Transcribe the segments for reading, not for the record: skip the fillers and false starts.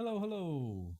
Hello, hello.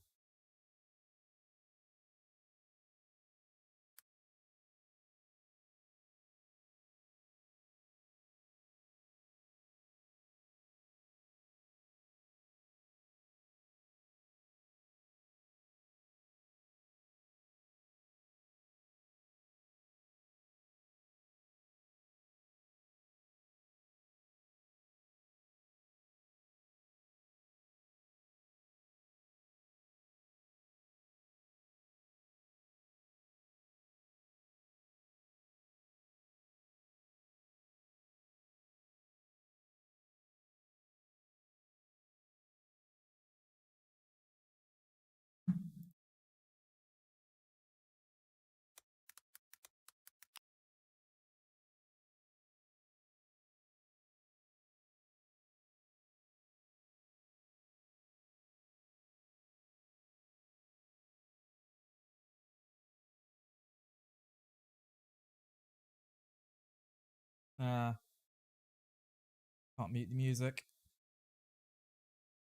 Can't mute the music.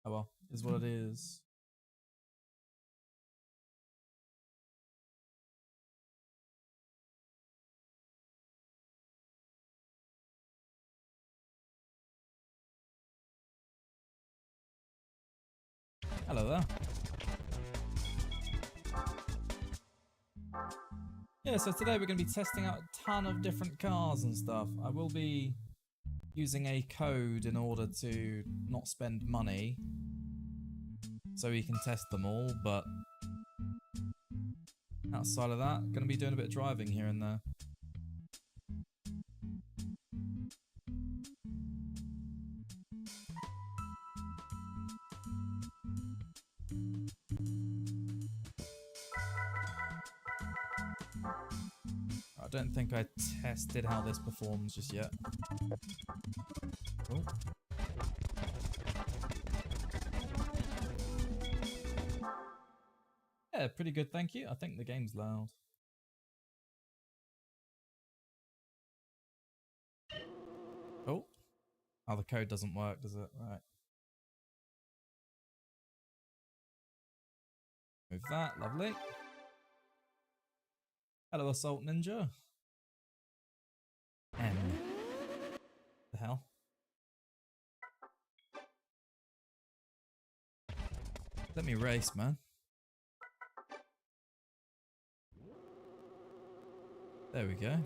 Oh well, is what it is. Hello there. Yeah, so today we're going to be testing out a ton of different cars and stuff. I will be using a code in order to not spend money so we can test them all, but outside of that, going to be doing a bit of driving here and there. I don't think I tested how this performs just yet. Oh. Yeah, pretty good, thank you. I think the game's loud. Oh. Oh, the code doesn't work, does it? Right. Move that, lovely. Hello, Assault Ninja. M. The hell? Let me race, man. There we go.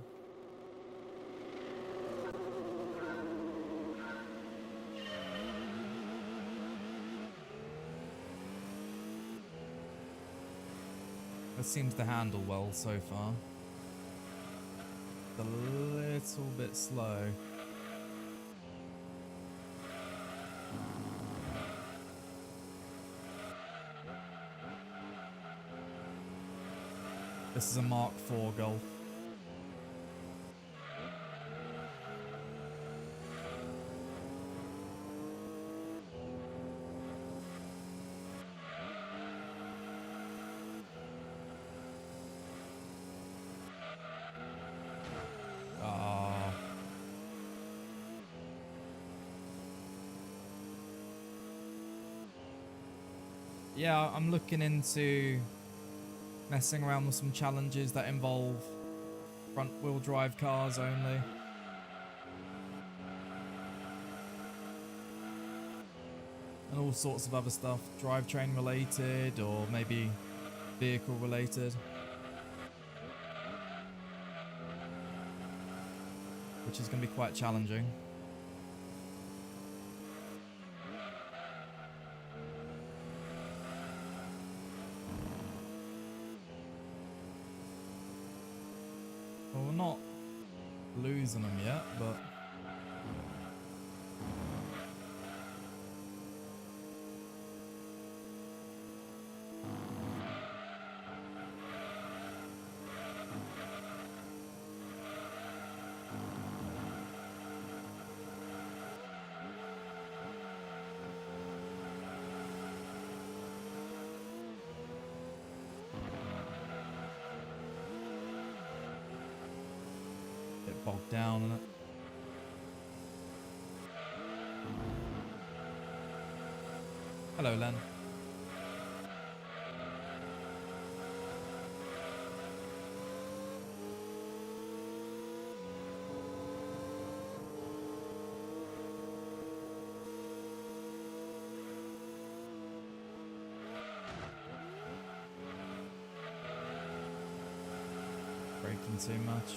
It seems to handle well so far. A little bit slow. This is a Mark IV Golf. Ah. Yeah, I'm looking into messing around with some challenges that involve front-wheel drive cars only. And all sorts of other stuff, drivetrain related or maybe vehicle related. Which is going to be quite challenging. Well, we're not losing them yet, but... bit bogged down in it. Hello, Len. too much.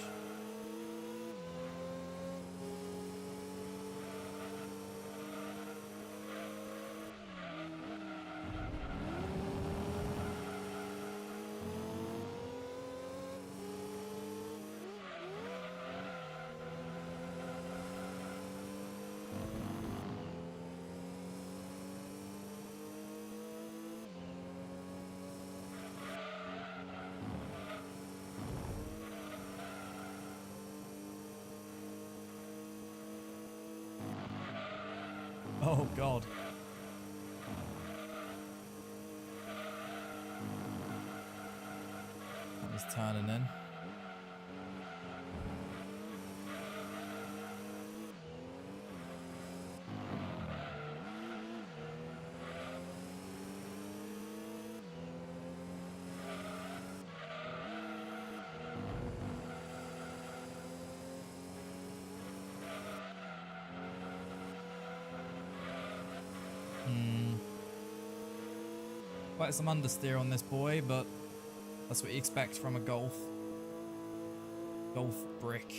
Oh god. That was turning in. Quite some understeer on this boy, but that's what you expect from a Golf brick.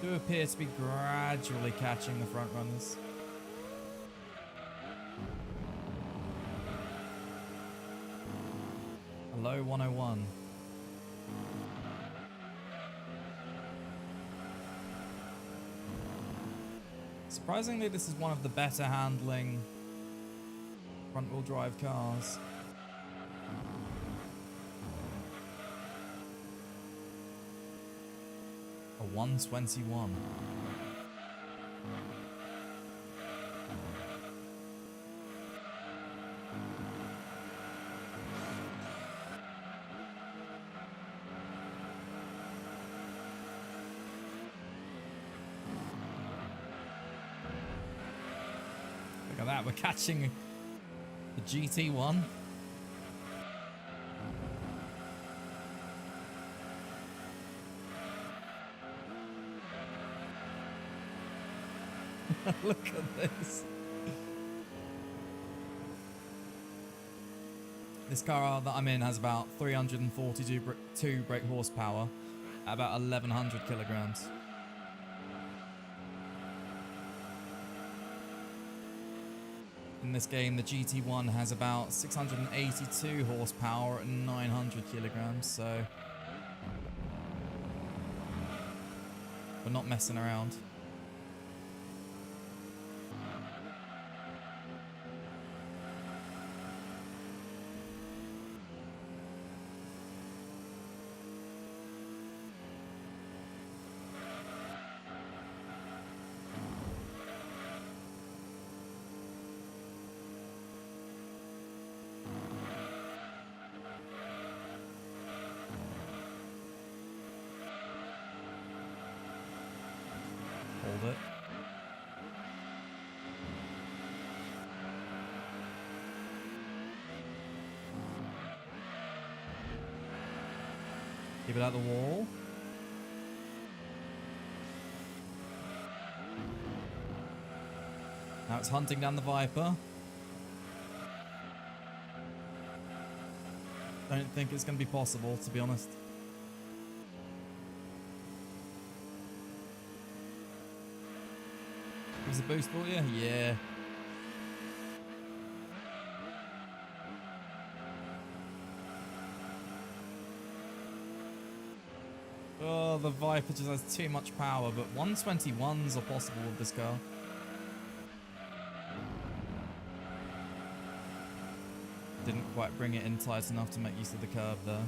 Do appear to be gradually catching the front runners. A low 101. Surprisingly, this is one of the better handling front-wheel drive cars. A 121. Look at that, we're catching the GT1. Look at this. This car that I'm in has about 342 brake horsepower at about 1100 kilograms. In this game, the GT1 has about 682 horsepower and 900 kilograms, so we're not messing around. Hold it. Keep it out the wall. Now it's hunting down the Viper. Don't think it's going to be possible, to be honest. Was the boost for you? Yeah. Oh, the Viper just has too much power, but 121s are possible with this car. Didn't quite bring it in tight enough to make use of the curb there.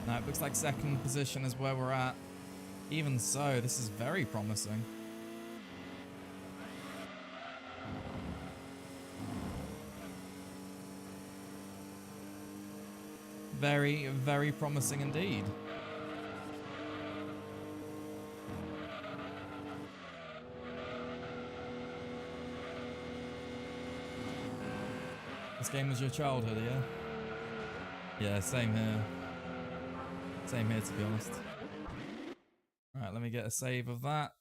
Now it looks like second position is where we're at. Even so, this is very promising. Very, very promising indeed. This game was your childhood, yeah? Yeah, same here. Same here, to be honest. Alright, let me get a save of that.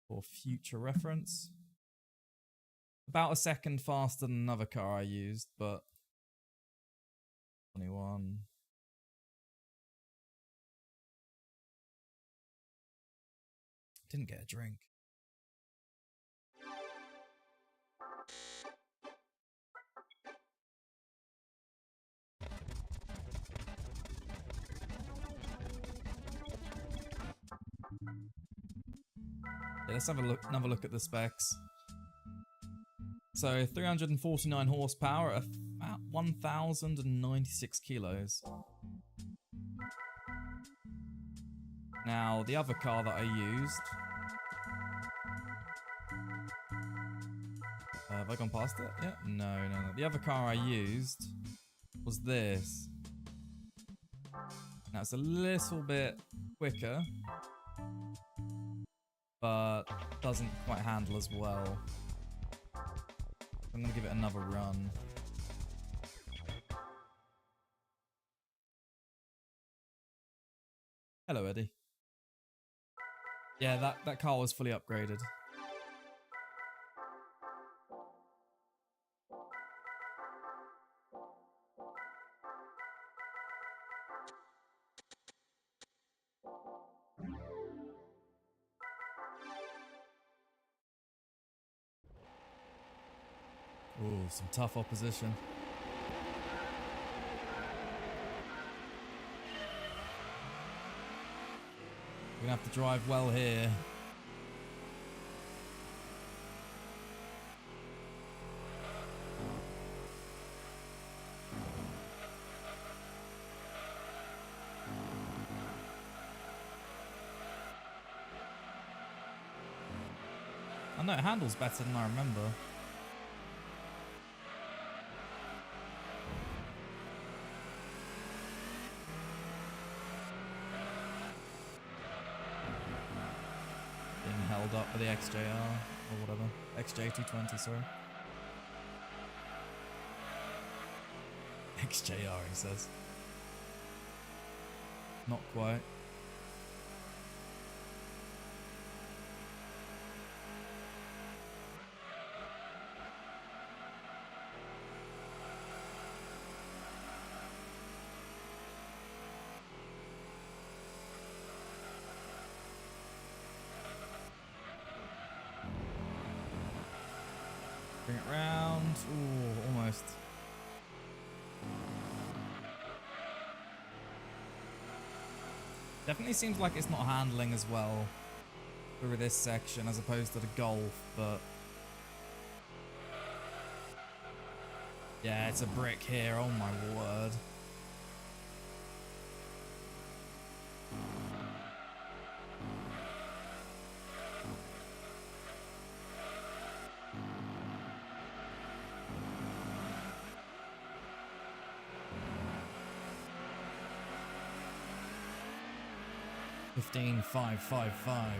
For future reference. About a second faster than another car I used, but 21. Didn't get a drink. Yeah, let's have another look at the specs. So 349 horsepower at about 1,096 kilos. Now, the other car that I used... have I gone past it? Yeah? No. The other car I used was this. Now, it's a little bit quicker, but doesn't quite handle as well. I'm going to give it another run. Hello, Eddie. Yeah, that car was fully upgraded. Ooh, some tough opposition. We're gonna have to drive well here. I know it handles better than I remember. Being held up by the XJR or whatever. XJ220, sorry. XJR, he says. Not quite. Bring it round. Ooh, almost. Definitely seems like it's not handling as well through this section as opposed to the Golf, but yeah, it's a brick here, oh my word. $15,555.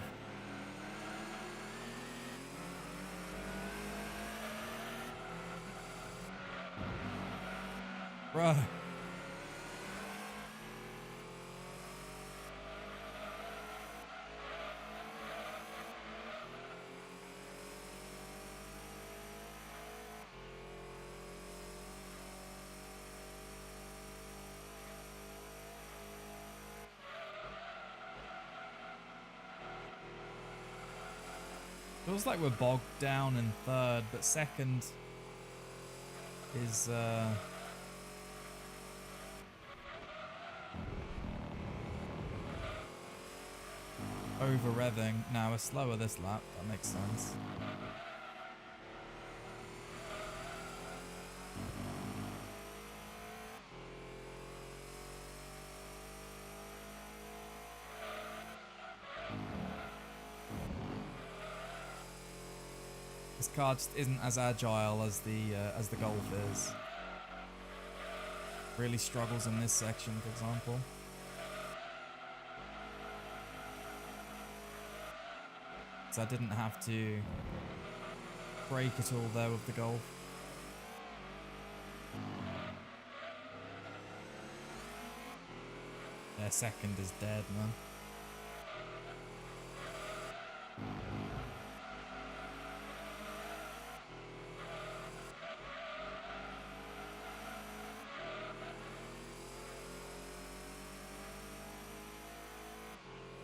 Bruh. Feels like we're bogged down in third, but second is over revving. Now we're slower this lap, that makes sense. This car just isn't as agile as the Golf is. Really struggles in this section, for example. So I didn't have to brake at all there with the Golf. Their second is dead, man.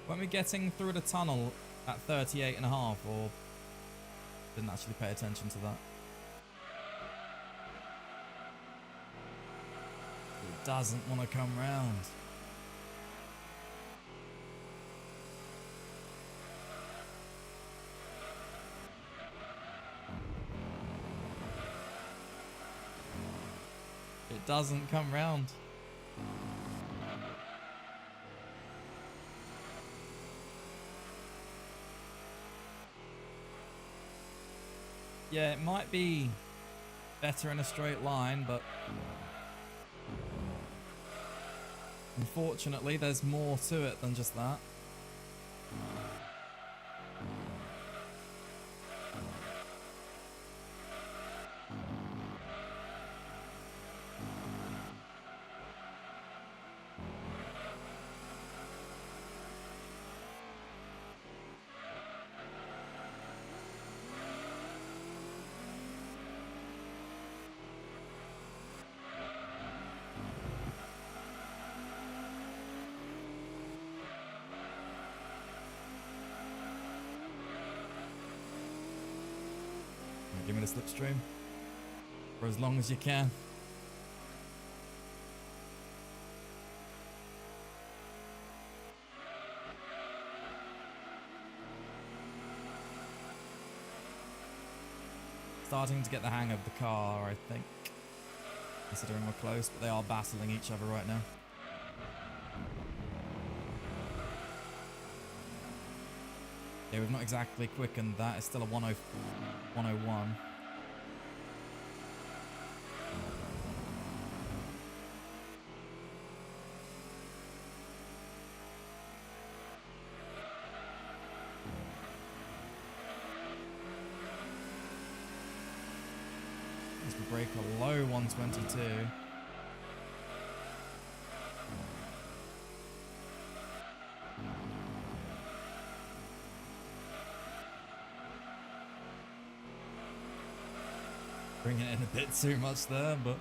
Weren't we getting through the tunnel at 38.5, or didn't actually pay attention to that? It doesn't want to come round. It doesn't come round. Yeah, it might be better in a straight line, but unfortunately there's more to it than just that. Give me the slipstream for as long as you can. Starting to get the hang of the car, I think, considering we're close, but they are battling each other right now. Yeah, we've not exactly quickened that. It's still a 101. As we break a low 122. Bringing it in a bit too much there, but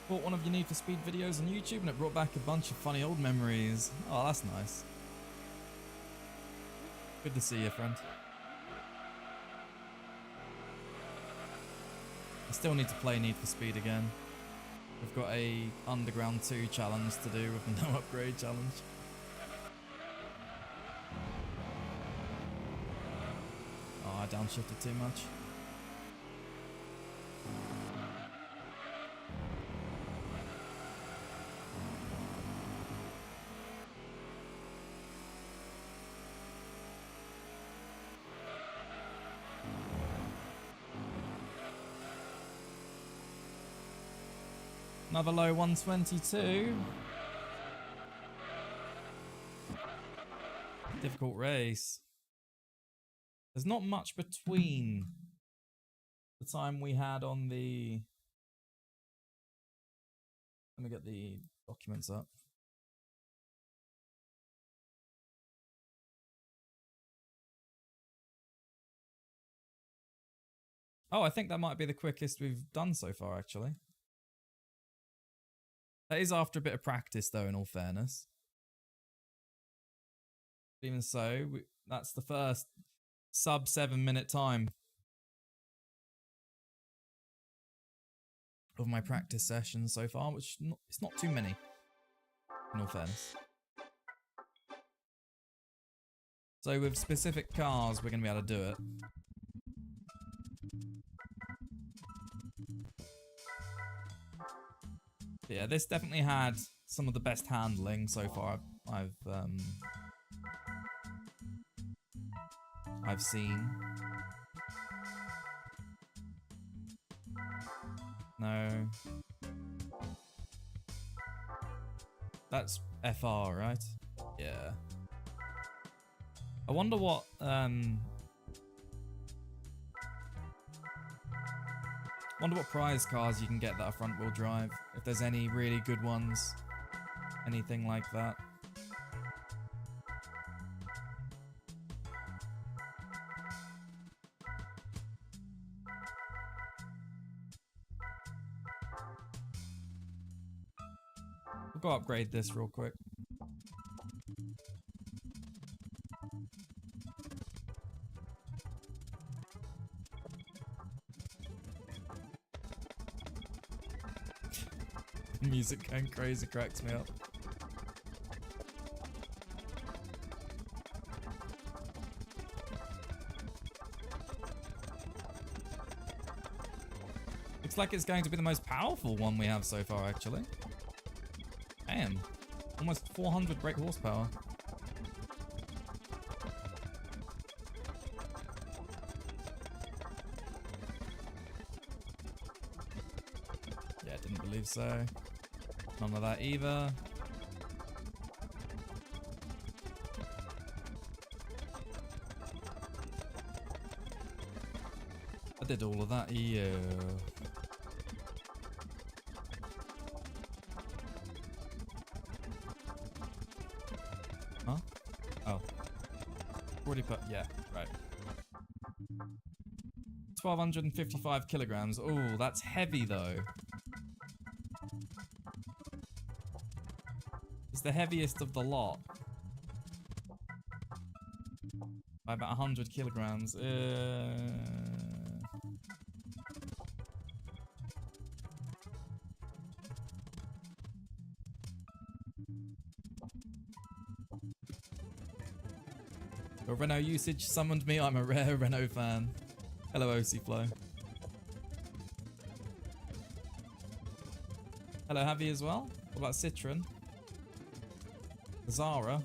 bought one of your Need for Speed videos on YouTube and it brought back a bunch of funny old memories. Oh, that's nice. Good to see you, friend. I still need to play Need for Speed again. We've got a Underground 2 challenge to do with the no upgrade challenge. Oh, I downshifted too much. Another low 122. Difficult race. There's not much between the time we had on the... Let me get the documents up. Oh, I think that might be the quickest we've done so far, actually. That is after a bit of practice, though, in all fairness. Even so, that's the first sub 7-minute time of my practice sessions so far, which it's not too many, in all fairness. So with specific cars, we're going to be able to do it. But yeah, this definitely had some of the best handling so far I've seen. No. That's FR, right? Yeah. I wonder what prize cars you can get that are front wheel drive. If there's any really good ones. Anything like that. We'll go upgrade this real quick. Music going crazy cracks me up. Looks like it's going to be the most powerful one we have so far, actually. Damn. Almost 400 brake horsepower. Yeah, didn't believe so. None of that either. I did all of that, yeah. Huh? Oh. Already put, yeah, right. 1,255 kilograms. Oh, that's heavy though. It's the heaviest of the lot. By about 100 kilograms. Your Renault usage summoned me. I'm a rare Renault fan. Hello, OC Flow. Hello, Javi as well. What about Citroen? Zara.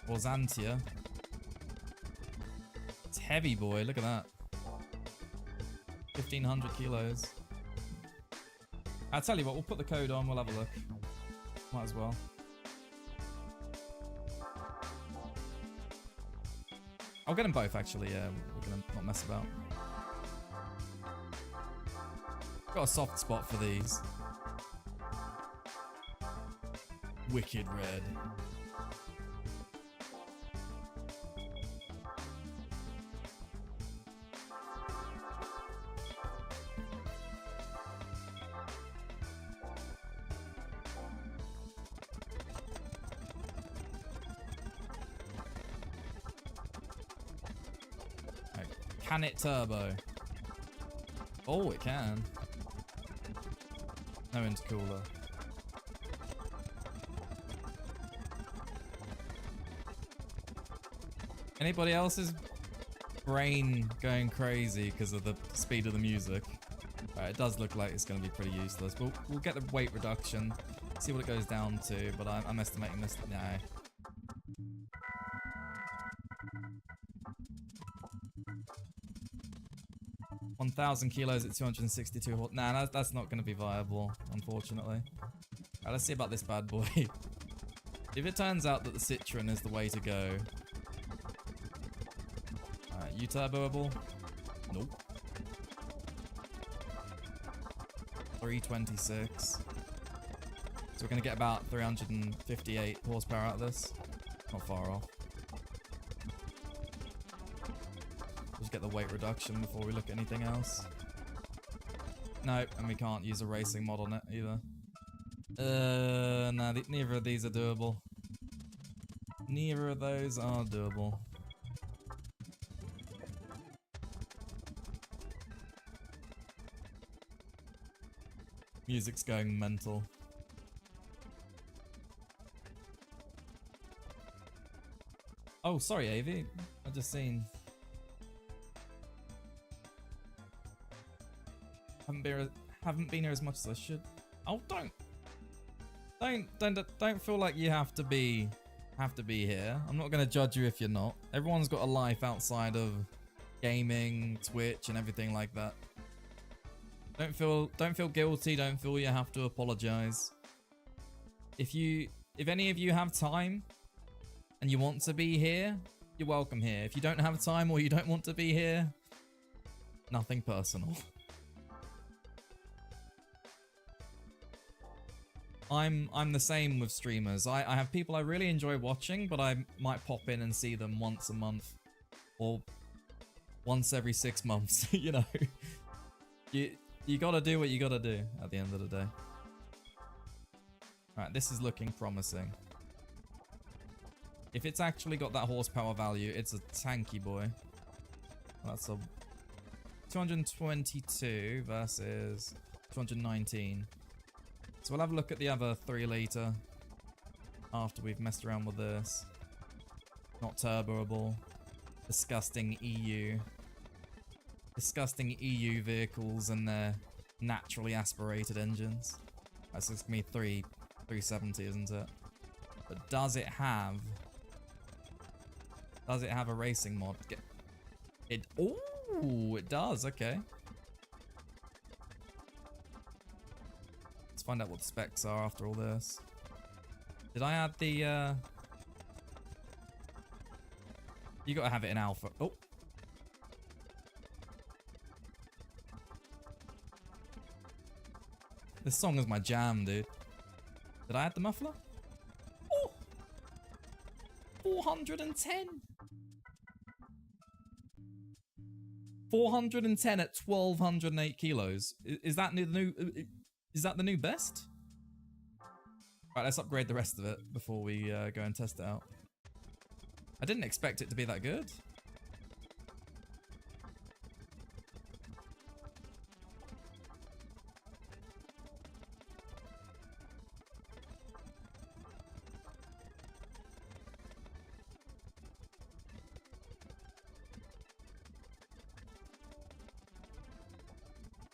Or Xantia. It's heavy, boy. Look at that. 1,500 kilos. I'll tell you what, we'll put the code on. We'll have a look. Might as well. I'll get them both, actually. Yeah, we're gonna not mess about. Got a soft spot for these. Wicked red. Right. Can it turbo? Oh, it can. No intercooler. Anybody else's brain going crazy because of the speed of the music? Right, it does look like it's going to be pretty useless. We'll get the weight reduction, see what it goes down to, but I'm estimating this. No. 1,000 kilos at 262 horse. Nah, that's not going to be viable, unfortunately. Right, let's see about this bad boy. If it turns out that the Citroen is the way to go. Alright, you turboable? Nope. 326. So we're going to get about 358 horsepower out of this. Not far off. Just get the weight reduction before we look at anything else. Nope, and we can't use a racing mod on it either. Nah, neither of these are doable. Neither of those are doable. Music's going mental. Oh, sorry, Avi. I just seen. Haven't been here as much as I should. Oh, don't feel like you have to be here. I'm not gonna judge you if you're not. Everyone's got a life outside of gaming, Twitch, and everything like that. Don't feel guilty. Don't feel you have to apologize. If any of you have time and you want to be here, you're welcome here. If you don't have time or you don't want to be here, nothing personal. I'm the same with streamers. I have people I really enjoy watching, but I might pop in and see them once a month or once every 6 months. You know, you gotta do what you gotta do at the end of the day. Alright, this is looking promising. If it's actually got that horsepower value, it's a tanky boy. That's a 222 versus 219. So we'll have a look at the other 3 litre after we've messed around with this. Not turboable. Disgusting EU. Disgusting EU vehicles and their naturally aspirated engines. That's just gonna be 370, isn't it? But does it have a racing mod? Oh, it does. Okay. Let's find out what the specs are after all this. Did I add the you gotta have it in alpha. Oh. This song is my jam, dude. Did I add the muffler? Oh! 410! 410 at 1,208 kilos. Is that the new best? Right, let's upgrade the rest of it before we go and test it out. I didn't expect it to be that good.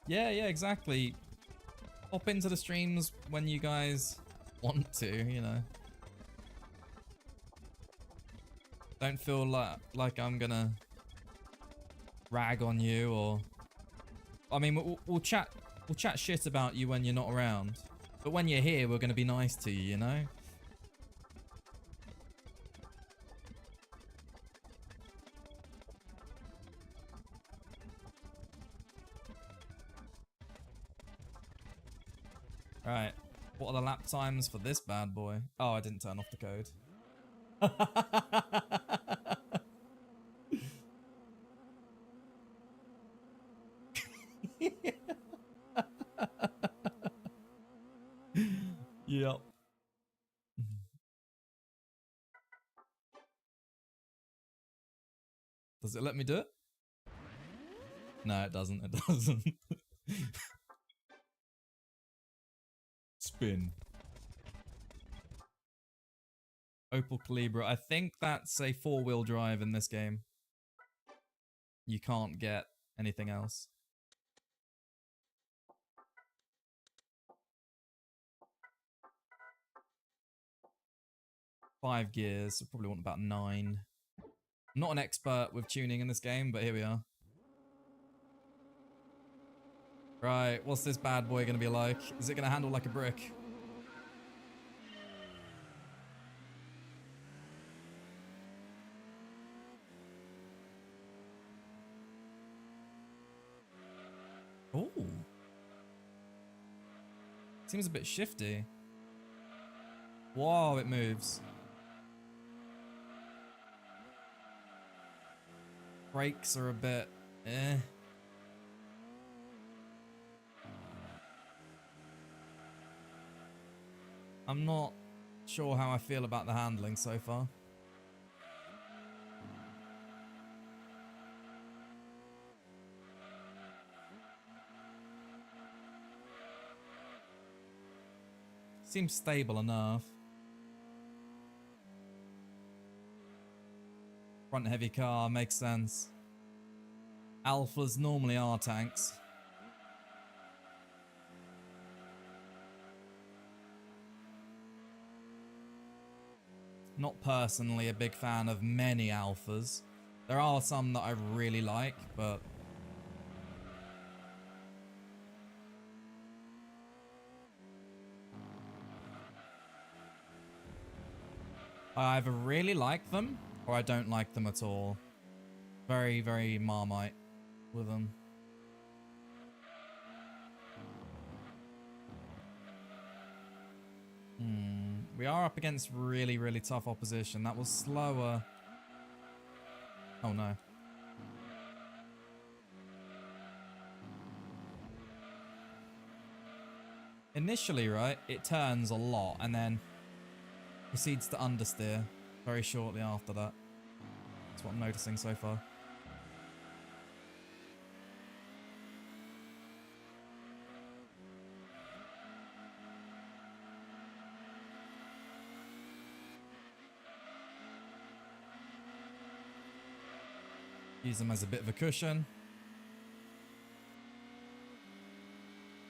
Yeah, exactly. Hop into the streams when you guys want to, you know. Don't feel like I'm gonna rag on you or... I mean, we'll chat shit about you when you're not around. But when you're here, we're gonna be nice to you, you know? Right, what are the lap times for this bad boy? Oh, I didn't turn off the code. Yep. Does it let me do it? No, it doesn't. It doesn't. Spin. Opel Calibra. I think that's a 4-wheel drive in this game. You can't get anything else. Five gears. I probably want about 9. I'm not an expert with tuning in this game, but here we are. Right, what's this bad boy gonna be like? Is it gonna handle like a brick? Oh. Seems a bit shifty. Whoa, it moves. Brakes are a bit eh. I'm not sure how I feel about the handling so far. Seems stable enough. Front heavy car makes sense. Alphas normally are tanks. Not personally a big fan of many alphas. There are some that I really like, but I either really like them or I don't like them at all. Very, very Marmite with them. We are up against really, really tough opposition. That was slower. Oh no. Initially, right, it turns a lot and then proceeds to understeer very shortly after that. That's what I'm noticing so far. Use them as a bit of a cushion.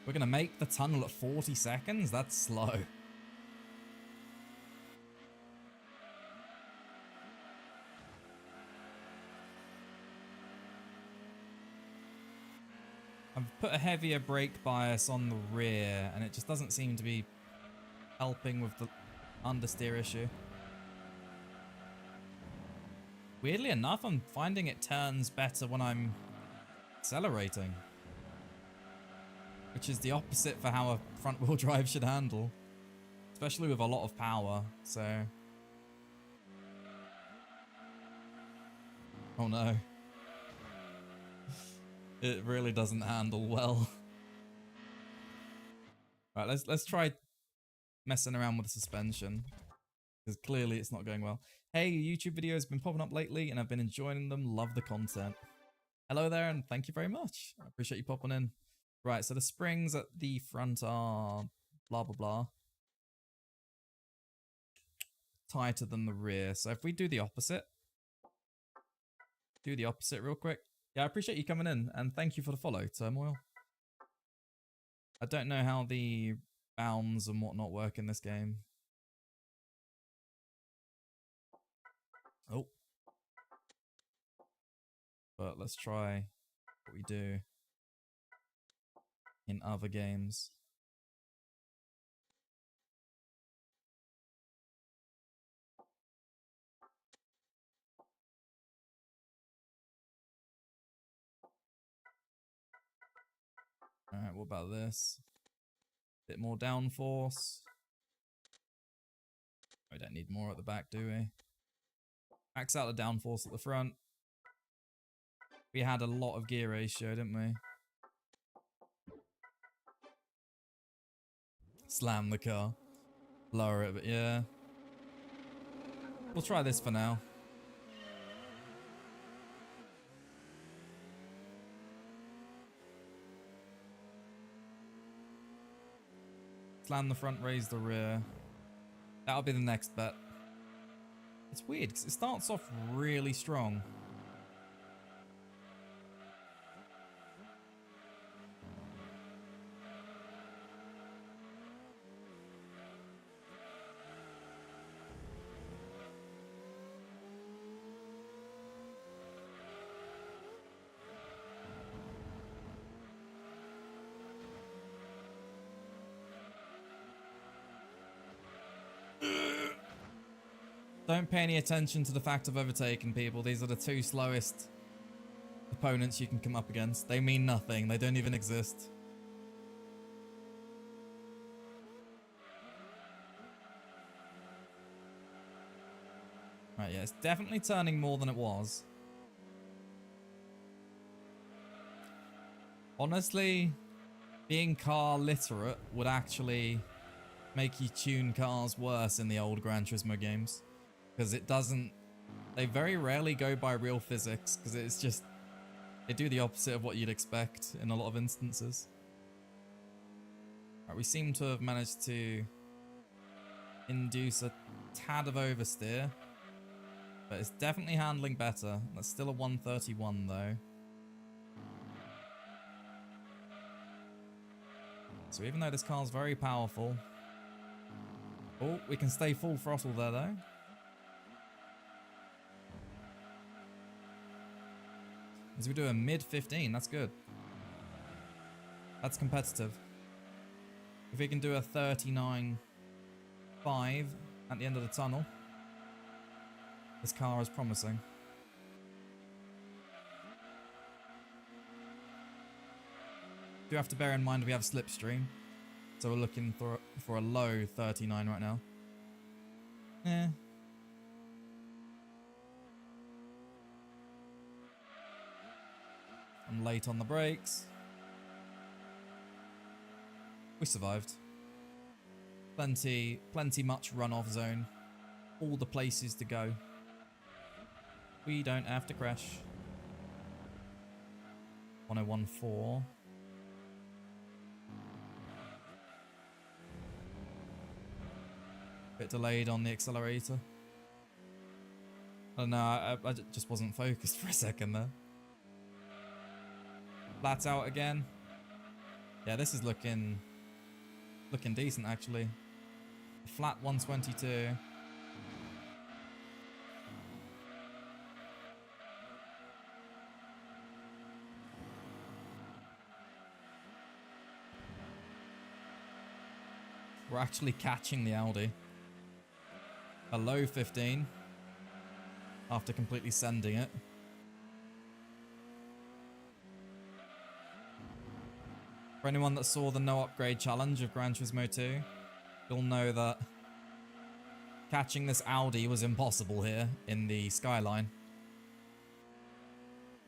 We're going to make the tunnel at 40 seconds? That's slow. I've put a heavier brake bias on the rear, and it just doesn't seem to be helping with the understeer issue. Weirdly enough, I'm finding it turns better when I'm accelerating. Which is the opposite for how a front-wheel drive should handle. Especially with a lot of power, so... Oh no. It really doesn't handle well. Right, let's try messing around with the suspension. Because clearly it's not going well. Hey, your YouTube video has been popping up lately and I've been enjoying them. Love the content. Hello there and thank you very much. I appreciate you popping in. Right, so the springs at the front are blah, blah, blah. Tighter than the rear. So if we do the opposite. Do the opposite real quick. Yeah, I appreciate you coming in and thank you for the follow, Turmoil. I don't know how the bounds and whatnot work in this game. Oh. But let's try what we do in other games. Alright, what about this? Bit more downforce. We don't need more at the back, do we? Max out the downforce at the front. We had a lot of gear ratio, didn't we? Slam the car. Lower it, but yeah. We'll try this for now. Slam the front, raise the rear. That'll be the next bet. It's weird because it starts off really strong. Don't pay any attention to the fact of overtaking people. These are the two slowest opponents you can come up against. They mean nothing. They don't even exist. Right, yeah, it's definitely turning more than it was. Honestly, being car literate would actually make you tune cars worse in the old Gran Turismo games. Because it doesn't... They very rarely go by real physics, because it's just... They do the opposite of what you'd expect in a lot of instances. Right, we seem to have managed to induce a tad of oversteer. But it's definitely handling better. That's still a 131 though. So even though this car's very powerful... Oh, we can stay full throttle there though. As we do a mid 15, that's good. That's competitive. If we can do a 39.5 at the end of the tunnel, This car is promising. You have to bear in mind we have slipstream, so we're looking for a low 39 right now. Eh. I'm late on the brakes. We survived. Plenty much runoff zone. All the places to go. We don't have to crash. 1014. Bit delayed on the accelerator. I don't know, I just wasn't focused for a second there. Flat out again. Yeah, this is looking decent actually. Flat 122. We're actually catching the Audi. A low 15 after completely sending it. For anyone that saw the no upgrade challenge of Gran Turismo 2, you'll know that catching this Audi was impossible here in the Skyline.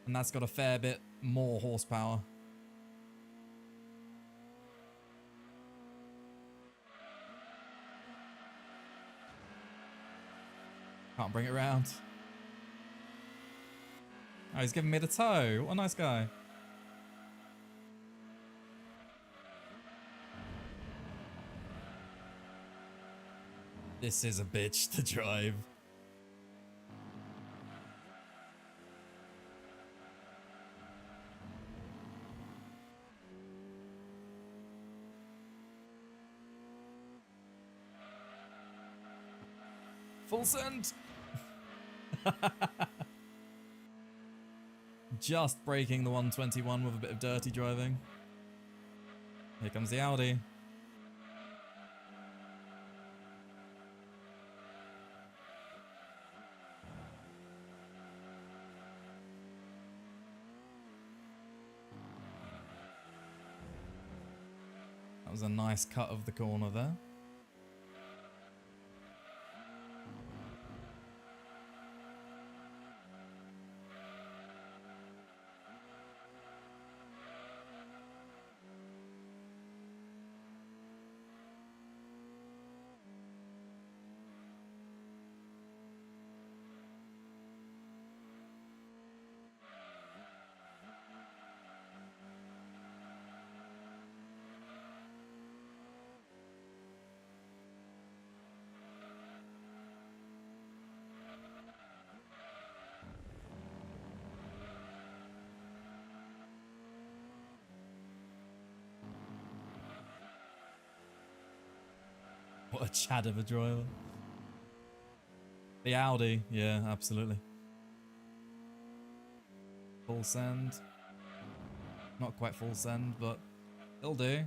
And that's got a fair bit more horsepower. Can't bring it around. Oh, he's giving me the toe. What a nice guy. This is a bitch to drive. Full send. Just breaking the 121 with a bit of dirty driving. Here comes the Audi. That was a nice cut of the corner there. What a Chad of a driver. The Audi, yeah, absolutely. Full send. Not quite full send, but it'll do.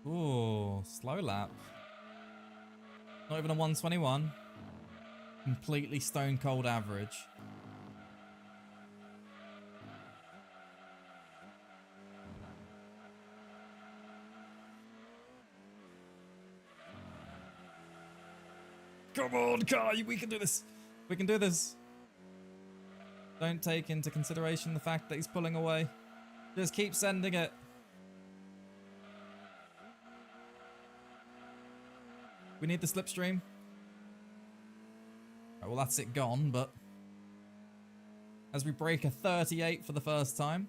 Ooh, slow lap. Not even a 121. Completely stone cold average. Come on, car, we can do this. We can do this. Don't take into consideration the fact that he's pulling away. Just keep sending it. We need the slipstream. Right, well, that's it gone, but as we break a 38 for the first time.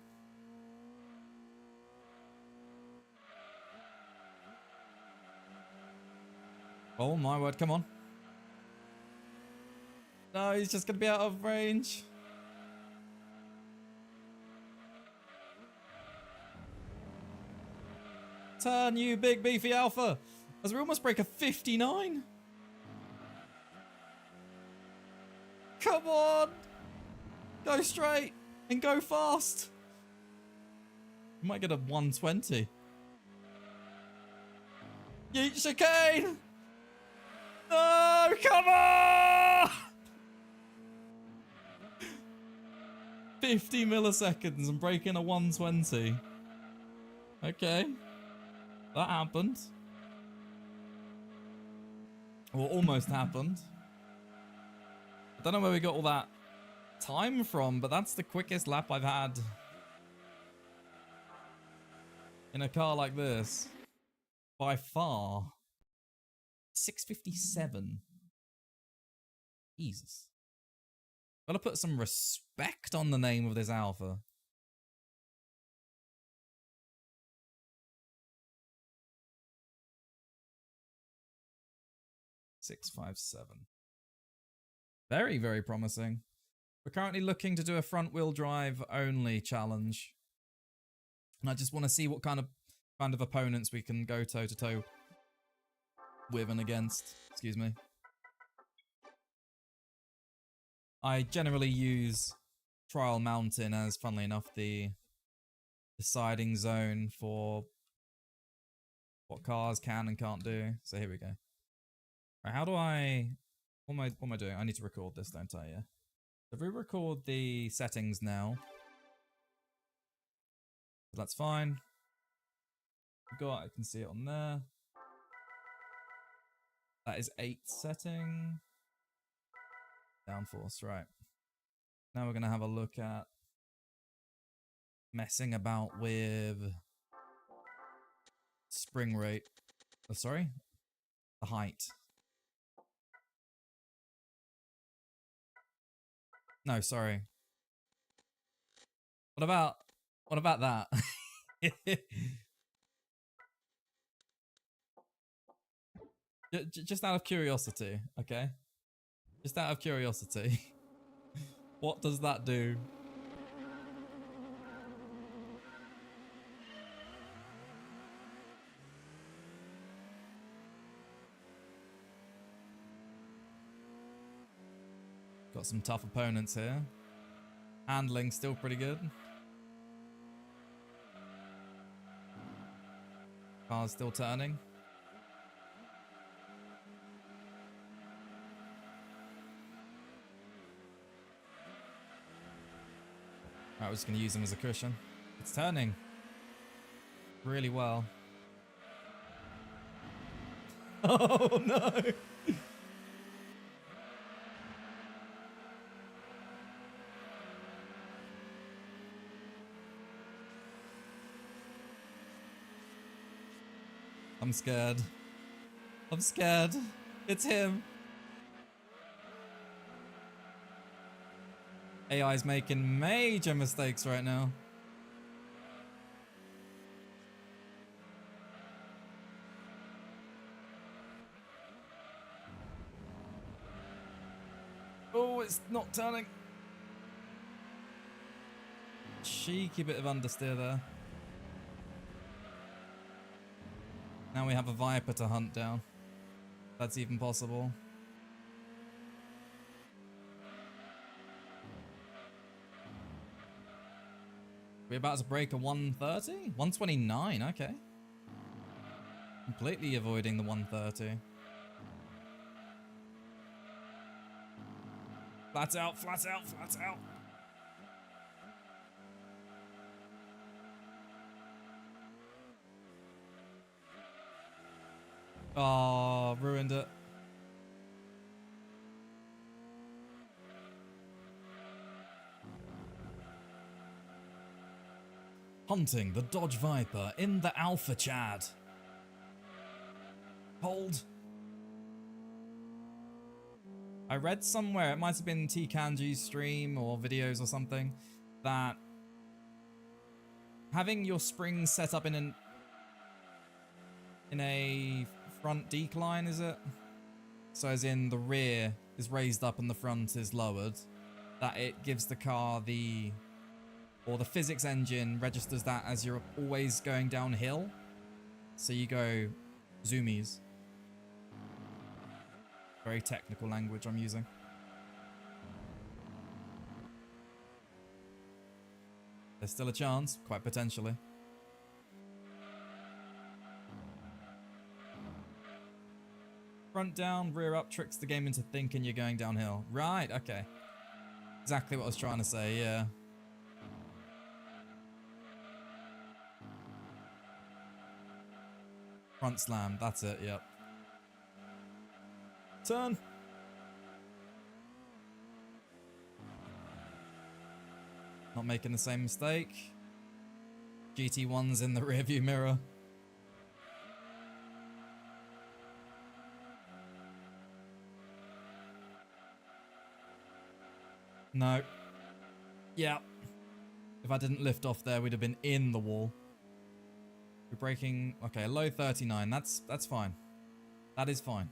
Oh my word, come on. No, he's just going to be out of range. Turn, you big beefy alpha. As we almost break a 59. Come on. Go straight and go fast. We might get a 120. Yeet chicane. No, come on! 50 milliseconds and breaking a 120. Okay. That happened. Or almost happened. I don't know where we got all that time from, but that's the quickest lap I've had in a car like this. By far. 6:57. Jesus. Gotta put some respect on the name of this alpha. $657. Very, very promising. We're currently looking to do a front wheel drive only challenge. And I just want to see what kind of opponents we can go toe to toe with and against. Excuse me. I generally use Trial Mountain as, funnily enough, the deciding zone for what cars can and can't do. So here we go. Right, how do I... What am I doing? I need to record this, don't I? Yeah. If we record the settings now, that's fine. I can see it on there. That is 8 setting. Downforce, right. Now we're going to have a look at messing about with spring rate. Oh, sorry? The height. No, sorry. What about that? Just out of curiosity, okay? Just out of curiosity. What does that do? Got some tough opponents here. Handling still pretty good. Car's still turning. Right, we're just going to use him as a cushion. It's turning really well. Oh no! I'm scared. I'm scared. It's him. AI's making major mistakes right now. Oh, it's not turning. Cheeky bit of understeer there. Now we have a Viper to hunt down. That's even possible. We're about to break a 130? 129, okay. Completely avoiding the 130. Flat out, flat out, flat out. Oh, ruined it. Hunting the Dodge Viper in the Alpha Chad. Hold. I read somewhere, it might have been T Kanji's stream or videos or something, that having your springs set up in a front decline, is it? So as in the rear is raised up and the front is lowered, that it gives the car the physics engine registers that as you're always going downhill. So you go zoomies. Very technical language I'm using. There's still a chance, quite potentially. Front down, rear up tricks the game into thinking you're going downhill. Right, okay. Exactly what I was trying to say, yeah. Front slam, that's it, yep. Turn. Not making the same mistake. GT1's in the rearview mirror. No. Yeah. If I didn't lift off there, we'd have been in the wall. We're braking. Okay, low 39. That's fine. That is fine.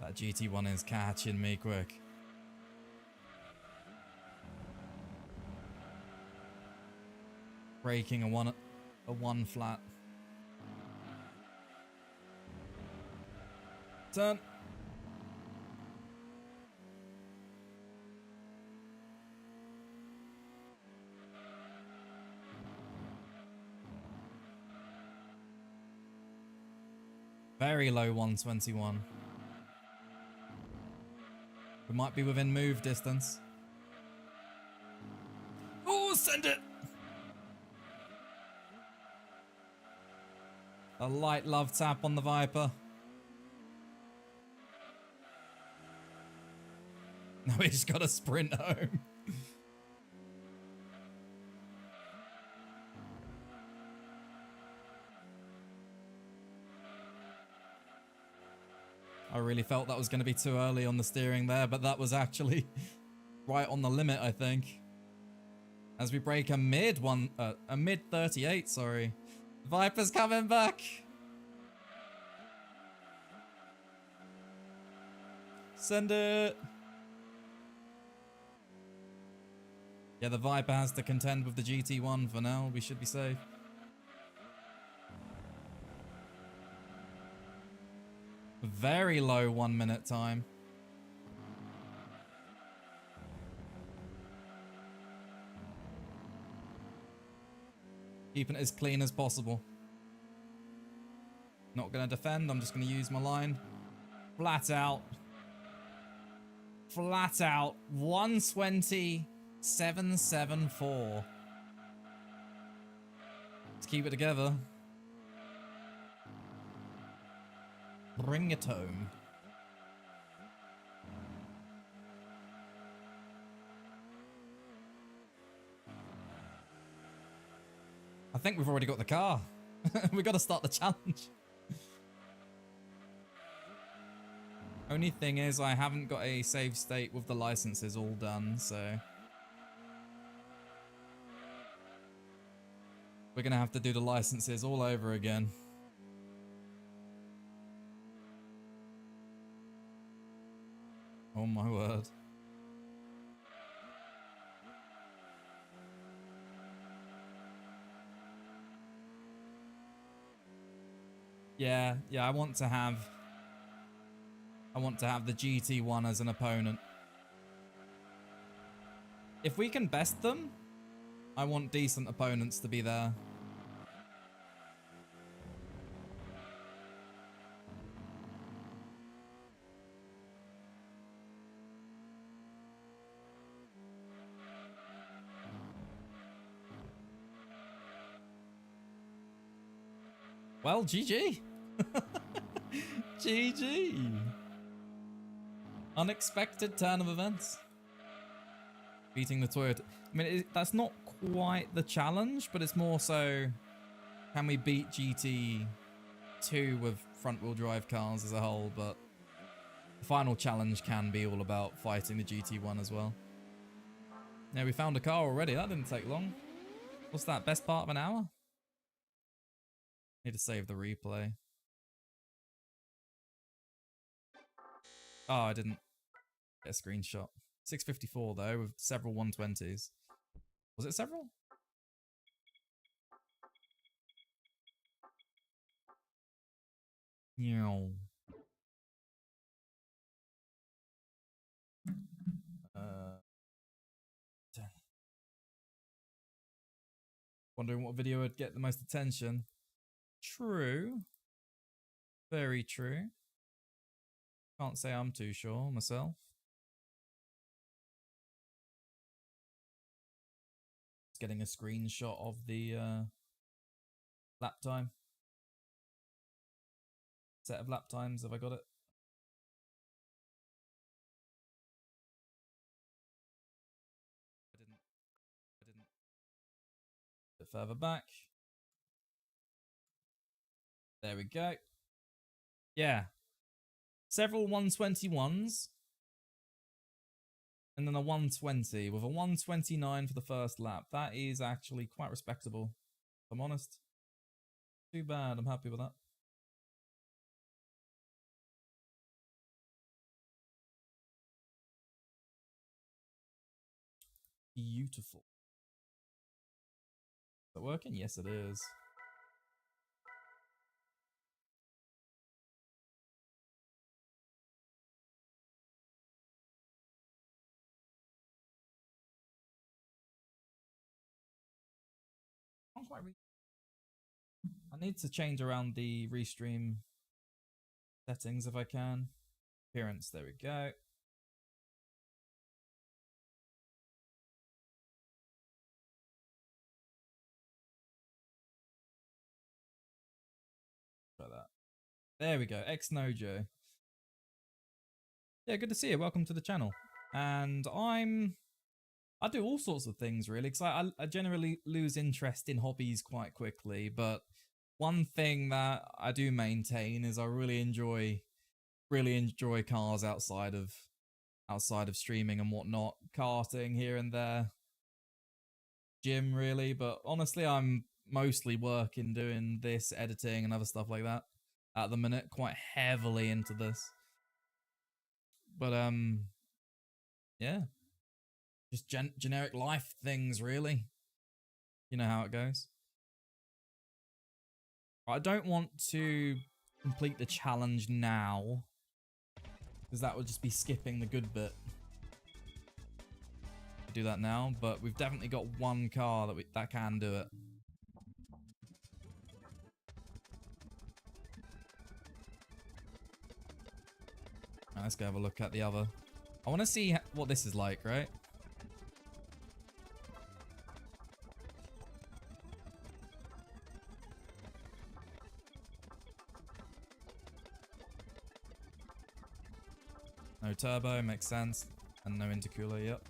That GT1 is catching me quick. Braking a one flat. Turn. Very low 121. We might be within move distance. Oh, send it! A light love tap on the Viper. Now we just got to sprint home. I really felt that was going to be too early on the steering there, but that was actually right on the limit, I think. As we break a mid 38, sorry. Viper's coming back. Send it. Yeah, the Viper has to contend with the GT1 for now. We should be safe. Very low 1 minute time. Keeping it as clean as possible. Not going to defend. I'm just going to use my line. Flat out. Flat out. 120.774. Let's keep it together. Bring it home. I think we've already got the car. We've got to start the challenge. Only thing is I haven't got a save state with the licenses all done, so we're going to have to do the licenses all over again. Oh my word. Yeah, I want to have the GT1 as an opponent. If we can best them, I want decent opponents to be there. Well, GG. GG. Unexpected turn of events. Beating the Toyota. I mean, that's not quite the challenge, but it's more so, can we beat GT2 with front-wheel drive cars as a whole? But the final challenge can be all about fighting the GT1 as well. Yeah, we found a car already. That didn't take long. What's that? Best part of an hour? Need to save the replay. Oh, I didn't get a screenshot. 654 though, with several 120s. Was it several? Yeah. Wondering what video would get the most attention. True. Very true. Can't say I'm too sure myself. Just getting a screenshot of the lap time. Set of lap times, have I got it? I didn't. A bit further back. There we go. Yeah. Several 121s. And then a 120 with a 129 for the first lap. That is actually quite respectable, if I'm honest. Too bad, I'm happy with that. Beautiful. Is that working? Yes, it is. I need to change around the restream settings if I can. Appearance, there we go. Try that. There we go. Ex-Nojo. Yeah, good to see you. Welcome to the channel. And I do all sorts of things really, because I generally lose interest in hobbies quite quickly. But one thing that I do maintain is I really enjoy cars outside of streaming and whatnot, karting here and there, gym really. But honestly, I'm mostly working doing this, editing and other stuff like that at the minute, quite heavily into this. But yeah, just generic life things really. You know how it goes. I don't want to complete the challenge now, because that would just be skipping the good bit. Do that now, but we've definitely got one car that can do it. Right, let's go have a look at the other. I want to see what this is like, right? No turbo, makes sense. And no intercooler, yep.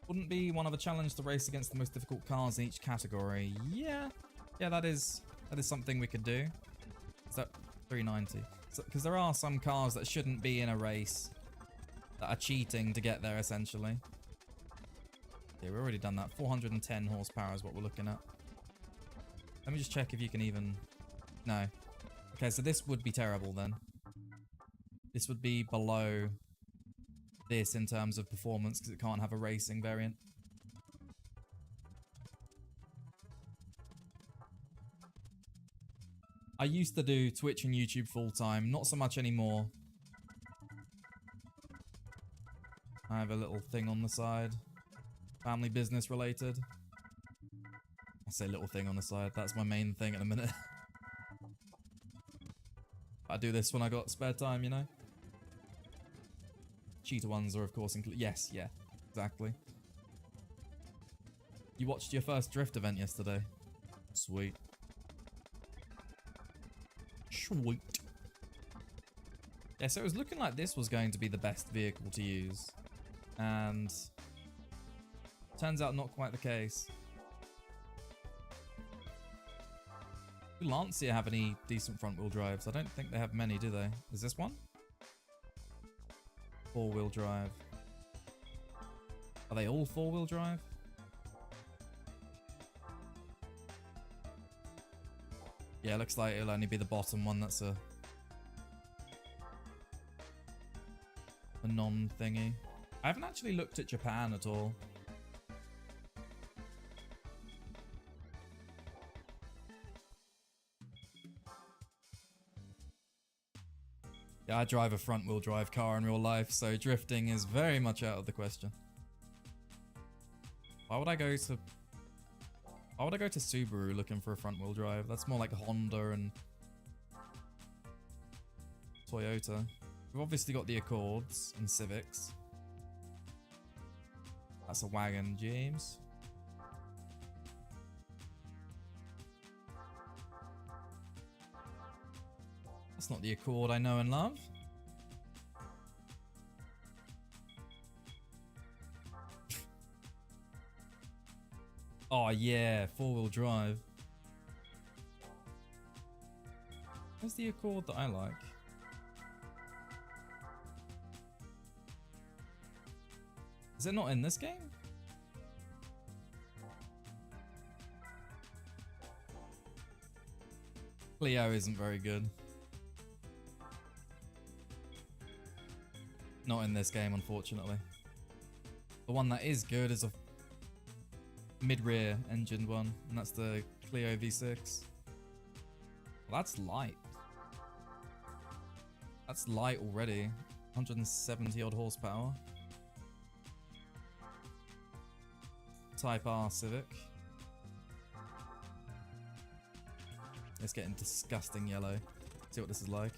Wouldn't be one of a challenge to race against the most difficult cars in each category. Yeah, that is something we could do. So 390. Because there are some cars that shouldn't be in a race that are cheating to get there, essentially. Yeah, we've already done that. 410 horsepower is what we're looking at. Let me just check if you can even... No. Okay, so this would be terrible then. This would be below this in terms of performance because it can't have a racing variant. I used to do Twitch and YouTube full time, not so much anymore. I have a little thing on the side. Family business related. I say little thing on the side, that's my main thing at the minute. I do this when I got spare time, you know? Cheetah ones are of course included. Yes, yeah, exactly. You watched your first drift event yesterday. Sweet. Sweet. Yeah, so it was looking like this was going to be the best vehicle to use. And turns out not quite the case. Do Lancia have any decent front wheel drives? I don't think they have many, do they? Is this one? 4-wheel drive. Are they all 4-wheel drive? Yeah, looks like it'll only be the bottom one that's a non-thingy. I haven't actually looked at Japan at all. Yeah, I drive a front-wheel drive car in real life, so drifting is very much out of the question. Why would I go to Subaru looking for a front-wheel drive? That's more like Honda and Toyota. We've obviously got the Accords and Civics. That's a wagon, James. That's not the Accord I know and love. Oh yeah, four-wheel drive. Where's the Accord that I like? Is it not in this game? Clio isn't very good. Not in this game, unfortunately. The one that is good is a mid-rear engined one, and that's the Clio V6. Well, that's light. That's light already. 170 odd horsepower. Type R Civic. It's getting disgusting yellow. See what this is like.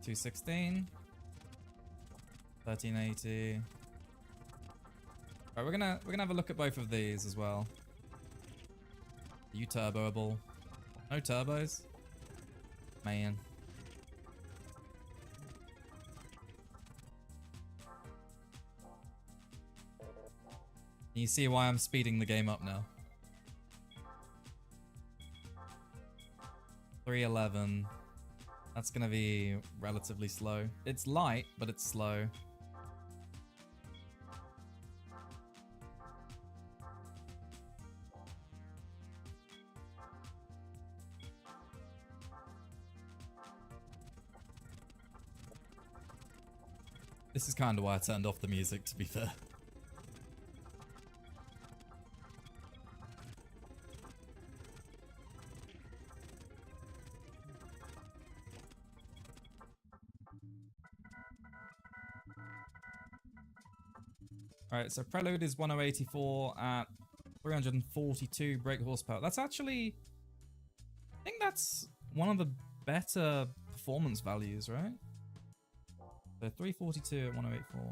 $216. 1380. Alright, we're gonna have a look at both of these as well. Are you turboable? No turbos? Man. You see why I'm speeding the game up now. 311. That's gonna be relatively slow. It's light, but it's slow. This is kind of why I turned off the music, to be fair. Alright, so Prelude is 1084 at 342 brake horsepower. That's actually... I think that's one of the better performance values, right? So 342 at 1084.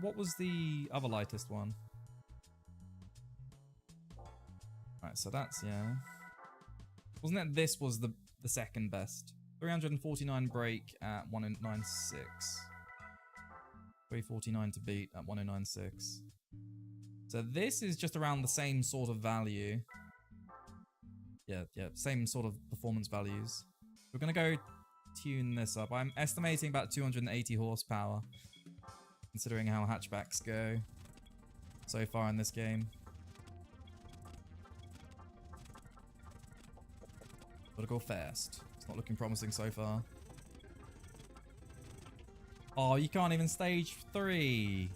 What was the other lightest one? Alright, so that's, yeah. Wasn't it this was the second best? 349 brake at 1096. 349 to beat at 1096. So this is just around the same sort of value. Yeah, same sort of performance values. We're gonna go tune this up. I'm estimating about 280 horsepower, considering how hatchbacks go so far in this game. Gotta go fast. It's not looking promising so far. Oh, you can't even stage 3.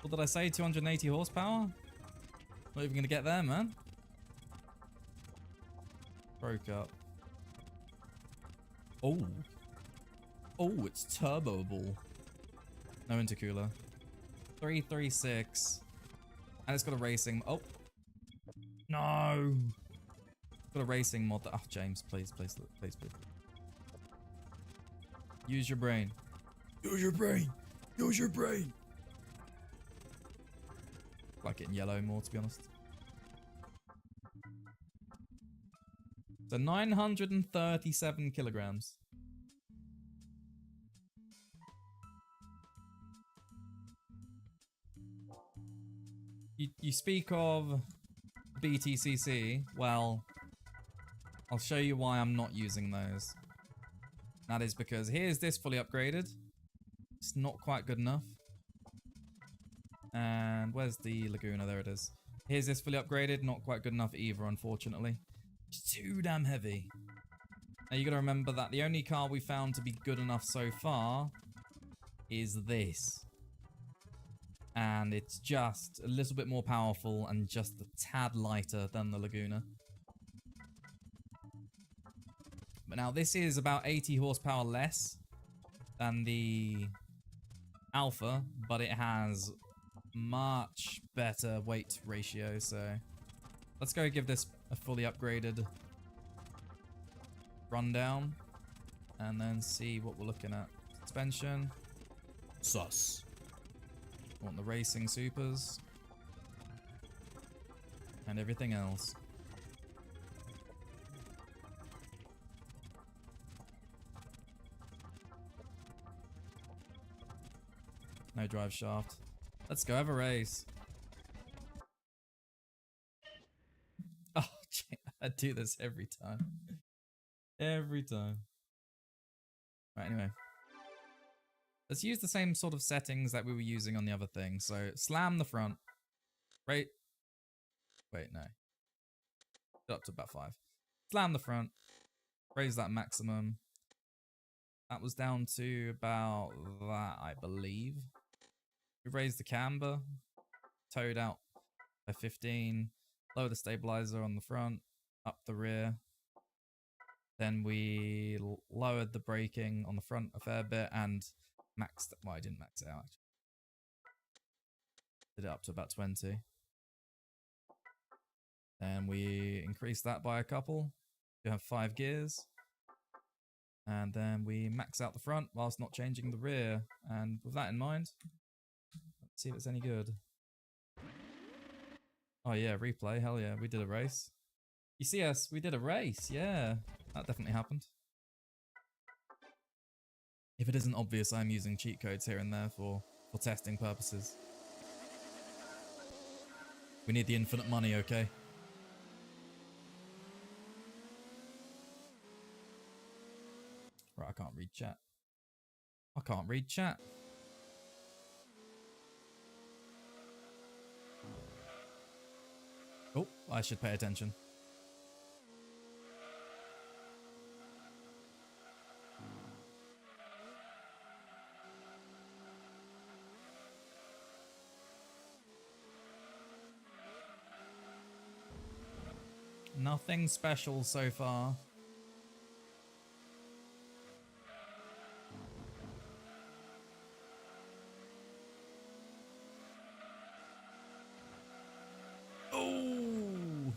What did I say? 280 horsepower? Not even gonna get there, man. Broke up. Oh. Oh, it's turboable. No intercooler. 336. And it's got a racing... Oh. No. Got a racing mod that... Oh, James, please. Use your brain. Use your brain. Use your brain. I like it in yellow more, to be honest. So 937 kilograms. You speak of BTCC. Well, I'll show you why I'm not using those. That is because here's this fully upgraded. It's not quite good enough. And where's the Laguna? There it is. Here's this fully upgraded. Not quite good enough either, unfortunately. It's too damn heavy. Now you gotta remember that the only car we found to be good enough so far is this. and it's just a little bit more powerful and just a tad lighter than the Laguna. But now this is about 80 horsepower less than the Alpha, but it has much better weight ratio, so let's go give this a fully upgraded rundown and then see what we're looking at. Suspension. Sus. I want the racing supers and everything else. No drive shaft. Let's go have a race. Oh, gee, I do this every time. Every time. Right, anyway. Let's use the same sort of settings that we were using on the other thing. So, slam the front. Wait, no. Up to about 5. Slam the front. Raise that maximum. That was down to about that, I believe. We raised the camber. Towed out by 15. Lower the stabilizer on the front. Up the rear. Then we lowered the braking on the front a fair bit and maxed. Well, I didn't max it out, actually. Did it up to about 20. And we increased that by a couple. We have 5 gears. And then we max out the front whilst not changing the rear. And with that in mind, let's see if it's any good. Oh yeah, replay. Hell yeah, we did a race. You see us, we did a race. Yeah, that definitely happened. If it isn't obvious, I'm using cheat codes here and there for testing purposes. We need the infinite money, okay? Right, I can't read chat. I can't read chat. Oh, I should pay attention. Nothing special so far. Oh!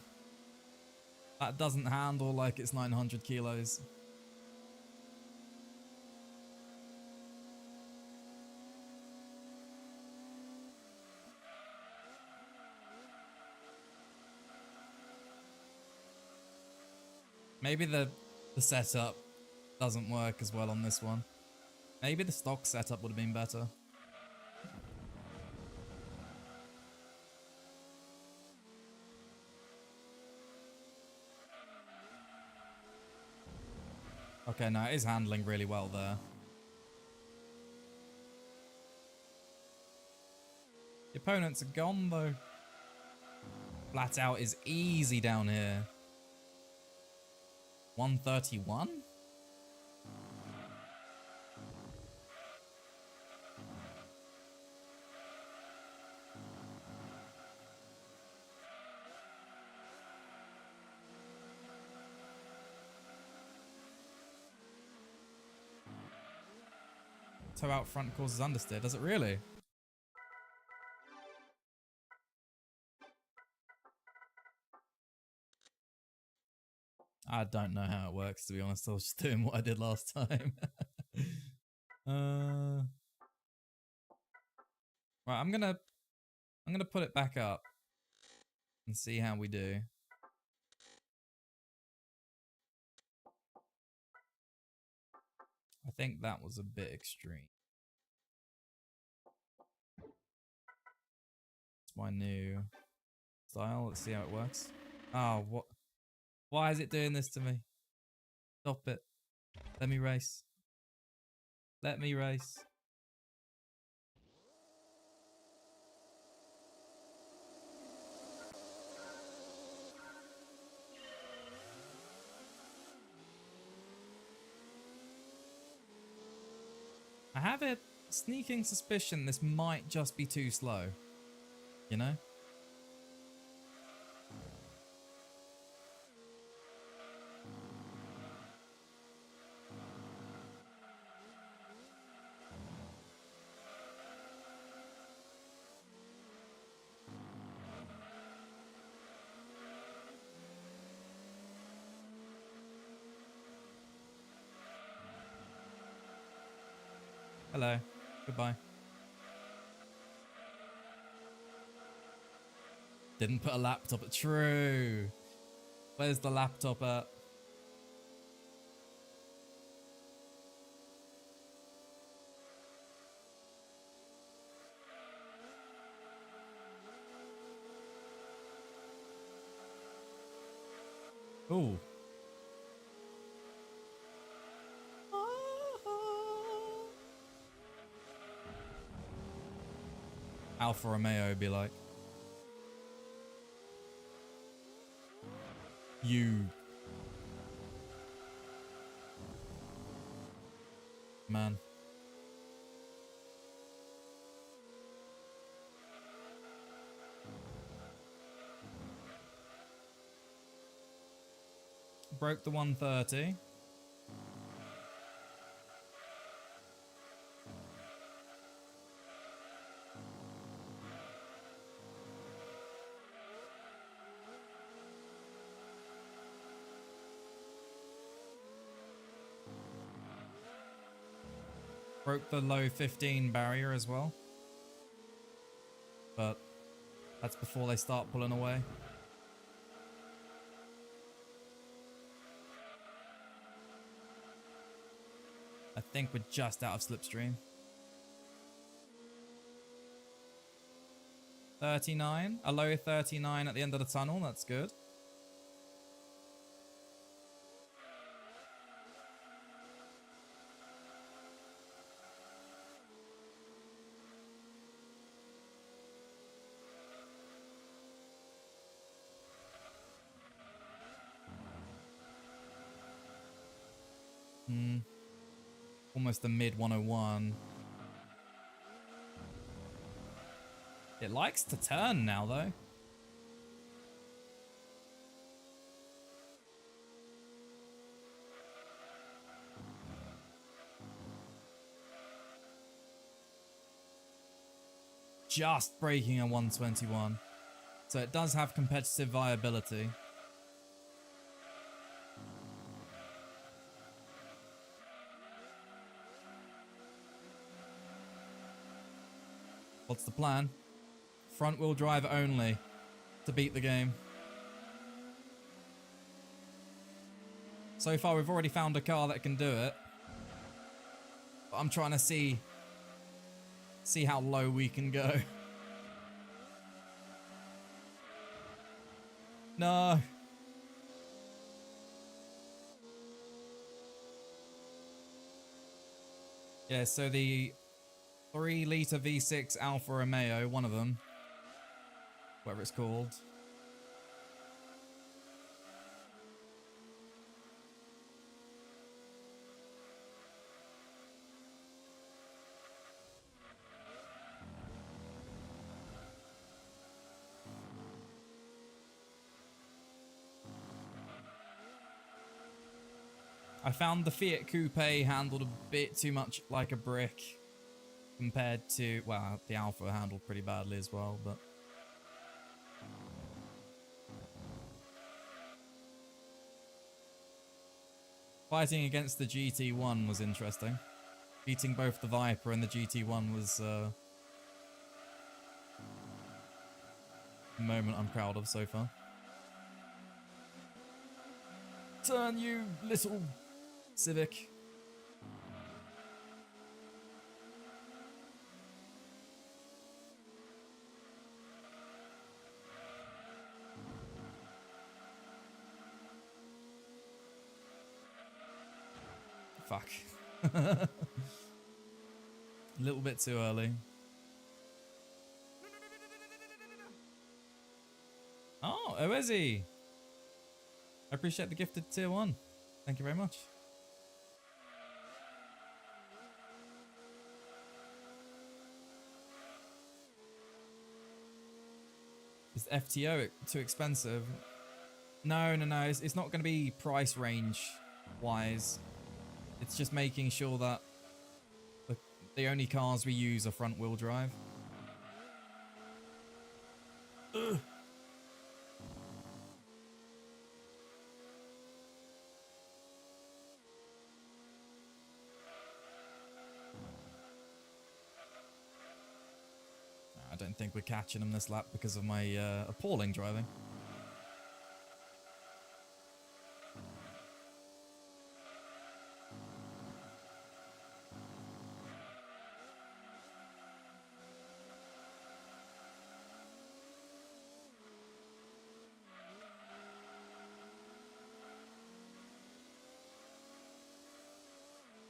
That doesn't handle like it's 900 kilos. Maybe the setup doesn't work as well on this one. Maybe the stock setup would have been better. Okay, no, it is handling really well there. The opponents are gone though. Flat out is easy down here. 131? Toe out front causes understeer, does it really? I don't know how it works, to be honest. I was just doing what I did last time. Right, I'm gonna put it back up and see how we do. I think that was a bit extreme. It's my new style. Let's see how it works. Oh, what? Why is it doing this to me? Stop it. Let me race. Let me race. I have it. sneaking suspicion this might just be too slow. You know? Hello. Goodbye. Didn't put a laptop at... True. Where's the laptop at? Ooh. Alfa Romeo would be like. You. Man. Broke the 130. Broke the low 15 barrier as well. But that's before they start pulling away. I think we're just out of slipstream. 39. A low 39 at the end of the tunnel. That's good. Almost the mid 101. It likes to turn now, though. Just breaking a 121. So it does have competitive viability. What's the plan? Front wheel drive only to beat the game. So far we've already found a car that can do it. But I'm trying to see how low we can go. No. Yeah, so the 3-litre V6 Alfa Romeo, one of them, whatever it's called. I found the Fiat Coupe handled a bit too much like a brick compared to, well, the Alfa handled pretty badly as well, but... Fighting against the GT1 was interesting. Beating both the Viper and the GT1 was a moment I'm proud of so far. Turn, you little Civic. Fuck. A little bit too early. Oh, Oezi. I appreciate the gifted tier 1. Thank you very much. Is FTO too expensive? No. It's not going to be price range wise. It's just making sure that the only cars we use are front wheel drive. Ugh. I don't think we're catching him this lap because of my appalling driving.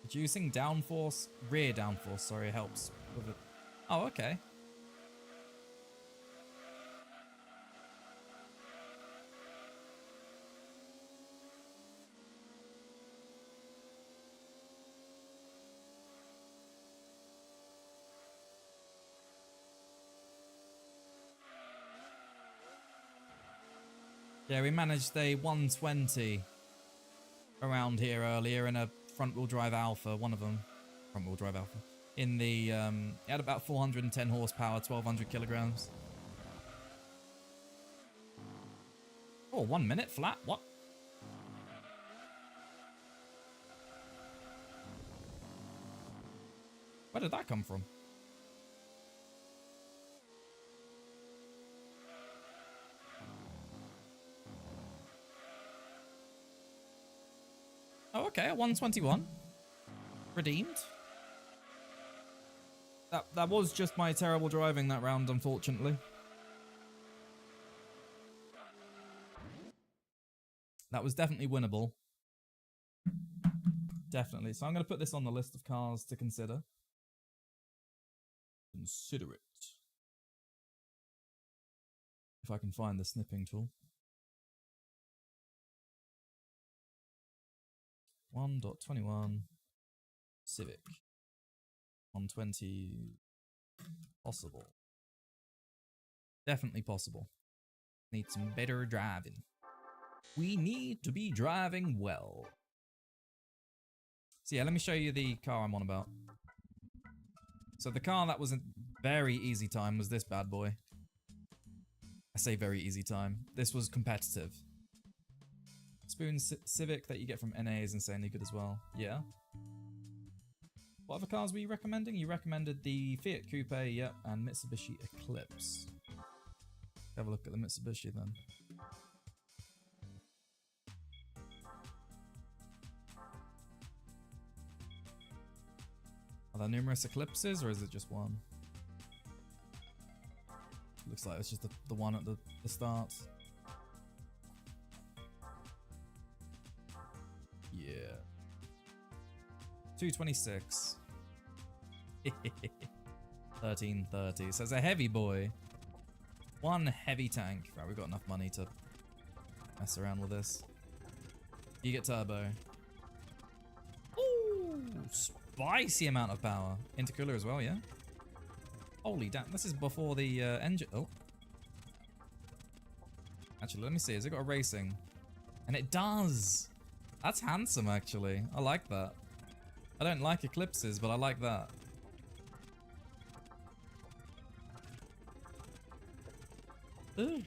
Reducing downforce, rear downforce, sorry, helps with it. Oh, okay. Yeah, we managed a 120 around here earlier in a front-wheel drive Alpha, one of them. Front-wheel drive Alpha. In the, it had about 410 horsepower, 1,200 kilograms. Oh, 1 minute flat? What? Where did that come from? Oh, okay, 121. Redeemed. That was just my terrible driving that round, unfortunately. That was definitely winnable. Definitely. So I'm going to put this on the list of cars to consider. Consider it. If I can find the snipping tool. 1.21 Civic 120 possible. Definitely possible. Need some better driving. We need to be driving well. So yeah, let me show you the car I'm on about. So the car that was a very easy time was this bad boy. I say very easy time. This was competitive. Spoon Civic that you get from NA is insanely good as well. Yeah. What other cars were you recommending? You recommended the Fiat Coupe, yep, and Mitsubishi Eclipse. Have a look at the Mitsubishi then. Are there numerous Eclipses or is it just one? Looks like it's just the one at the start. Yeah. 226. 1330. So it's a heavy boy. One heavy tank. Right, we've got enough money to mess around with this. You get turbo. Ooh, spicy amount of power. Intercooler as well, yeah? Holy damn. This is before the engine. Oh. Actually, let me see. Has it got a racing? And it does. That's handsome, actually. I like that. I don't like Eclipses, but I like that. Ooh.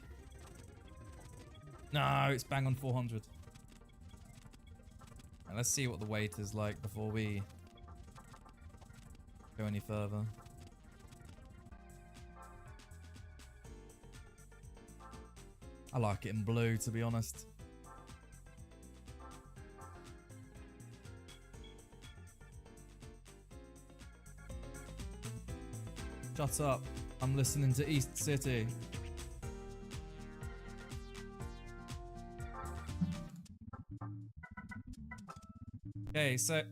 No, it's bang on 400. Right, let's see what the weight is like before we go any further. I like it in blue, to be honest. Shut up. I'm listening to East City. Okay, so...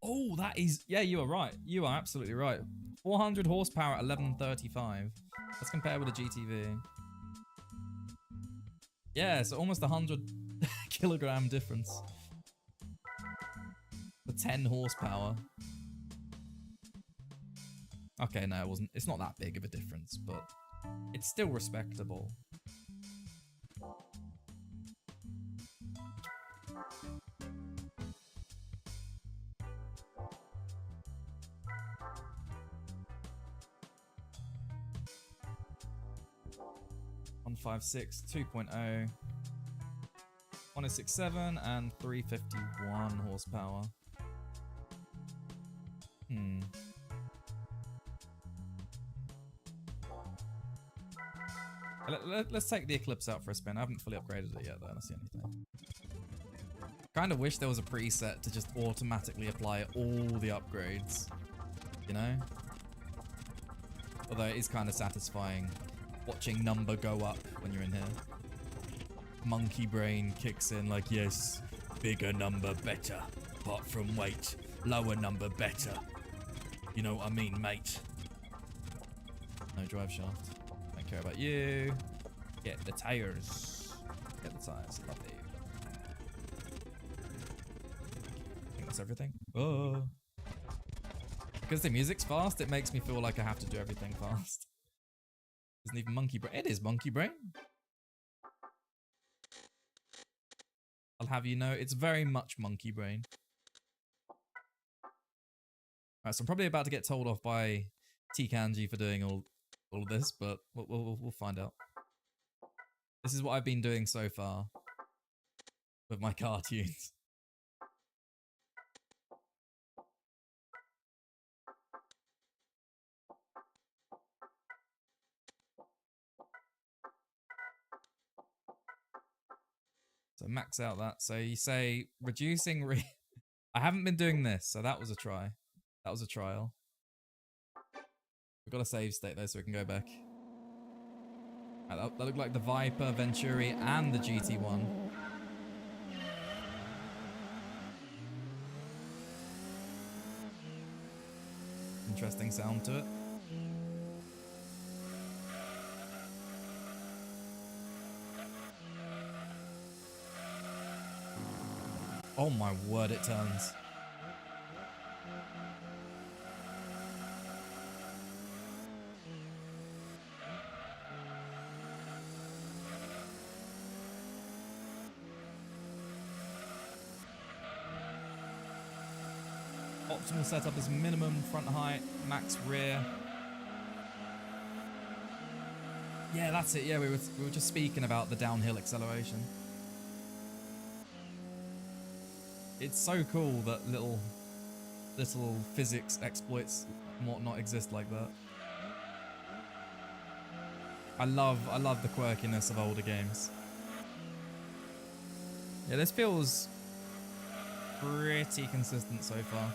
Oh, that is... Yeah, you are right. You are absolutely right. 400 horsepower at 1135. Let's compare with a GTV. Yeah, so almost 100 kilogram difference. For 10 horsepower. Okay, no, it wasn't. It's not that big of a difference, but it's still respectable. 156, 2.0, 1067, and 351 horsepower. Let's take the Eclipse out for a spin. I haven't fully upgraded it yet, though. Let's see anything. Kind of wish there was a preset to just automatically apply all the upgrades, you know? Although it is kind of satisfying watching number go up when you're in here. Monkey brain kicks in like, yes, bigger number better. Apart from weight, lower number better. You know what I mean, mate? No drive shaft. Don't care about you. Get the tires. Get the tires. Lovely. I think that's everything. Oh. Because the music's fast, it makes me feel like I have to do everything fast. Isn't even monkey brain. It is monkey brain. I'll have you know, it's very much monkey brain. Alright, so I'm probably about to get told off by T-Kanji for doing all of this, but we'll find out. This is what I've been doing so far with my cartoons. So max out that. So you say reducing I haven't been doing this, so that was a try. That was a trial. We've got a save state though, so we can go back. That looked like the Viper, Venturi, and the GT1. Interesting sound to it. Oh my word, it turns. Optimal setup is minimum front height, max rear. Yeah, that's it. Yeah, we were just speaking about the downhill acceleration. It's so cool that little physics exploits and whatnot exist like that. I love the quirkiness of older games. Yeah, this feels pretty consistent so far.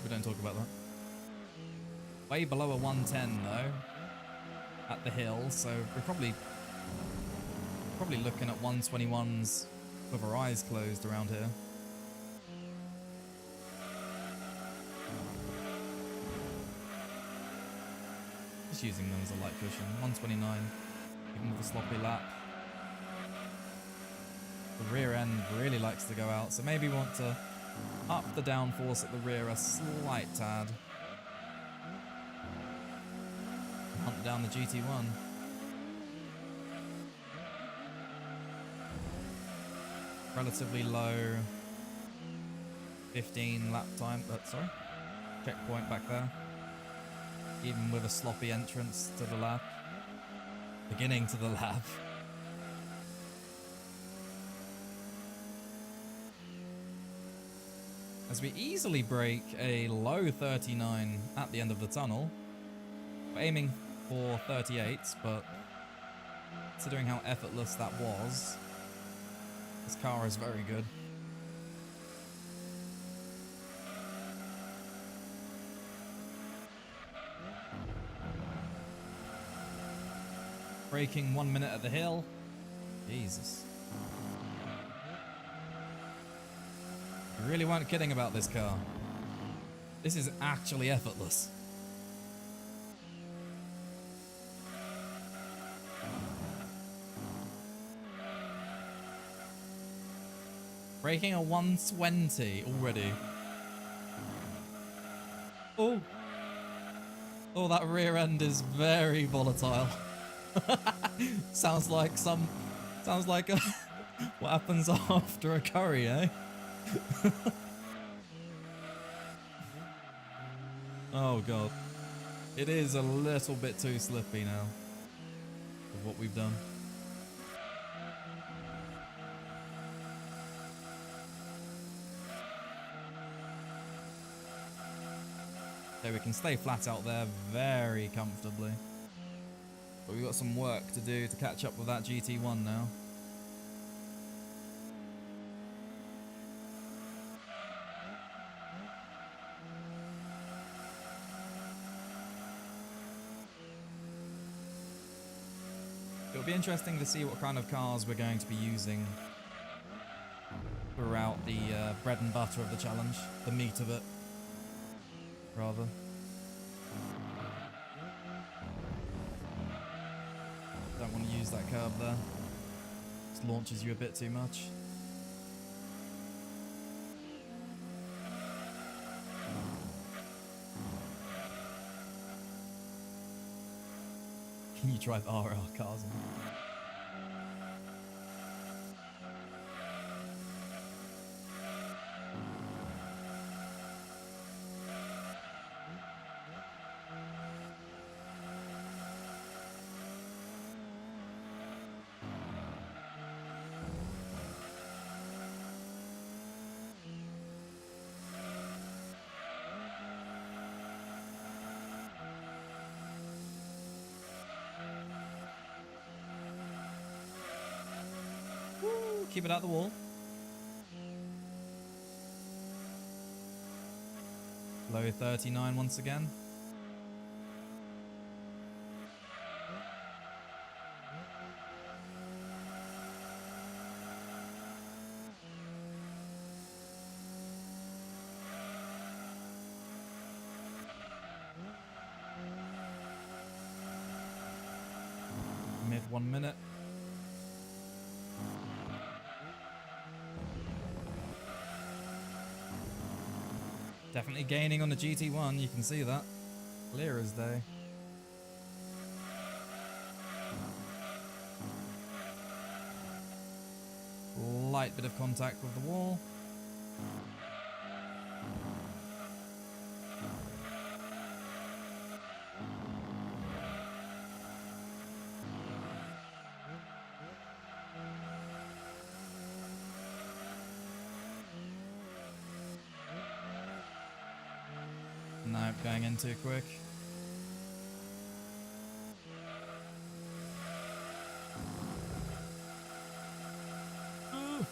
We don't talk about that. Way below a 110 though, at the hill, so we're probably looking at 121s with our eyes closed around here. Just using them as a light cushion. 129, even with a sloppy lap. The rear end really likes to go out, so maybe we want to up the downforce at the rear a slight tad. Hunt down the GT1. Relatively low 15 lap time, sorry, checkpoint back there. Even with a sloppy entrance to the lap. Beginning to the lap. As we easily break a low 39 at the end of the tunnel. We're aiming for 38s, but considering how effortless that was, this car is very good. Braking 1 minute at the hill. Jesus. You really weren't kidding about this car. This is actually effortless. Braking a 120 already. Oh. Oh, that rear end is very volatile. sounds like what happens after a curry, eh? Oh god. It is a little bit too slippy now of what we've done. So we can stay flat out there very comfortably. But we've got some work to do to catch up with that GT1 now. It'll be interesting to see what kind of cars we're going to be using throughout the bread and butter of the challenge, the meat of it, rather. Don't want to use that curb there. Just launches you a bit too much. Can you drive RR cars? Keep it out the wall. Low 39 once again. Mid 1 minute. Definitely gaining on the GT1, you can see that. Clear as day. Light bit of contact with the wall. No, going in too quick. Ooh.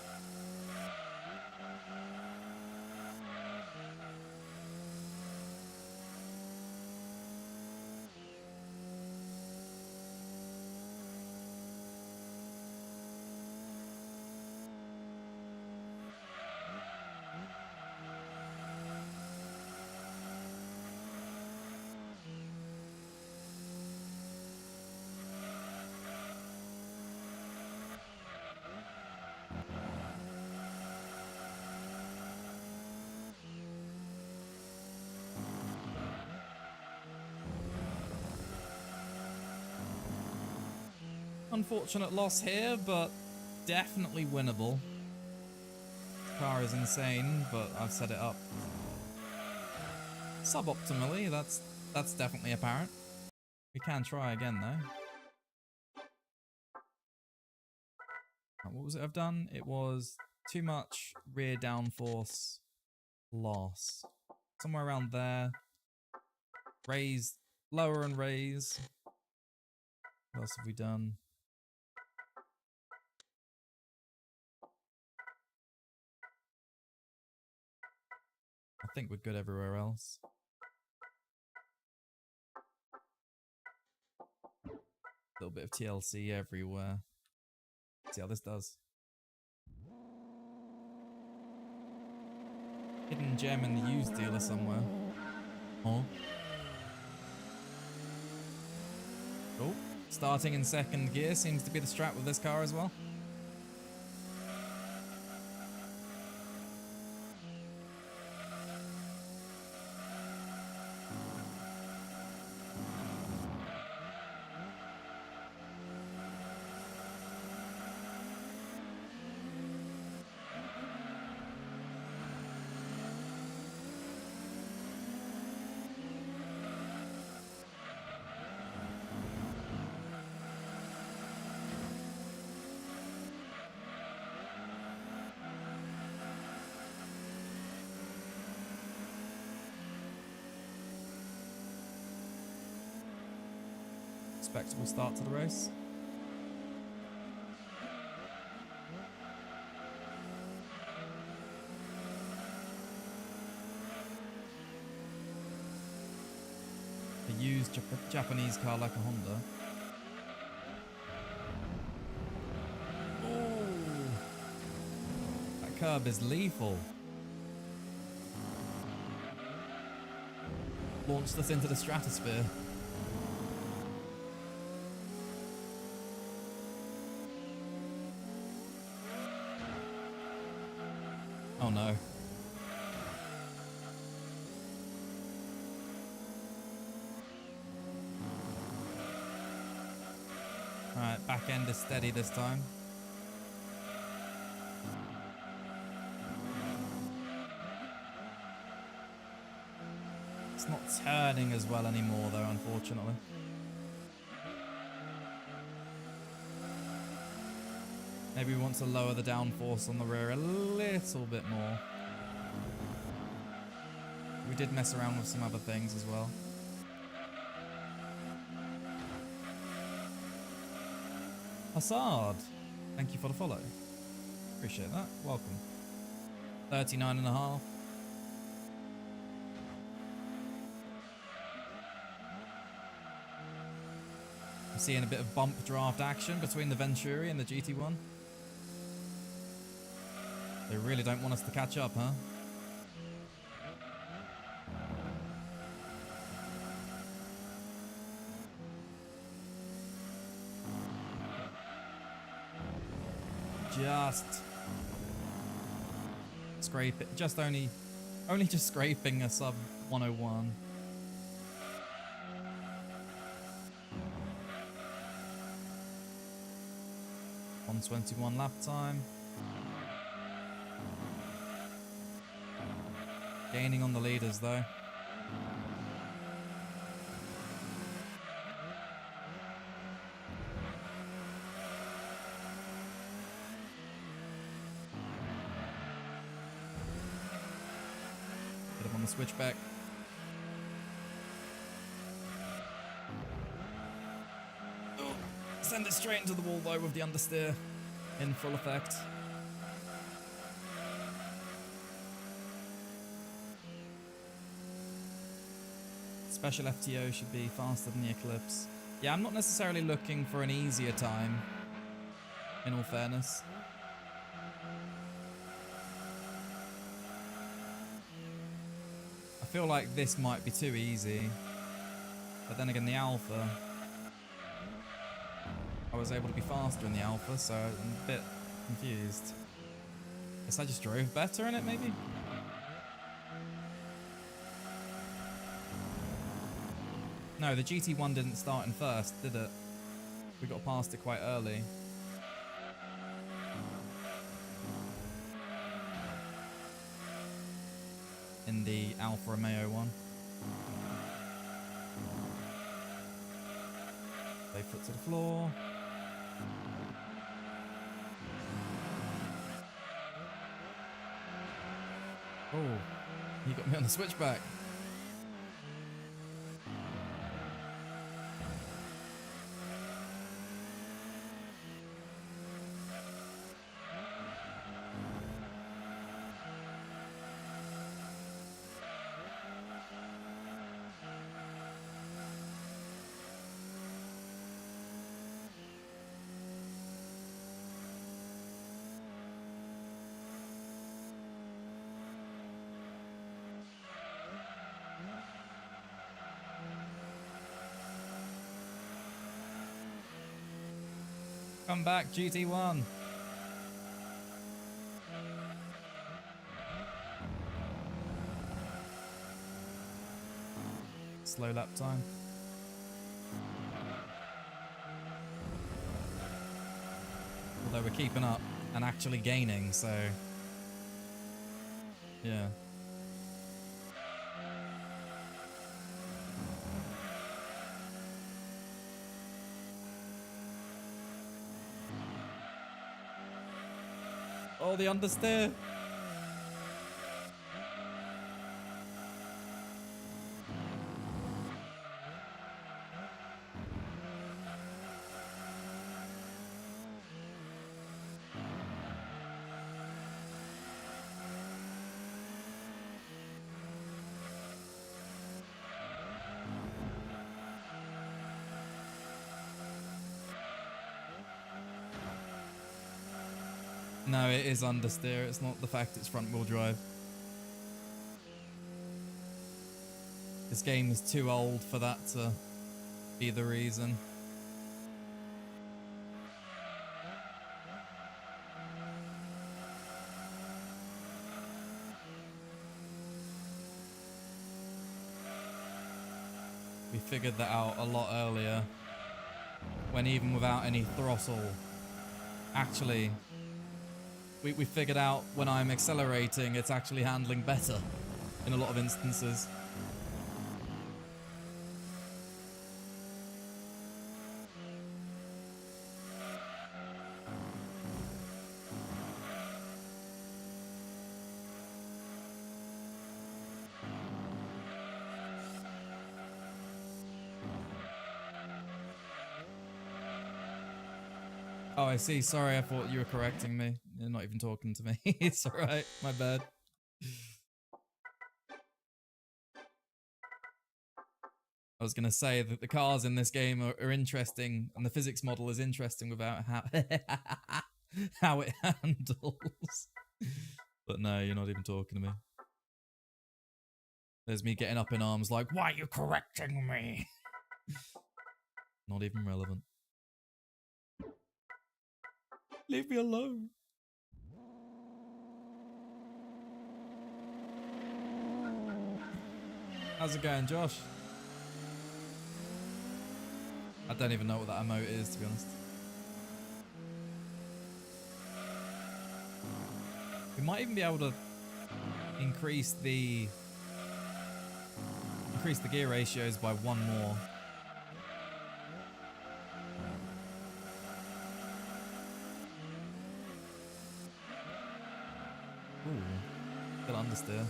Unfortunate loss here, but definitely winnable. The car is insane, but I've set it up suboptimally. That's definitely apparent. We can try again though. What was it I've done? It was too much rear downforce loss. Somewhere around there. Raise, lower and raise. What else have we done? I think we're good everywhere else. A little bit of TLC everywhere. See how this does. Hidden gem in the used dealer somewhere. Oh. Oh. Starting in second gear seems to be the strat with this car as well. Respectable start to the race. A used Japanese car like a Honda. Oh, that curb is lethal. Launched us into the stratosphere. Oh no. Alright, back end is steady this time. It's not turning as well anymore though, unfortunately. Maybe we want to lower the downforce on the rear a little bit more. We did mess around with some other things as well. Hassad, thank you for the follow. Appreciate that. Welcome. 39.5. I'm seeing a bit of bump draft action between the Venturi and the GT1. They really don't want us to catch up, huh? Just scrape it. Just only just scraping a sub 101. .121 lap time. Gaining on the leaders though. Put him on the switchback. Oh, send it straight into the wall though with the understeer in full effect. Special FTO should be faster than the Eclipse. Yeah, I'm not necessarily looking for an easier time, in all fairness. I feel like this might be too easy. But then again, the Alpha, I was able to be faster in the Alpha, so I'm a bit confused. Guess I just drove better in it, maybe? No, the GT1 didn't start in first, did it? We got past it quite early. In the Alfa Romeo one. They foot to the floor. Oh, he got me on the switchback. Come back, GT1. Slow lap time. Although we're keeping up and actually gaining, so yeah. Oh, the understeer. No, it is understeer. It's not the fact it's front wheel drive. This game is too old for that to be the reason. We figured that out a lot earlier, when even without any throttle, actually, we figured out when I'm accelerating, it's actually handling better in a lot of instances. Oh, I see. Sorry, I thought you were correcting me. You're not even talking to me. It's alright. My bad. I was going to say that the cars in this game are interesting, and the physics model is interesting without how, how it handles. But no, you're not even talking to me. There's me getting up in arms like, why are you correcting me? Not even relevant. Leave me alone. How's it going, Josh? I don't even know what that emote is, to be honest. We might even be able to increase the gear ratios by one more. Ooh, still understeer.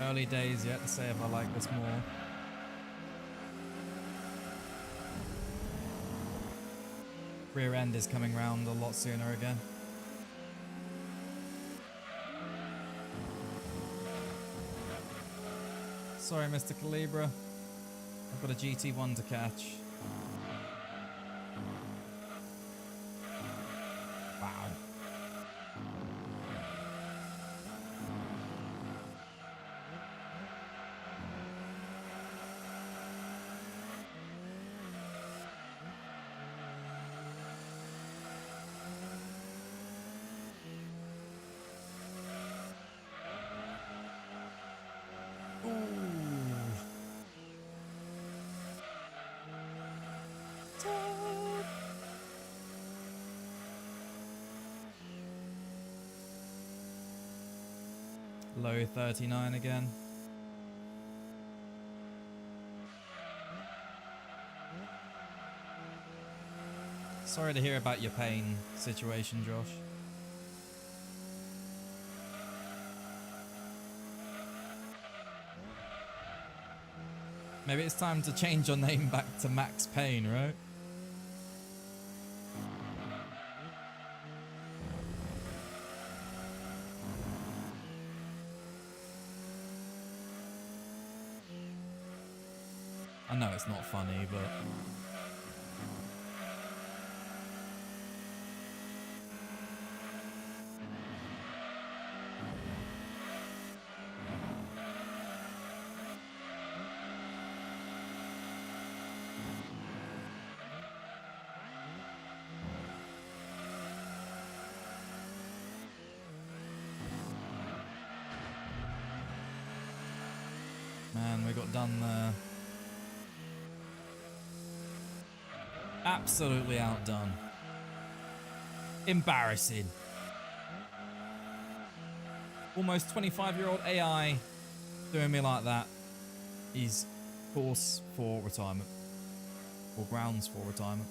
Early days yet to say if I like this more. Rear end is coming round a lot sooner again. Sorry, Mr. Calibra. I've got a GT1 to catch. Wow. Low 39 again. Sorry to hear about your pain situation, Josh. Maybe it's time to change your name back to Max Payne, right? I know it's not funny, but... Man, we got done there. Absolutely outdone. Embarrassing. almost 25-year-old AI doing me like that. He's course for retirement. Or grounds for retirement.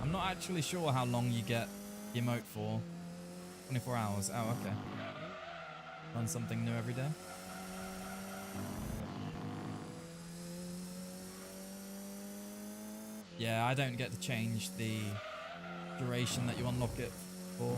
I'm not actually sure how long you get the emote for. 24 hours. Oh, okay. Learn something new every day. Yeah, I don't get to change the duration that you unlock it for.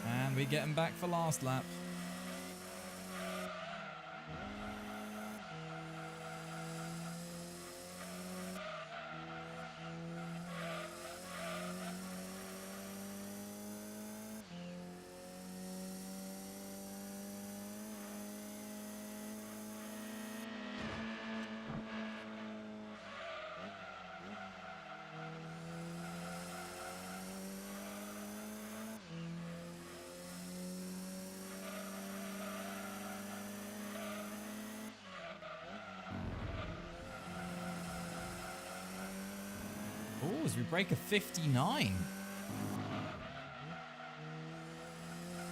And we get him back for last lap. Oh, as we break a 59.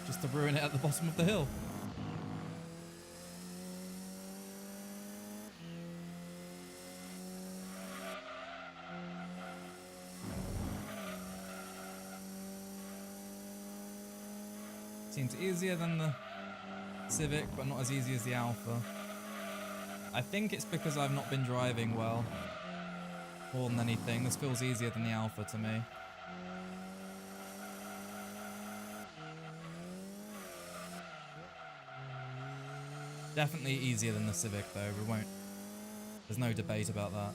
Just to ruin it at the bottom of the hill. Seems easier than the Civic, but not as easy as the Alpha. I think it's because I've not been driving well. More than anything, this feels easier than the Alpha to me. Definitely easier than the Civic though, there's no debate about that.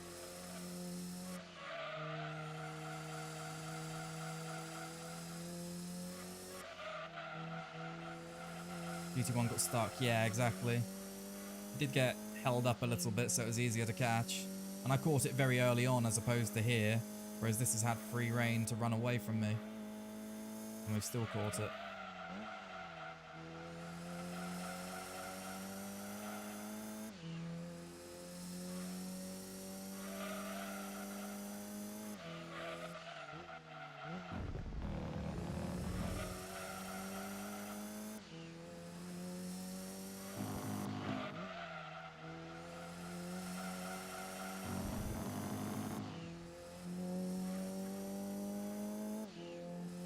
GT1 got stuck, yeah, exactly. It did get held up a little bit so it was easier to catch. And I caught it very early on as opposed to here, whereas this has had free reign to run away from me. And we've still caught it.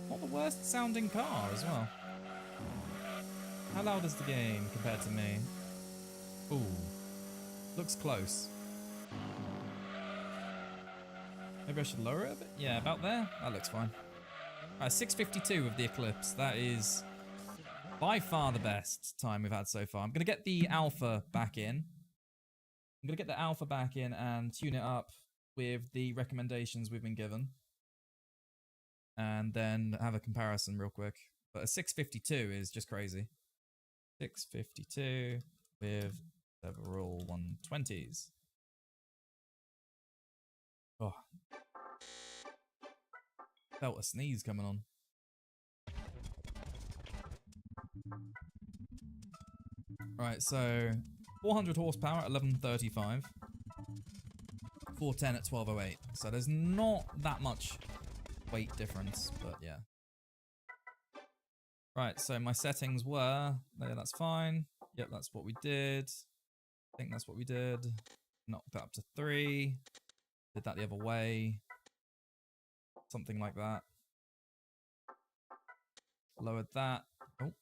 Not the worst sounding car as well. How loud is the game compared to me? Ooh. Looks close. Maybe I should lower it a bit? Yeah, about there. That looks fine. Alright, 6:52 of the Eclipse. That is by far the best time we've had so far. I'm going to get the Alpha back in. I'm going to get the Alpha back in and tune it up with the recommendations we've been given. And then have a comparison real quick. But a 6:52 is just crazy. 6:52 with several 120s. Oh. Felt a sneeze coming on. Right, so 400 horsepower at 1135. 410 at 1208. So there's not that much weight difference, but yeah. Right, so my settings were, yeah, that's fine. Yep, that's what we did. I think that's what we did. Knocked that up to 3. Did that the other way. Something like that. Lowered that. Oh.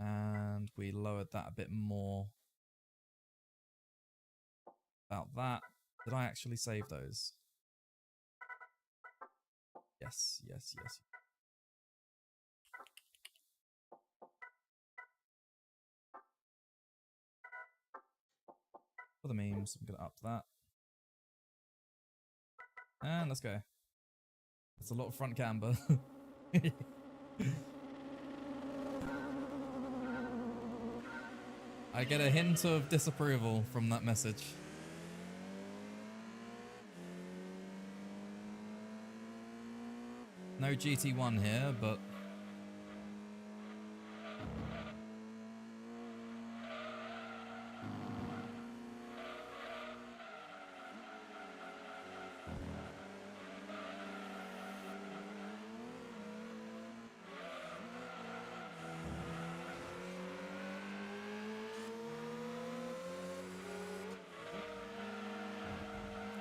And we lowered that a bit more. About that. Did I actually save those? Yes, yes, yes. For the memes, I'm gonna up that. And let's go. That's a lot of front camber. I get a hint of disapproval from that message. No GT1 here, but...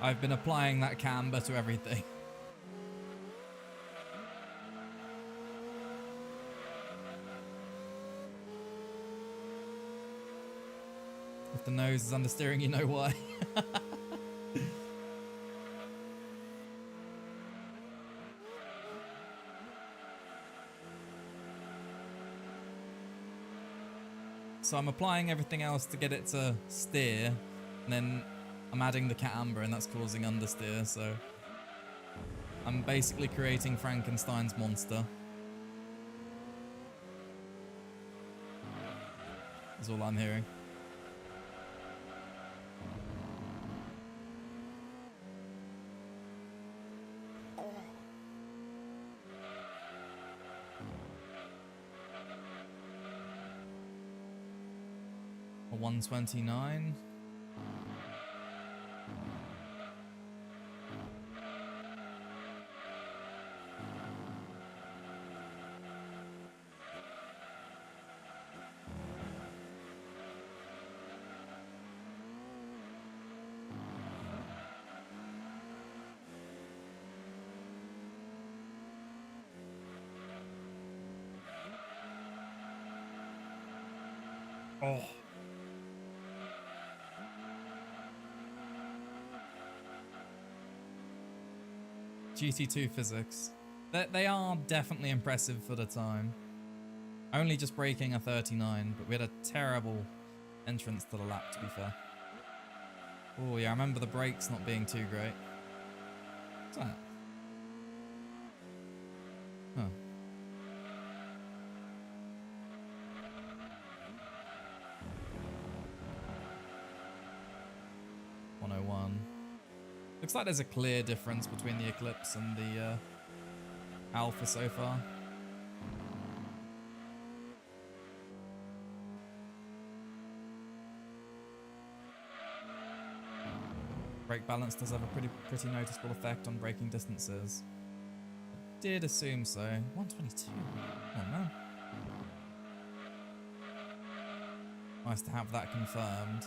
I've been applying that camber to everything. If the nose is understeering, you know why. So I'm applying everything else to get it to steer, and then I'm adding the camber, and that's causing understeer, so I'm basically creating Frankenstein's monster. That's all I'm hearing. A 129. Oh. GT2 physics. They are definitely impressive for the time. Only just breaking a 39, but we had a terrible entrance to the lap, to be fair. Oh yeah, I remember the brakes not being too great. What's that? Huh. Looks like there's a clear difference between the Eclipse and the Alpha so far. Brake balance does have a pretty noticeable effect on braking distances. I did assume so. 122. Oh man. Nice to have that confirmed.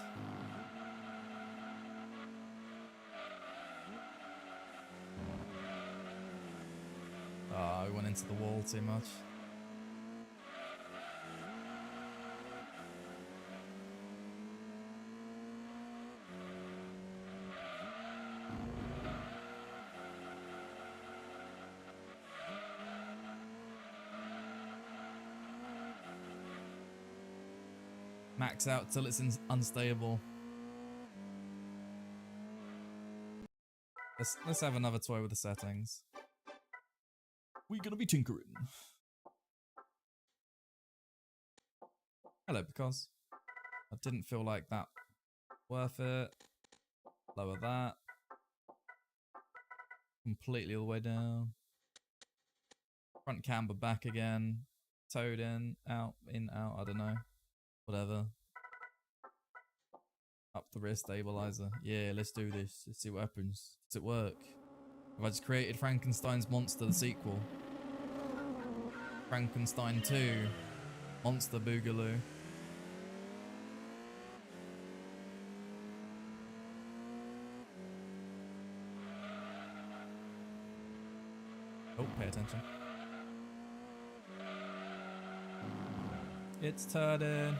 Oh, we went into the wall too much. Max out till it's unstable. Let's have another toy with the settings. We're gonna be tinkering. Hello, because I didn't feel like that worth it. Lower that. Completely all the way down. Front camber back again. Toed in, out, I don't know. Whatever. Up the rear stabilizer. Yeah, let's do this. Let's see what happens. Does it work? Have I just created Frankenstein's Monster, the sequel? Frankenstein 2. Monster Boogaloo. Oh, pay attention. It's turning.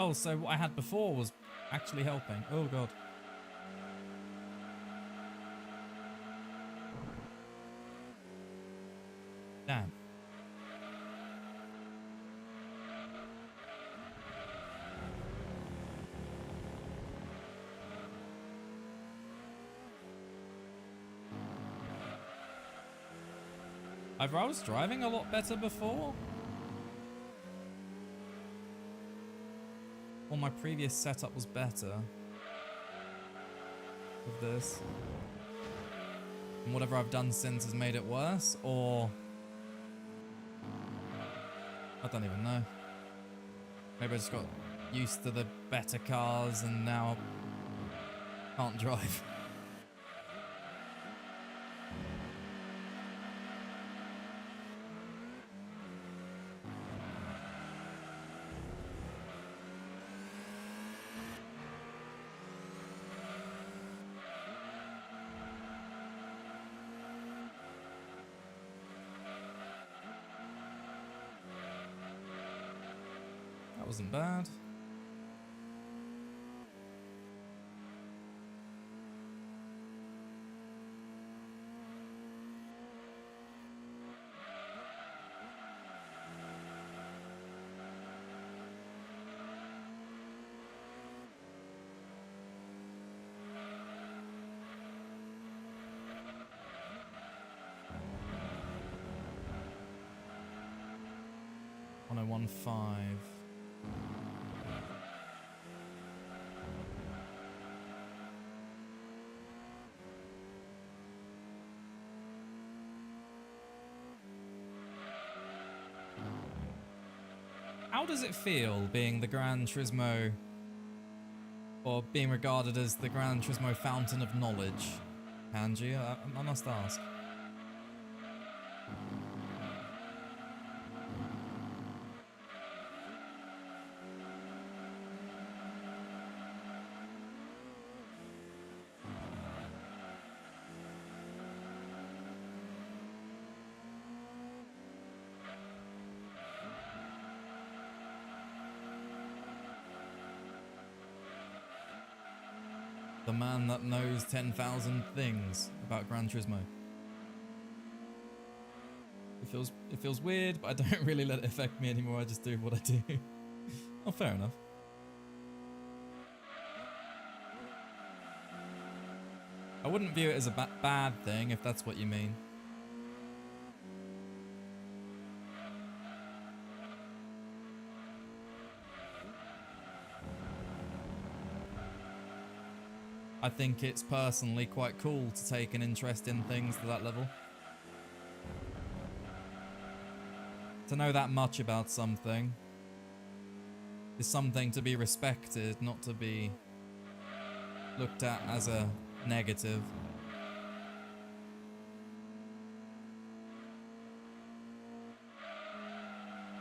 Oh, so what I had before was actually helping. Oh god. Damn. Either I was driving a lot better before, or my previous setup was better with this. And whatever I've done since has made it worse, or I don't even know. Maybe I just got used to the better cars and now can't drive. That wasn't bad. .1015. How does it feel being the Gran Turismo, or being regarded as the Gran Turismo fountain of knowledge, Kanji? I must ask. The man that knows 10,000 things about Gran Turismo. It feels weird, but I don't really let it affect me anymore. I just do what I do. Oh, fair enough. I wouldn't view it as a bad thing, if that's what you mean. I think it's personally quite cool to take an interest in things to that level. To know that much about something is something to be respected, not to be looked at as a negative.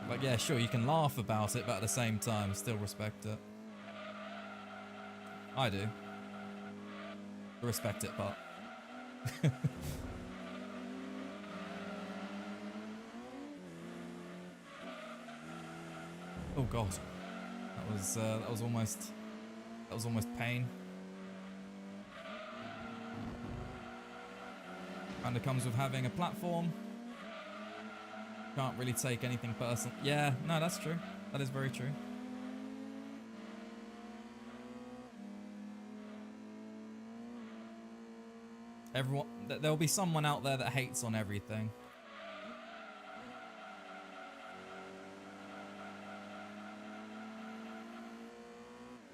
Like, yeah, sure, you can laugh about it, but at the same time, still respect it. I do. The respect it part. Oh god, that was almost pain. Kinda comes with having a platform. Can't really take anything personal. Yeah, no, that's true. That is very true. There'll be someone out there that hates on everything.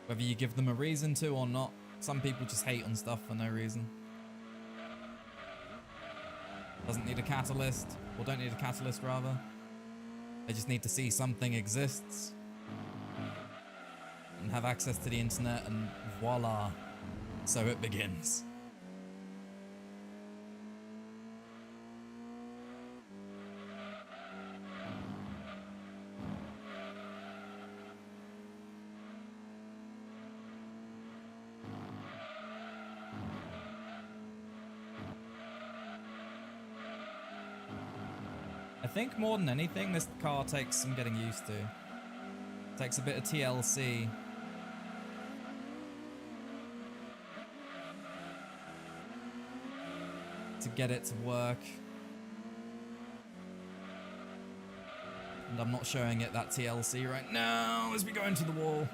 Whether you give them a reason to or not, some people just hate on stuff for no reason. Doesn't need a catalyst, or don't need a catalyst rather. They just need to see something exists and have access to the internet, and voila, so it begins. I think more than anything, this car takes some getting used to. Takes a bit of TLC. To get it to work. And I'm not showing it that TLC right now as we go into the wall.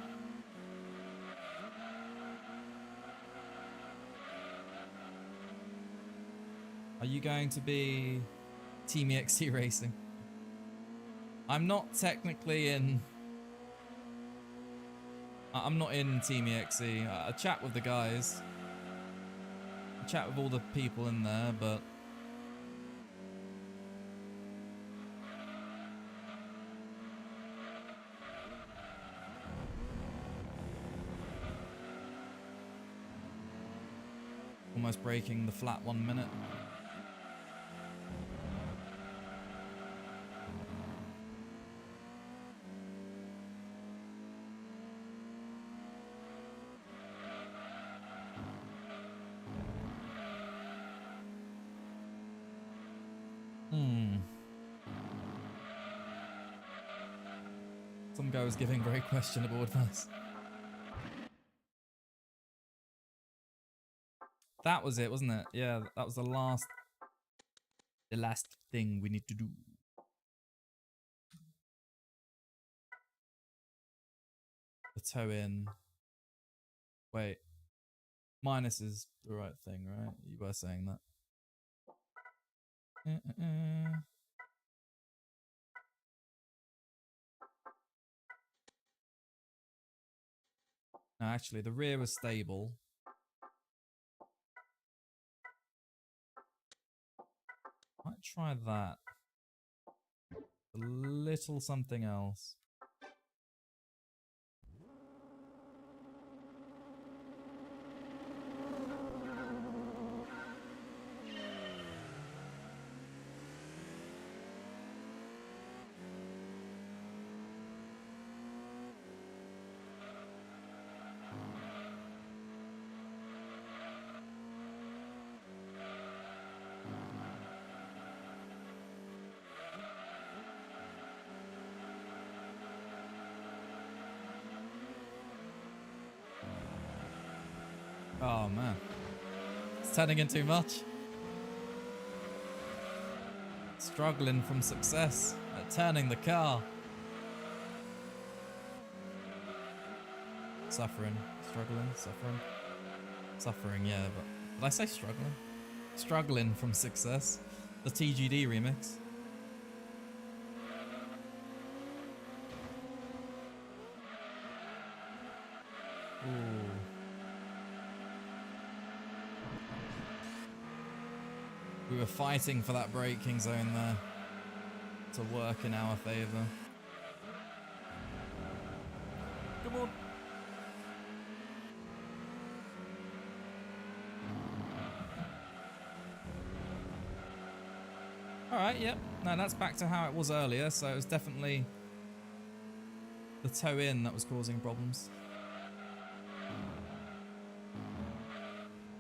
Are you going to be Team EXE Racing? I'm not technically in... I'm not in Team EXE. I chat with the guys. I chat with all the people in there, but... Almost breaking the flat 1 minute. Some guy was giving very questionable advice. That was it, wasn't it? Yeah, that was the last thing we need to do. The toe in. Wait. Minus is the right thing, right? You were saying that. No, actually, the rear was stable. Might try that. A little something else. Oh man, it's turning in too much. Struggling from success at turning the car. Suffering, struggling, suffering. Suffering, yeah, but did I say struggling? Struggling from success. The TGD remix. Ooh. We were fighting for that braking zone there to work in our favour. Come on. Alright, yep. No, that's back to how it was earlier, so it was definitely the toe in that was causing problems.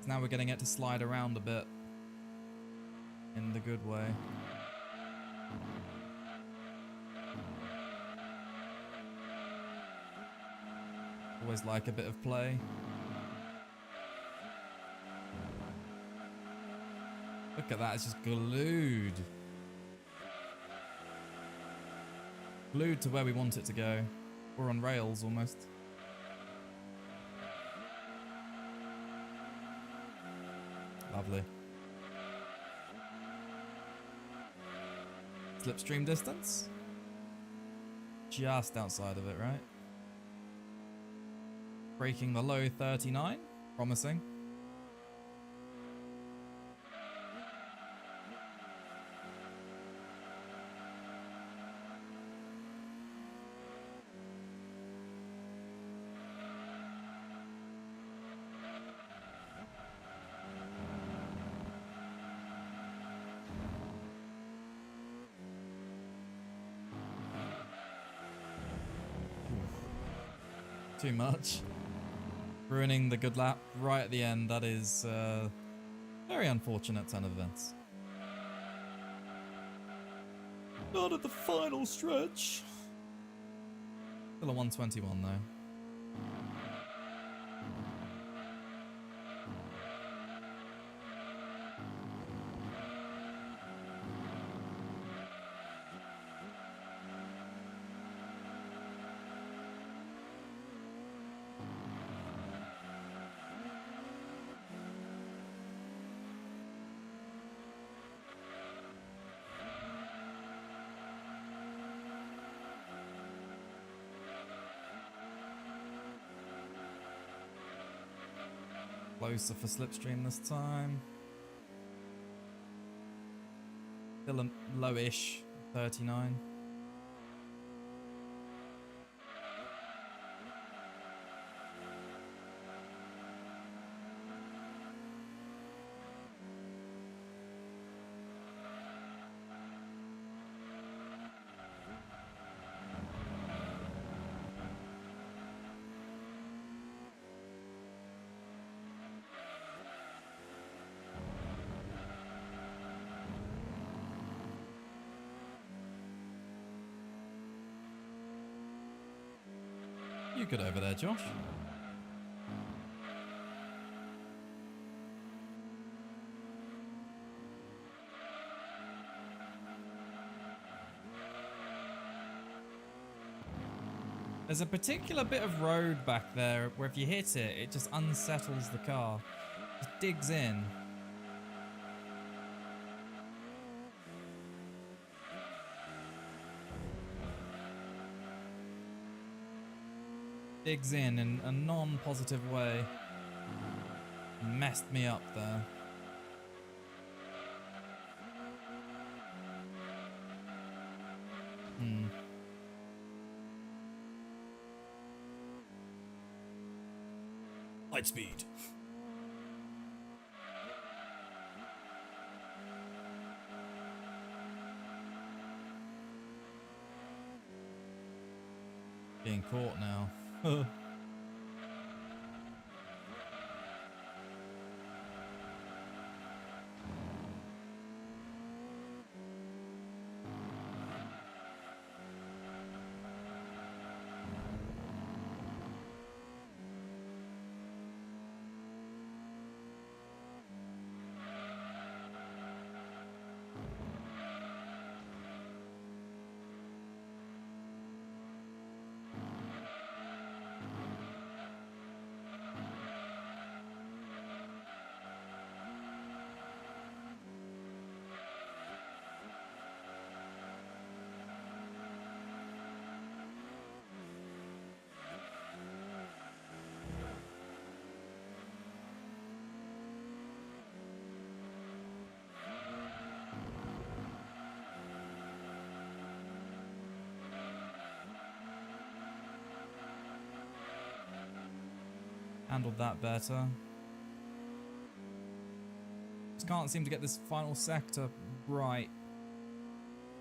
So now we're getting it to slide around a bit. In the good way. Always like a bit of play. Look at that, it's just glued. Glued to where we want it to go. We're on rails almost. Lovely. Slipstream distance? Just outside of it, right? Breaking the low 39. Promising. Too much. Ruining the good lap right at the end. That is very unfortunate turn of events. Not at the final stretch. Still a 121 though. Closer for slipstream this time. Still a lowish 39. You good over there, Josh? There's a particular bit of road back there where if you hit it, it just unsettles the car. Just digs in. Digs in a non-positive way. Messed me up there. Light speed. Being caught now. Handled that better. Just can't seem to get this final sector right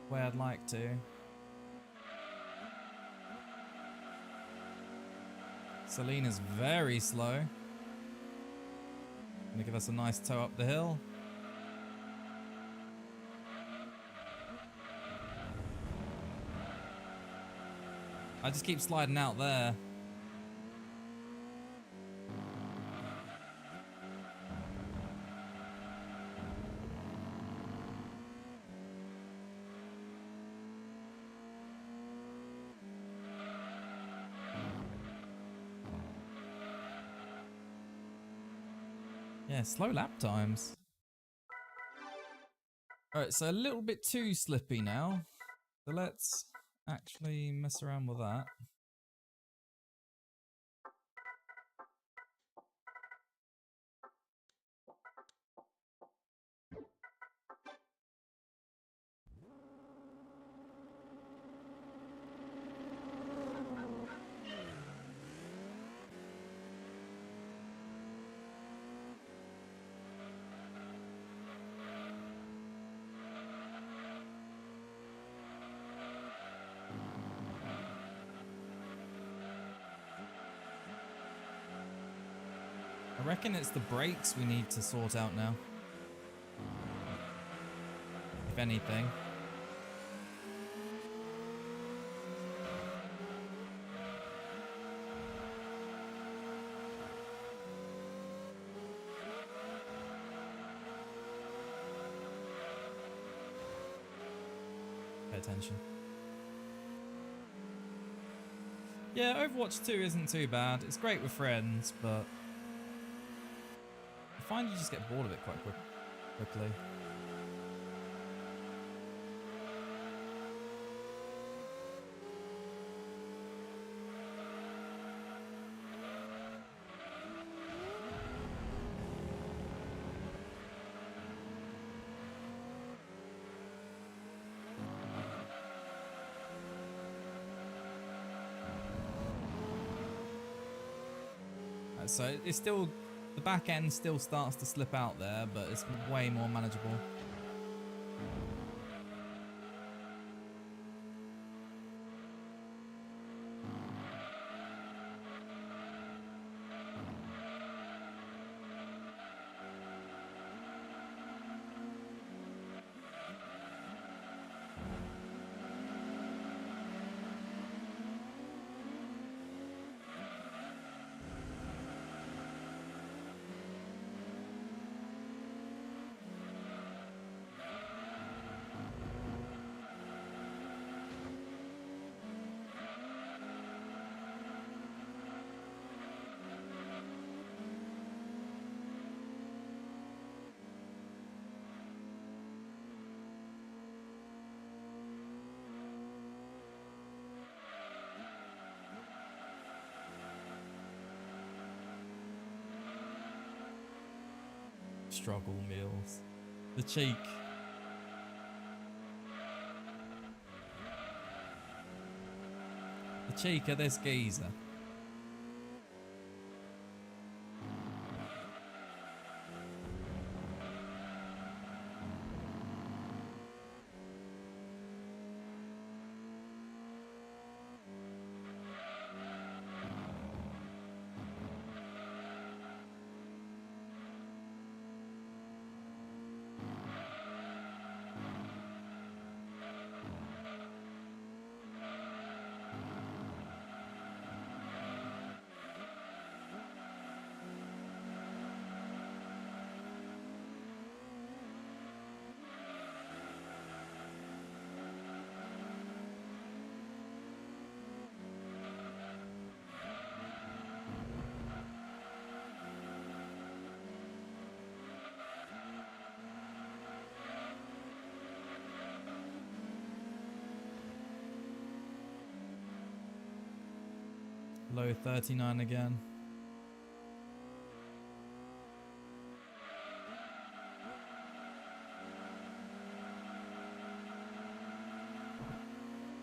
where I'd like to. Selena's very slow. Gonna give us a nice tow up the hill. I just keep sliding out there. Yeah, slow lap times. Alright, so a little bit too slippy now. So let's actually mess around with that. I reckon it's the brakes we need to sort out now. If anything. attention. Yeah, Overwatch 2 isn't too bad. It's great with friends, but I find you just get bored of it quite quickly. So it's still, the back end still starts to slip out there, but it's way more manageable. Struggle meals. The cheek. The cheek of this geezer. Low 39 again.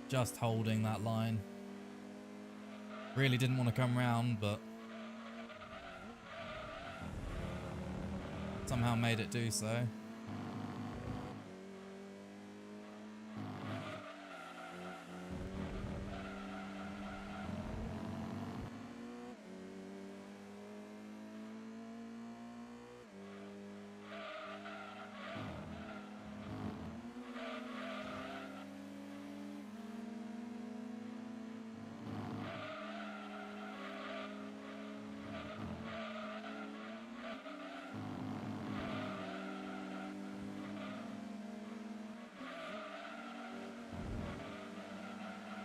Just holding that line. Really didn't want to come round, but somehow made it do so.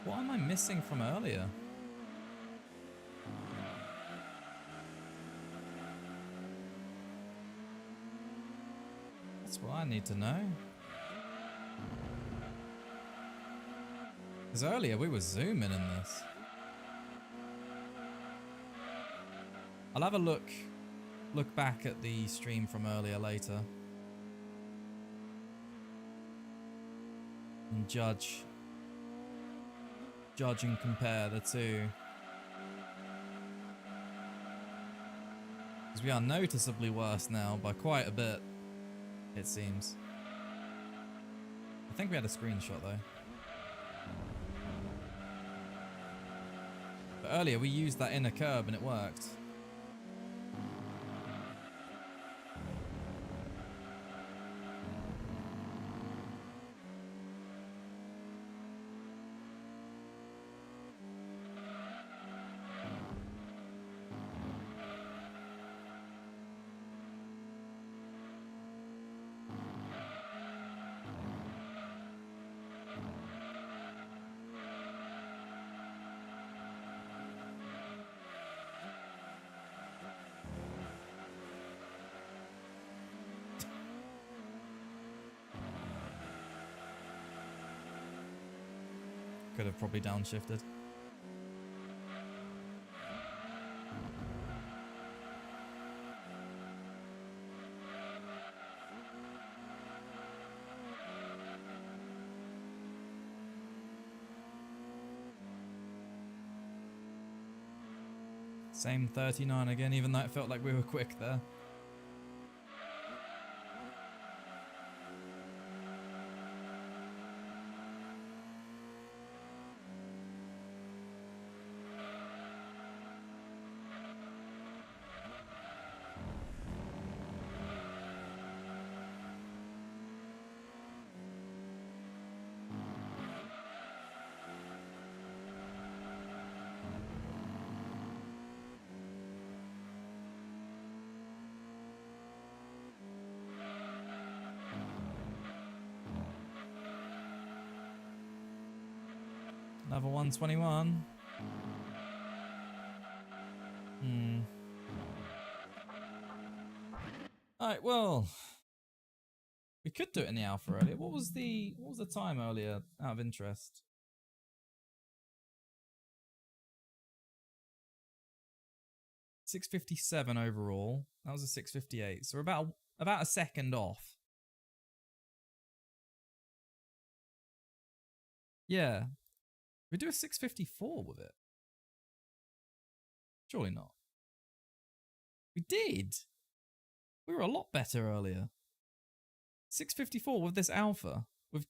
What am I missing from earlier? That's what I need to know. Because earlier we were zooming in this. I'll have a look back at the stream from earlier later. And judge and compare the two. Because we are noticeably worse now by quite a bit, it seems. I think we had a screenshot though. But earlier we used that inner curb and it worked. Could have probably downshifted. Same 39 again, even though it felt like we were quick there. Level 121. Alright, well. We could do it in the alpha earlier. What was the time earlier, out of interest? .657 overall. That was a 6:58. So we're about a second off. Yeah. We do a 6:54 with it. Surely not. We did. We were a lot better earlier. 6:54 with this alpha, with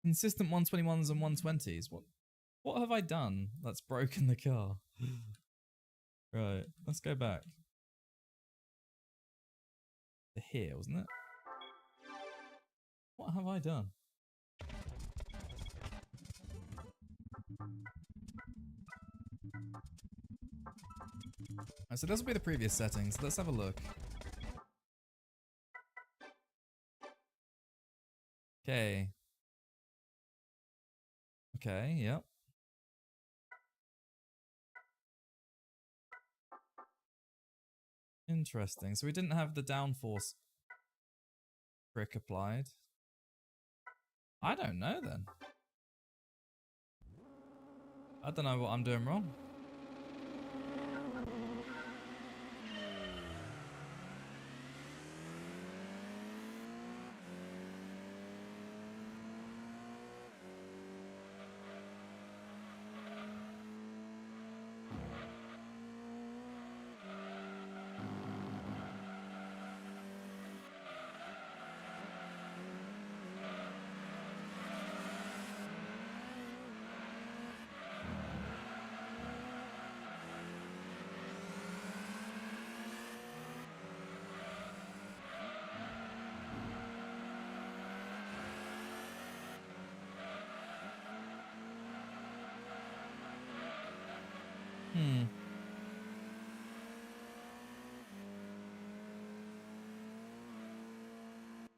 consistent 121s and 120s. What have I done that's broken the car? Right, let's go back to here, wasn't it? What have I done? Right, so this will be the previous settings. Let's have a look. Okay. Okay, yep. Interesting. So we didn't have the downforce trick applied. I don't know then. I don't know what I'm doing wrong.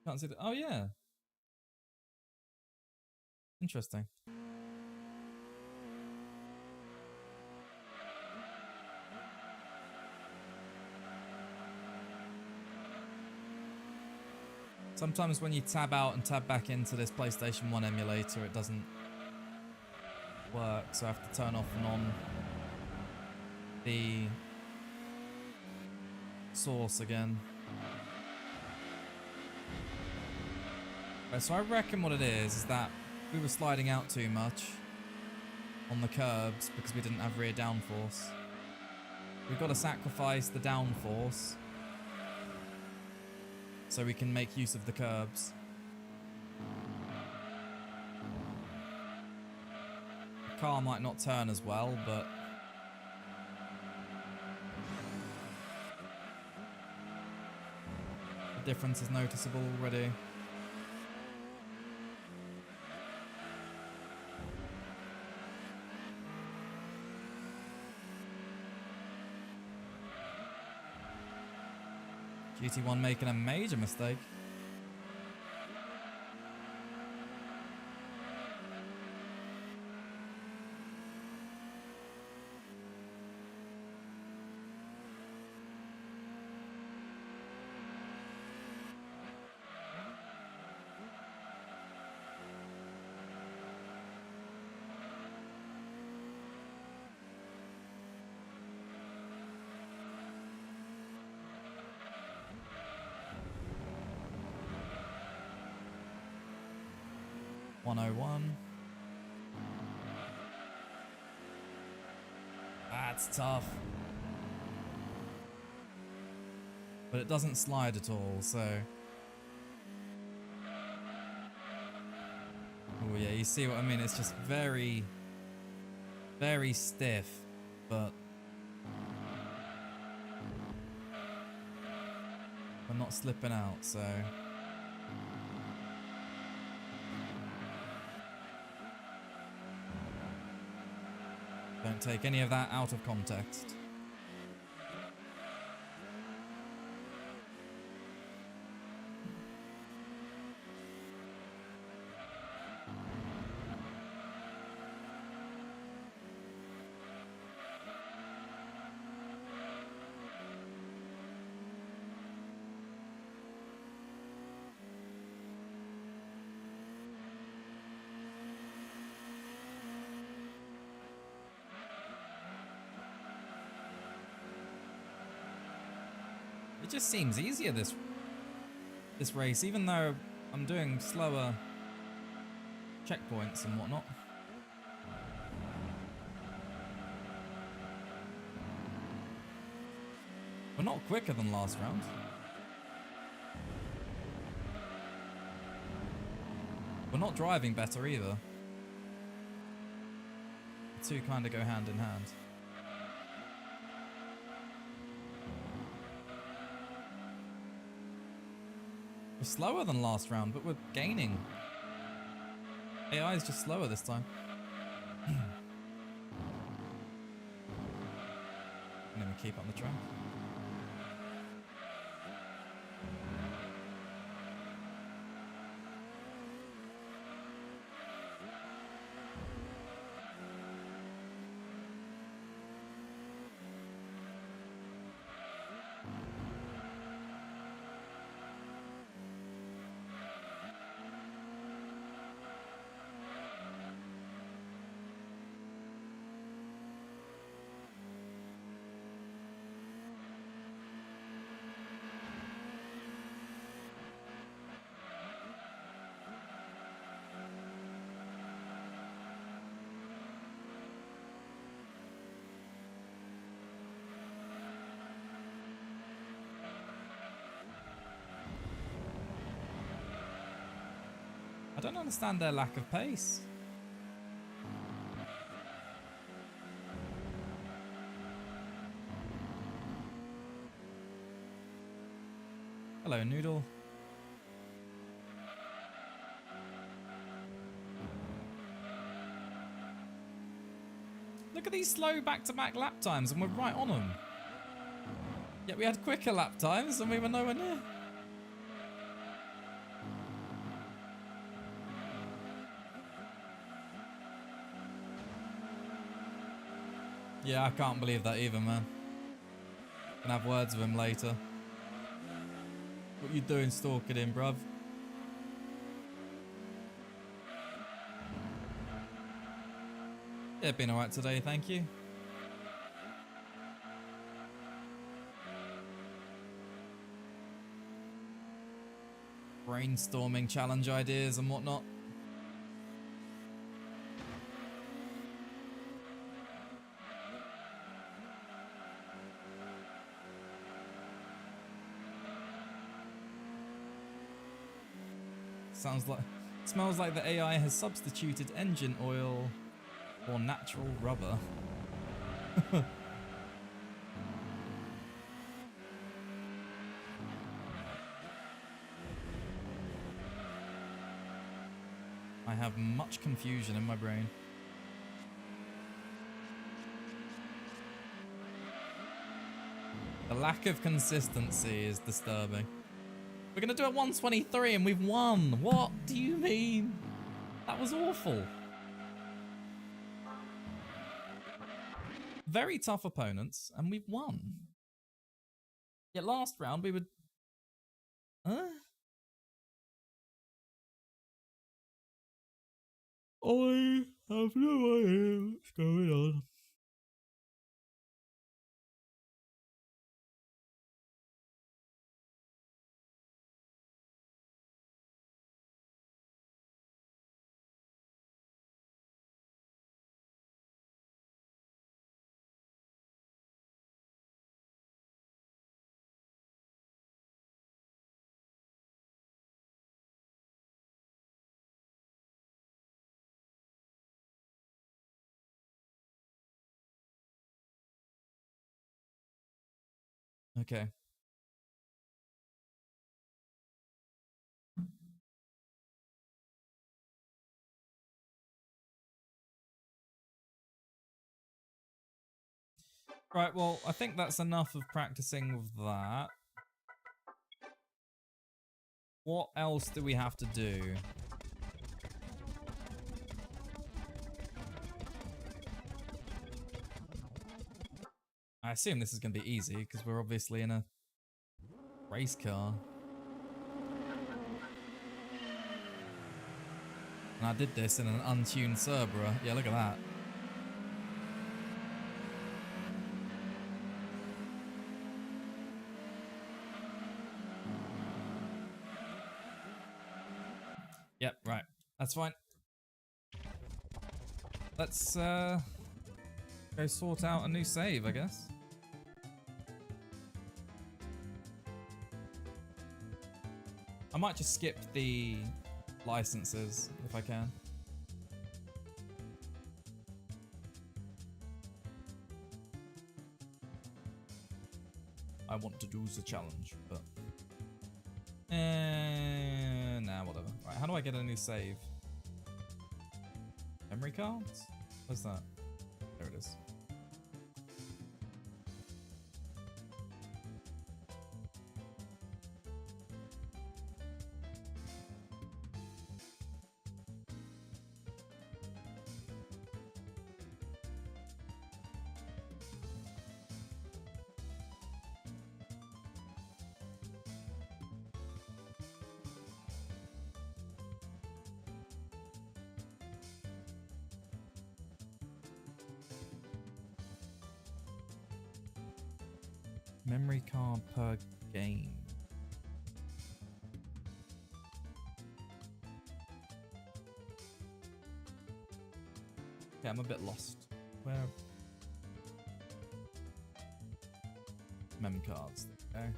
Can't see that. Oh, yeah. Interesting. Sometimes when you tab out and tab back into this PlayStation 1 emulator, it doesn't work, so I have to turn off and on the source again. Right, so I reckon what it is that we were sliding out too much on the curbs because we didn't have rear downforce. We've got to sacrifice the downforce so we can make use of the curbs. The car might not turn as well, but the difference is noticeable already. GT1 making a major mistake. 101. That's tough. But it doesn't slide at all, so... Oh yeah, you see what I mean? It's just very, very stiff, but... we're not slipping out, so... don't take any of that out of context. It just seems easier this race, even though I'm doing slower checkpoints and whatnot. We're not quicker than last round. We're not driving better either. The two kind of go hand in hand. We're slower than last round, but we're gaining. AI is just slower this time. And then we keep on the track. I don't understand their lack of pace. Hello, Noodle. Look at these slow back-to-back lap times and we're right on them. Yet we had quicker lap times and we were nowhere near. Yeah, I can't believe that either, man. Gonna have words with him later. What you doing stalking him, bruv? Yeah, been alright today, thank you. Brainstorming challenge ideas and whatnot. Smells like the AI has substituted engine oil for natural rubber. I have much confusion in my brain. The lack of consistency is disturbing. We're gonna do it 123 and we've won. What do you mean? That was awful. Very tough opponents and we've won. Yet last round we would... Huh? I have no idea what's going on. Okay. Right, well, I think that's enough of practicing with that. What else do we have to do? I assume this is going to be easy, because we're obviously in a race car. And I did this in an untuned Cerberus. Yeah, look at that. Yep, right. That's fine. Let's go sort out a new save, I guess. I might just skip the licenses if I can. I want to do the challenge, but nah, whatever. Right, how do I get a new save? Memory cards? What's that? There it is. Memory card per game. Yeah, I'm a bit lost. Where? Mem cards. There we go.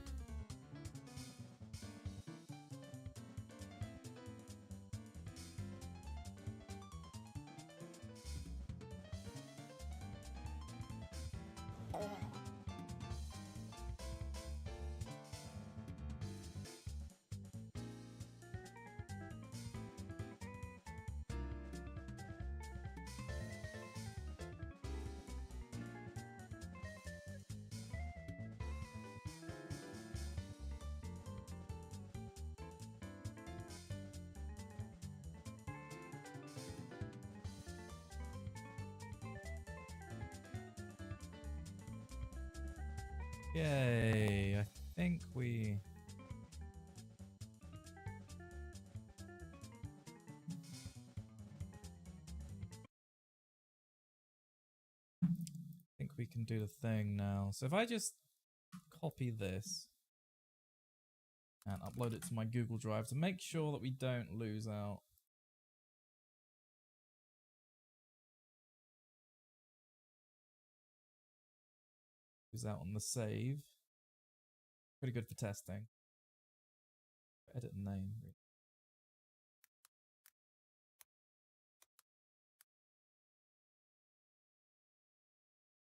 Yay, I think we... I think we can do the thing now. So if I just copy this and upload it to my Google Drive to make sure that we don't lose out. Lose out on the save. Pretty good for testing. Edit name.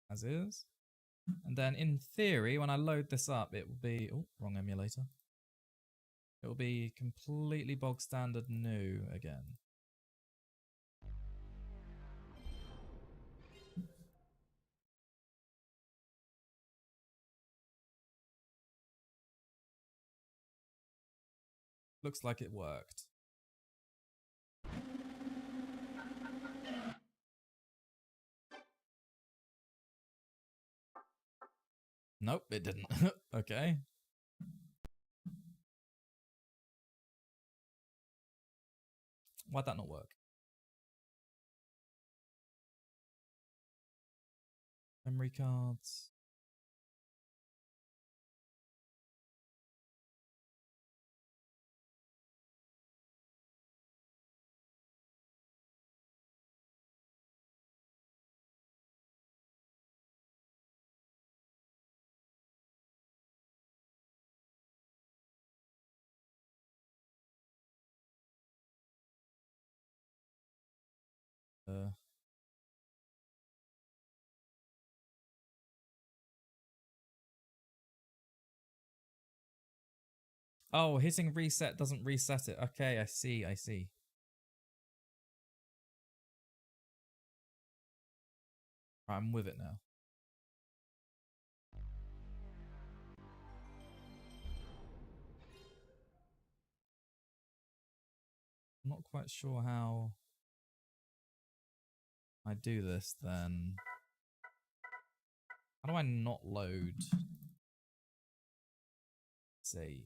As is. And then in theory, when I load this up, it will be... Oh, wrong emulator. It will be completely bog standard new again. Looks like it worked. Nope, it didn't. Okay. Why'd that not work? Memory cards. Uh, Oh, hitting reset doesn't reset it. Okay, I see, I see. Right, I'm with it now. I'm not quite sure how I do this then. How do I not load save?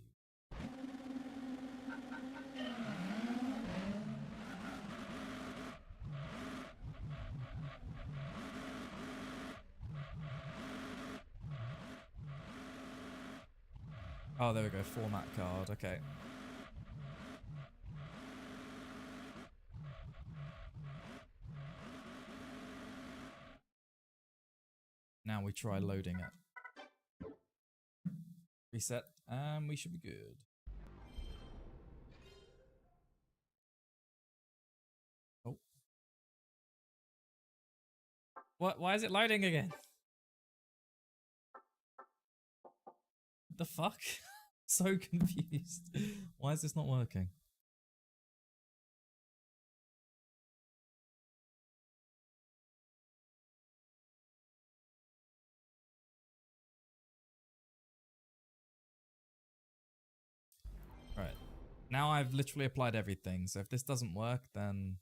Oh, there we go. Format card. Okay. Now we try loading it. Reset, and we should be good. Oh. What? Why is it loading again? The fuck? So confused. Why is this not working? Right. Now I've literally applied everything, so if this doesn't work, then...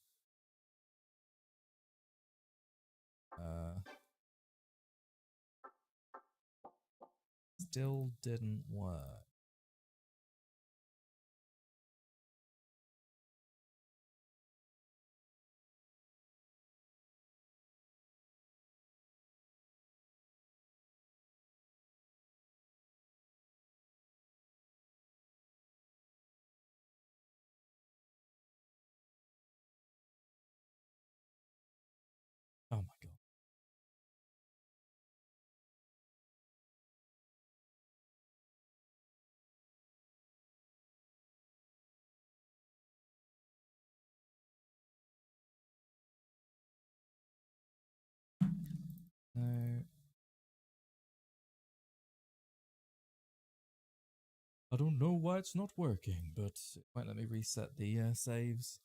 Still didn't work. Oh my god. No. I don't know why it's not working, but it won't let me reset the saves.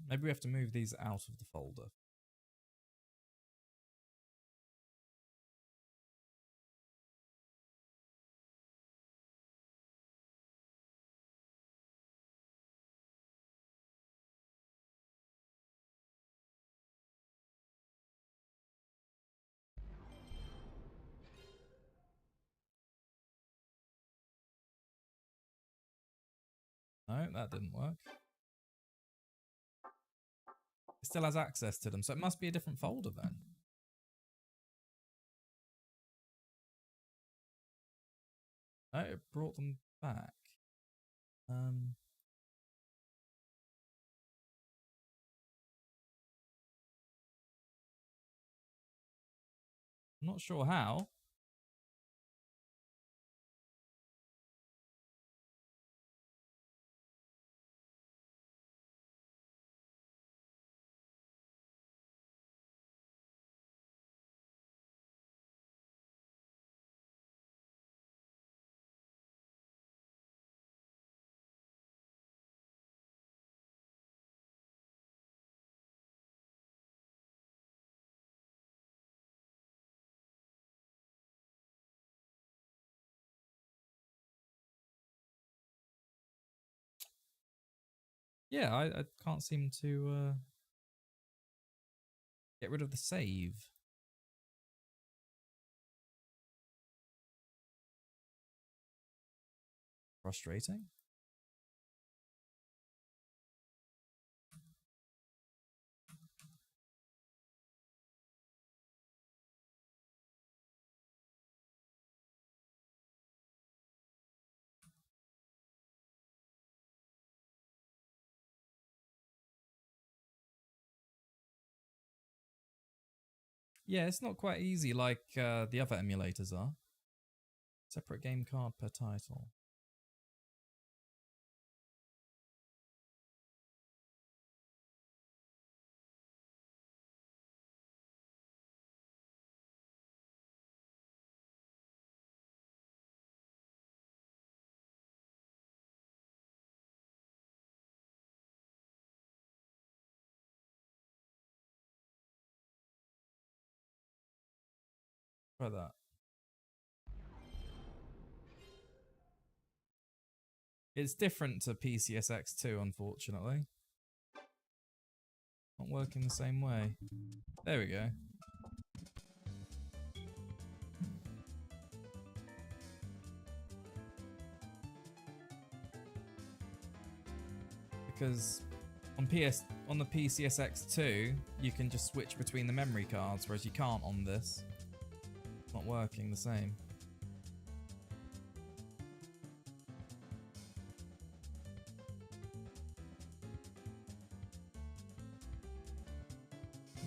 Maybe we have to move these out of the folder. No, that didn't work. It still has access to them, so it must be a different folder then. No, it brought them back. I'm not sure how. Yeah, I can't seem to Get rid of the save. Frustrating. Yeah, it's not quite easy like the other emulators are. Separate game card per title. Try that. It's different to PCSX2, unfortunately. Not working the same way. There we go. Because on the PCSX2, you can just switch between the memory cards, whereas you can't on this. It's not working the same.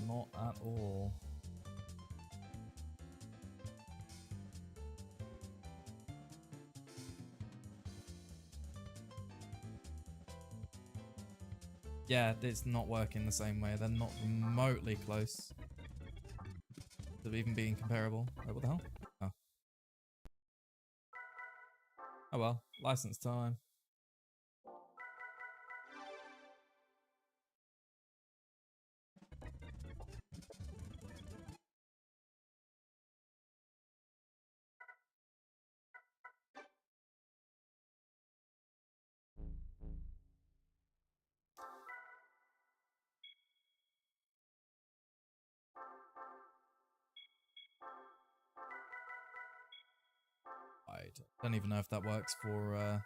Not at all. Yeah, it's not working the same way. They're not remotely close to even being comparable. Wait, what the hell? Oh. Oh well, license time. I don't even know if that works for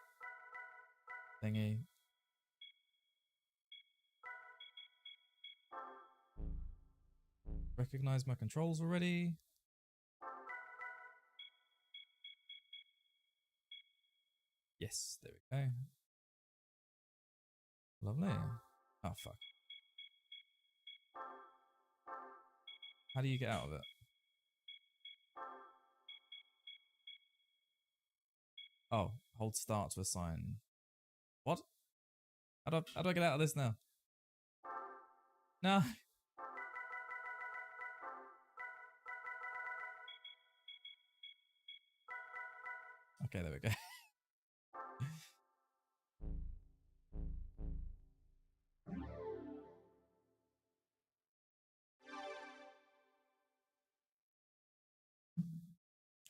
thingy. Recognize my controls already. Yes, there we go. Lovely. Oh fuck. How do you get out of it? Oh, hold start to assign. What? How do I get out of this now? No. Okay, there we go.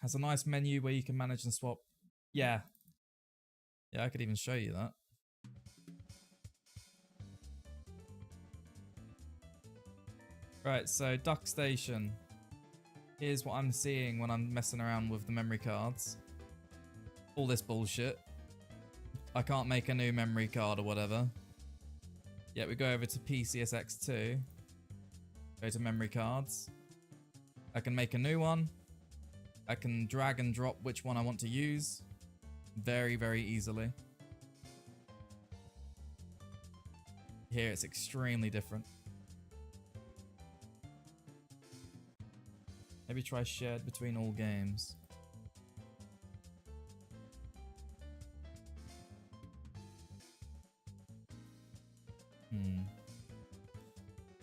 Has a nice menu where you can manage and swap. Yeah. Yeah, I could even show you that. Right, so Duck Station. Here's what I'm seeing when I'm messing around with the memory cards. All this bullshit. I can't make a new memory card or whatever. Yeah, we go over to PCSX2. Go to memory cards. I can make a new one. I can drag and drop which one I want to use. Very, very easily. Here it's extremely different. Maybe try shared between all games.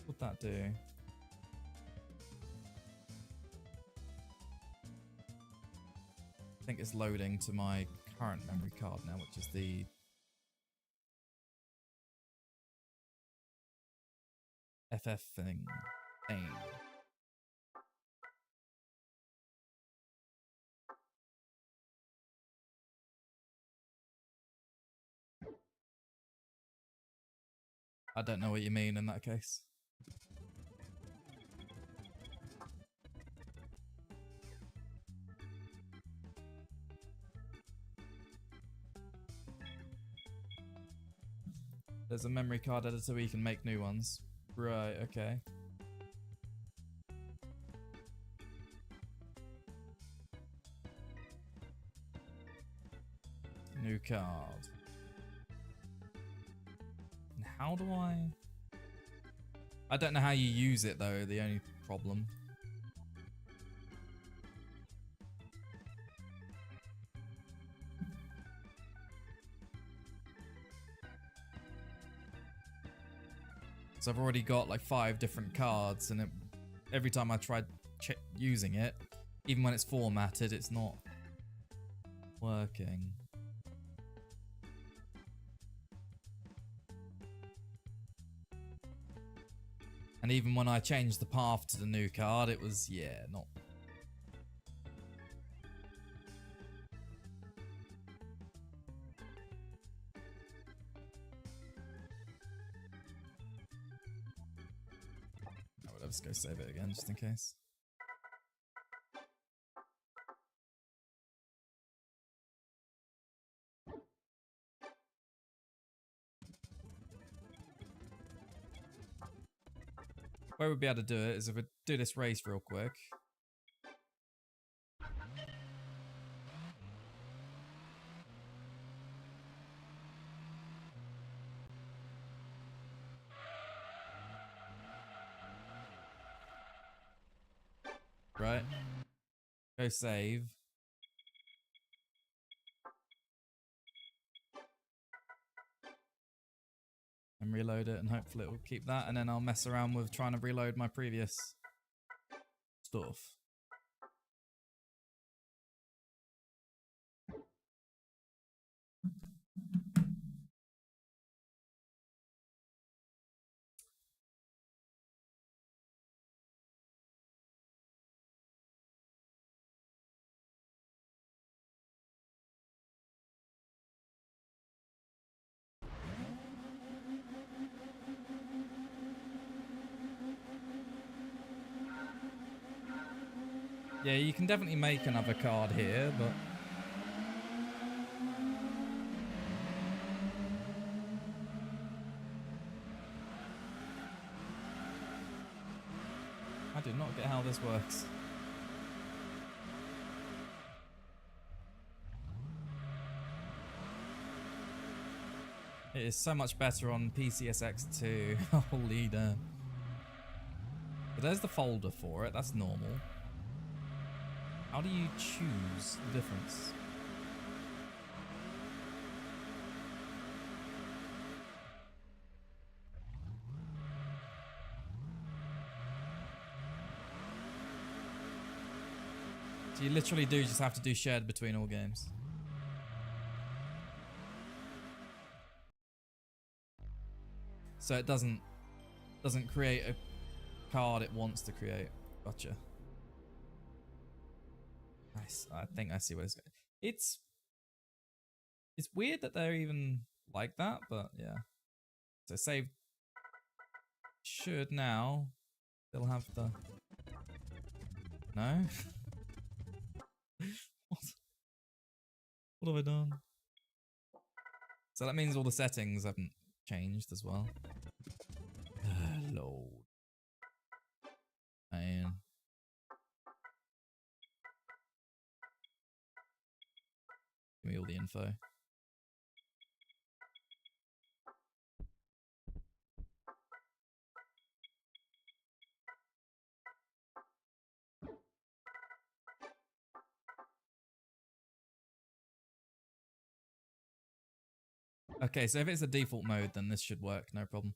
What'd that do? I think it's loading to my current memory card now, which is the FF thing. I don't know what you mean in that case. There's a memory card editor where you can make new ones. Right, okay. New card. And how do I don't know how you use it though, the only problem. So I've already got like 5 different cards, and every time I tried using it, even when it's formatted, it's not working. And even when I changed the path to the new card, it was, yeah, not... I'll just go save it again, just in case. Where we'd be able to do it is if we do this race real quick. Right? Go save. And reload it, and hopefully it will keep that, and then I'll mess around with trying to reload my previous stuff. Yeah, you can definitely make another card here, but... I do not get how this works. It is so much better on PCSX2. Holy damn. But there's the folder for it, that's normal. How do you choose the difference? So you literally do just have to do shared between all games. So it doesn't create a card it wants to create. Gotcha. Nice. I think I see what it's going. It's weird that they're even like that, but yeah. So save should now still have the... No? What have I done? So that means all the settings haven't changed as well. Lord. Man. Give me all the info. Okay, so if it's a default mode, then this should work, no problem.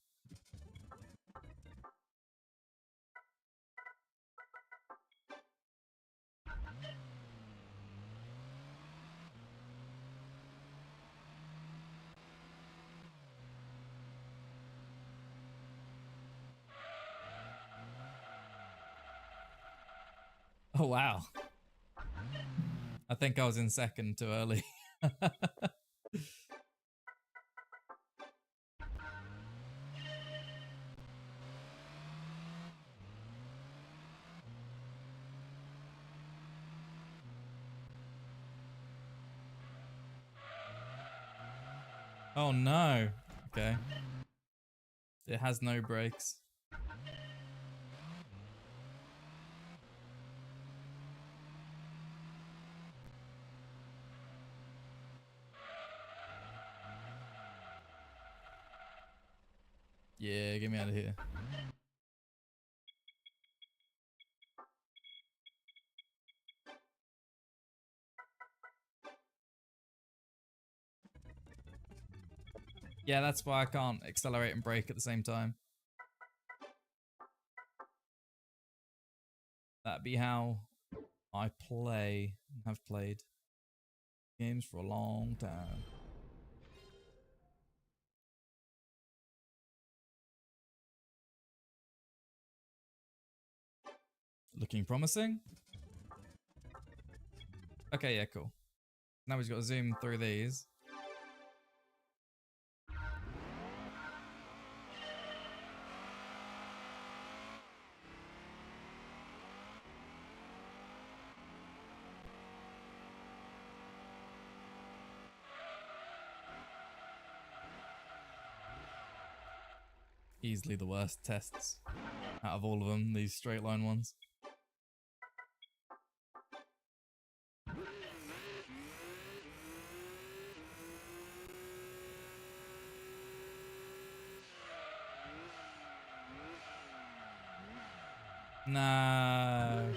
Oh, wow. I think I was in second too early. Oh no. Okay. It has no brakes. Yeah, get me out of here. Yeah, that's why I can't accelerate and brake at the same time. That'd be how I play and have played games for a long time. Looking promising. Okay, yeah, cool. Now we've got to zoom through these. Easily the worst tests out of all of them, these straight line ones. No.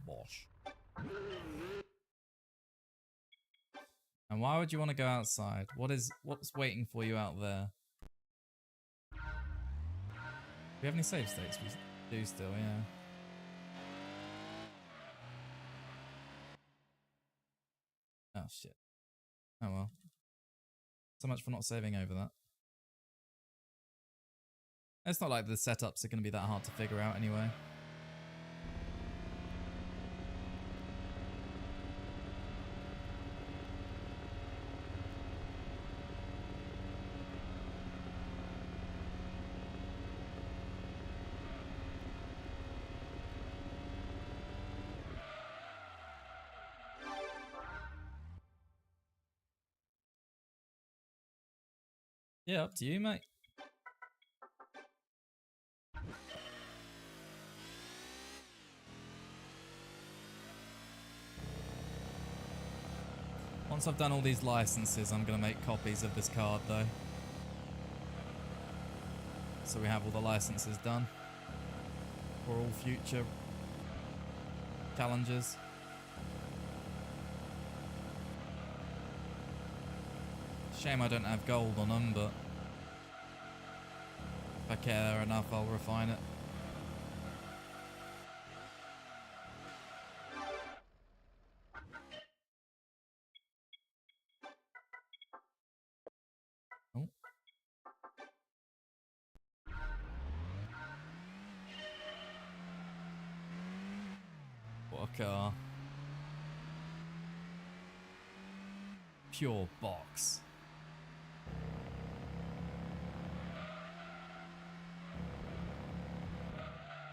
Bosh. And why would you want to go outside? What's waiting for you out there? Do we have any save states? We do still, yeah. Oh shit. Oh well. So much for not saving over that. It's not like the setups are going to be that hard to figure out anyway. Yeah, up to you, mate. Once I've done all these licenses, I'm going to make copies of this card, though. So we have all the licenses done for all future challenges. Shame I don't have gold on them, but if I care enough, I'll refine it. Oh. What a car. Pure box.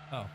Oh.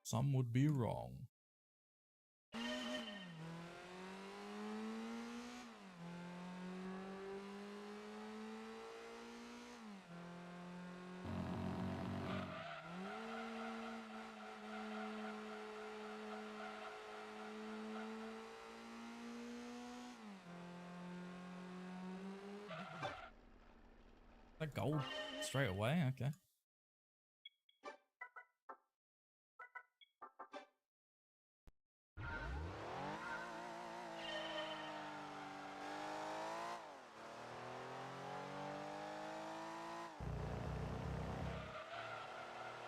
Some would be wrong. That gold straight away, okay.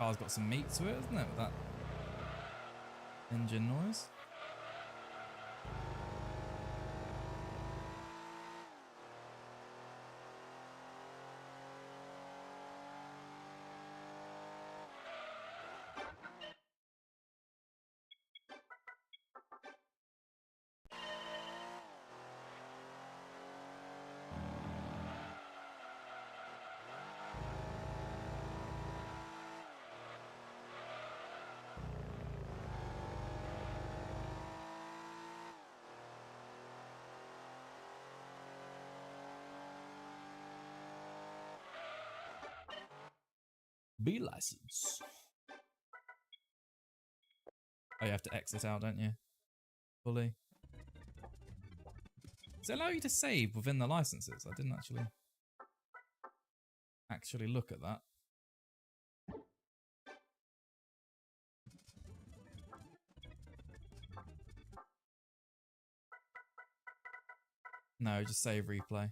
Car's got some meat to it, isn't it? With that engine noise. B license. Oh, you have to exit out, don't you? Fully. Does it allow you to save within the licenses? I didn't actually look at that. No, just save replay.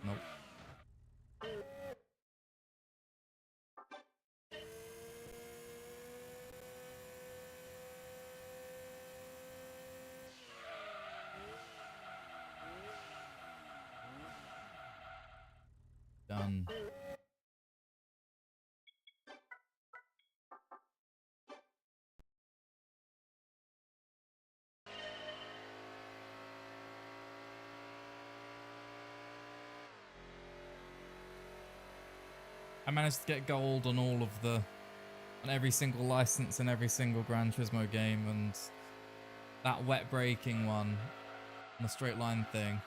Nope. Done. I managed to get gold on all of on every single license in every single Gran Turismo game, and that wet braking one on the straight line thing,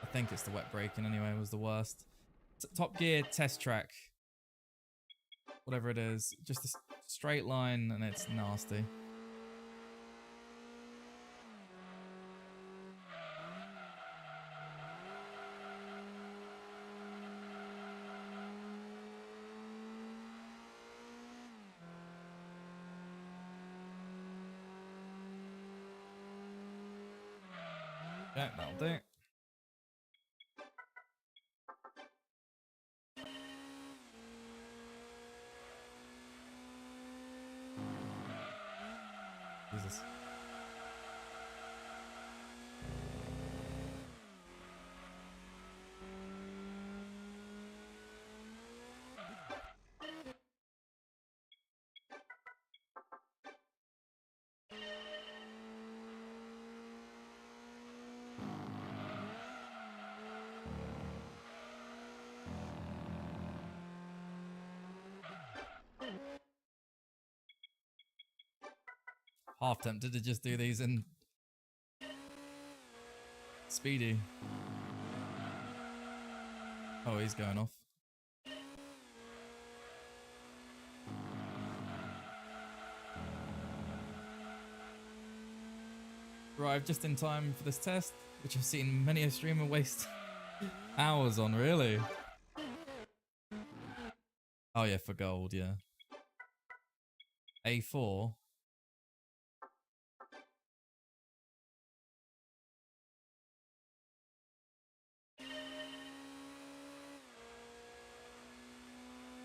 I think it's the wet braking anyway, was the worst. Top Gear test track, whatever it is, just a straight line and it's nasty. Yeah, that'll do. Jesus. Half tempted to just do these in speedy. Oh, he's going off. Arrived just in time for this test, which I've seen many a streamer waste hours on, really. Oh yeah, for gold, yeah. A4.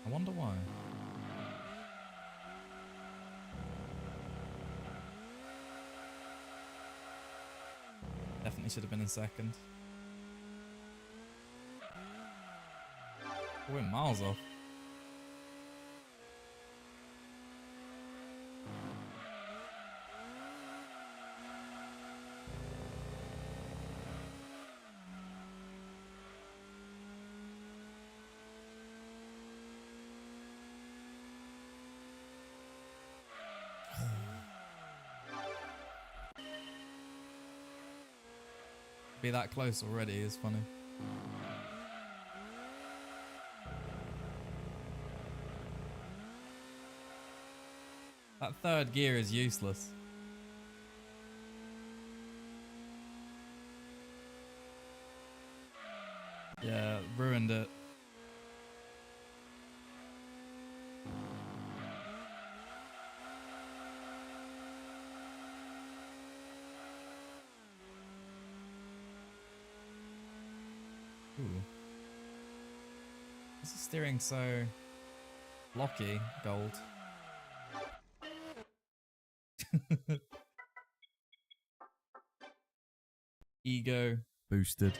I wonder why. Definitely should have been in second. We went miles off. Be that close already is funny. That third gear is useless. Yeah, ruined it. Is the steering so blocky, gold? Ego boosted.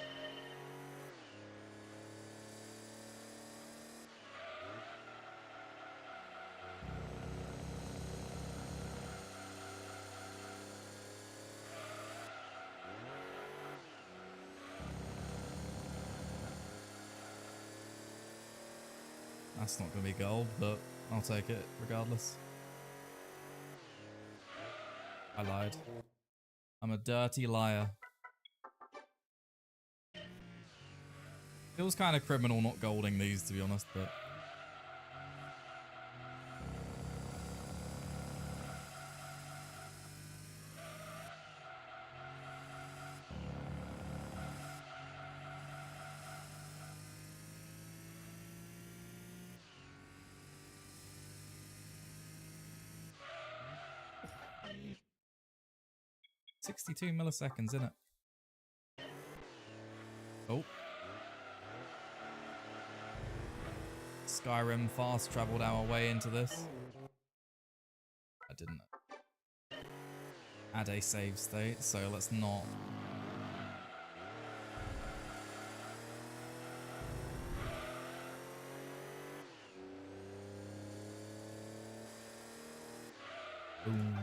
That's not going to be gold, but I'll take it regardless. I lied. I'm a dirty liar. Feels kind of criminal not golding these, to be honest, but... "62 milliseconds, innit?" Oh. Skyrim fast traveled our way into this. I didn't add a save state, so let's not. Boom.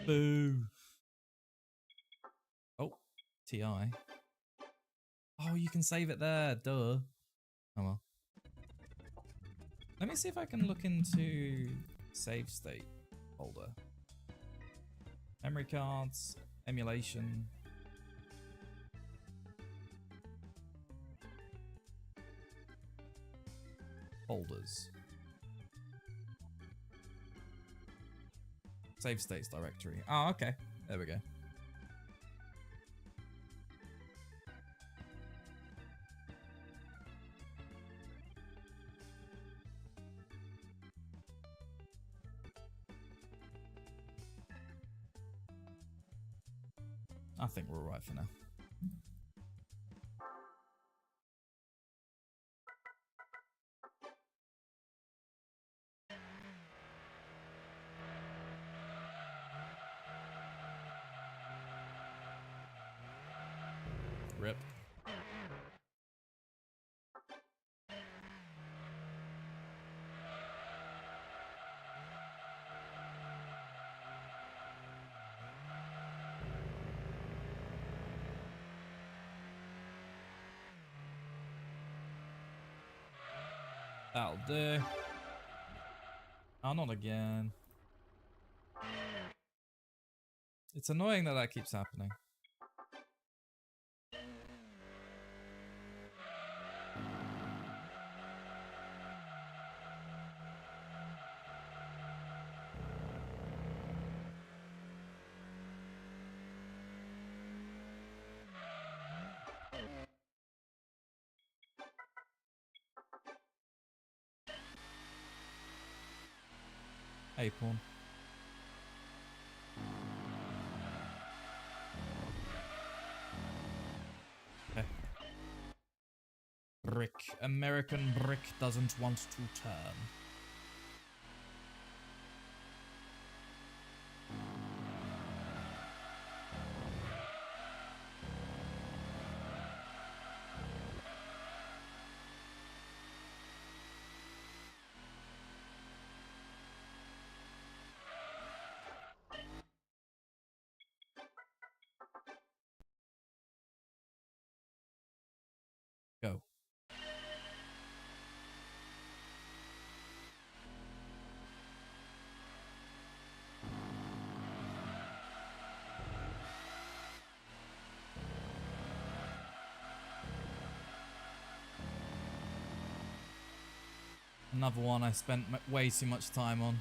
Boo. Oh, TI. Oh, you can save it there. Duh. Oh well. Let me see if I can look into save state folder. Memory cards, emulation. Folders. Save states directory. Oh, okay. There we go. I think we're alright for now. Rip. That'll do. Oh, not again. It's annoying that that keeps happening. Hey, pawn. Okay. Brick. American brick doesn't want to turn. Go. Another one I spent way too much time on.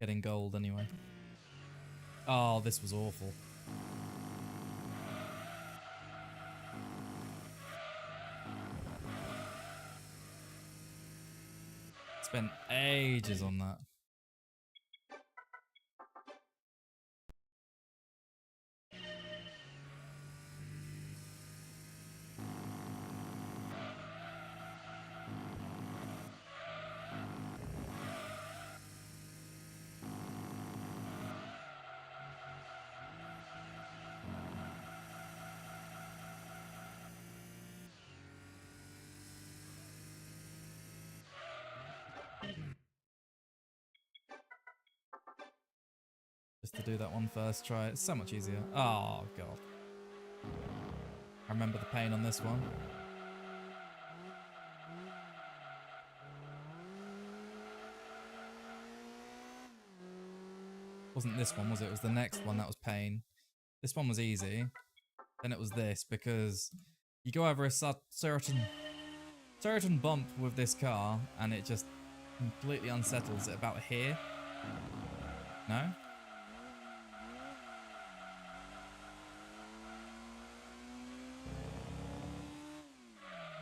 getting gold anyway. Oh, this was awful. Spent ages on that. Just to do that one first try. It's so much easier. Oh, God. I remember the pain on this one. Wasn't this one, was it? It was the next one that was pain. This one was easy. Then it was this, because you go over a certain bump with this car, and it just completely unsettles it about here. No?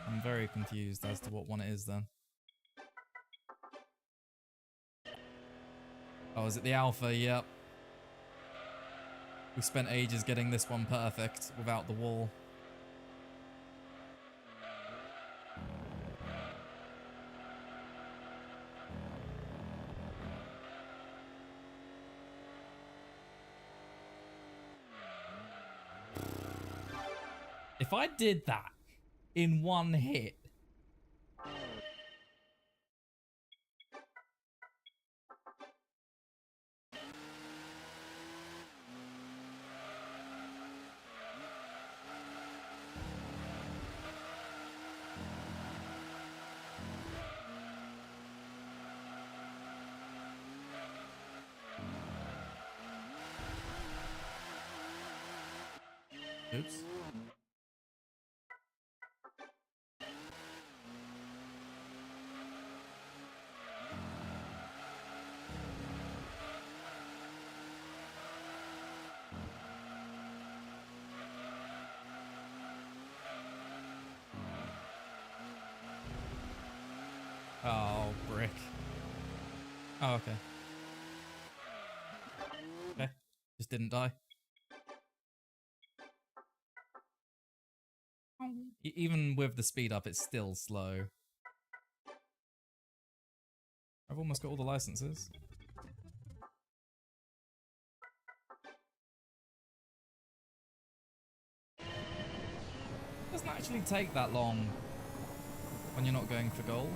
I'm very confused as to what one it is then. Oh, is it the Alpha? Yep. We spent ages getting this one perfect without the wall. If I did that in one hit, oops. Oh, brick. Oh, okay. Okay. Just didn't die. Even with the speed up, it's still slow. I've almost got all the licenses. It doesn't actually take that long when you're not going for gold.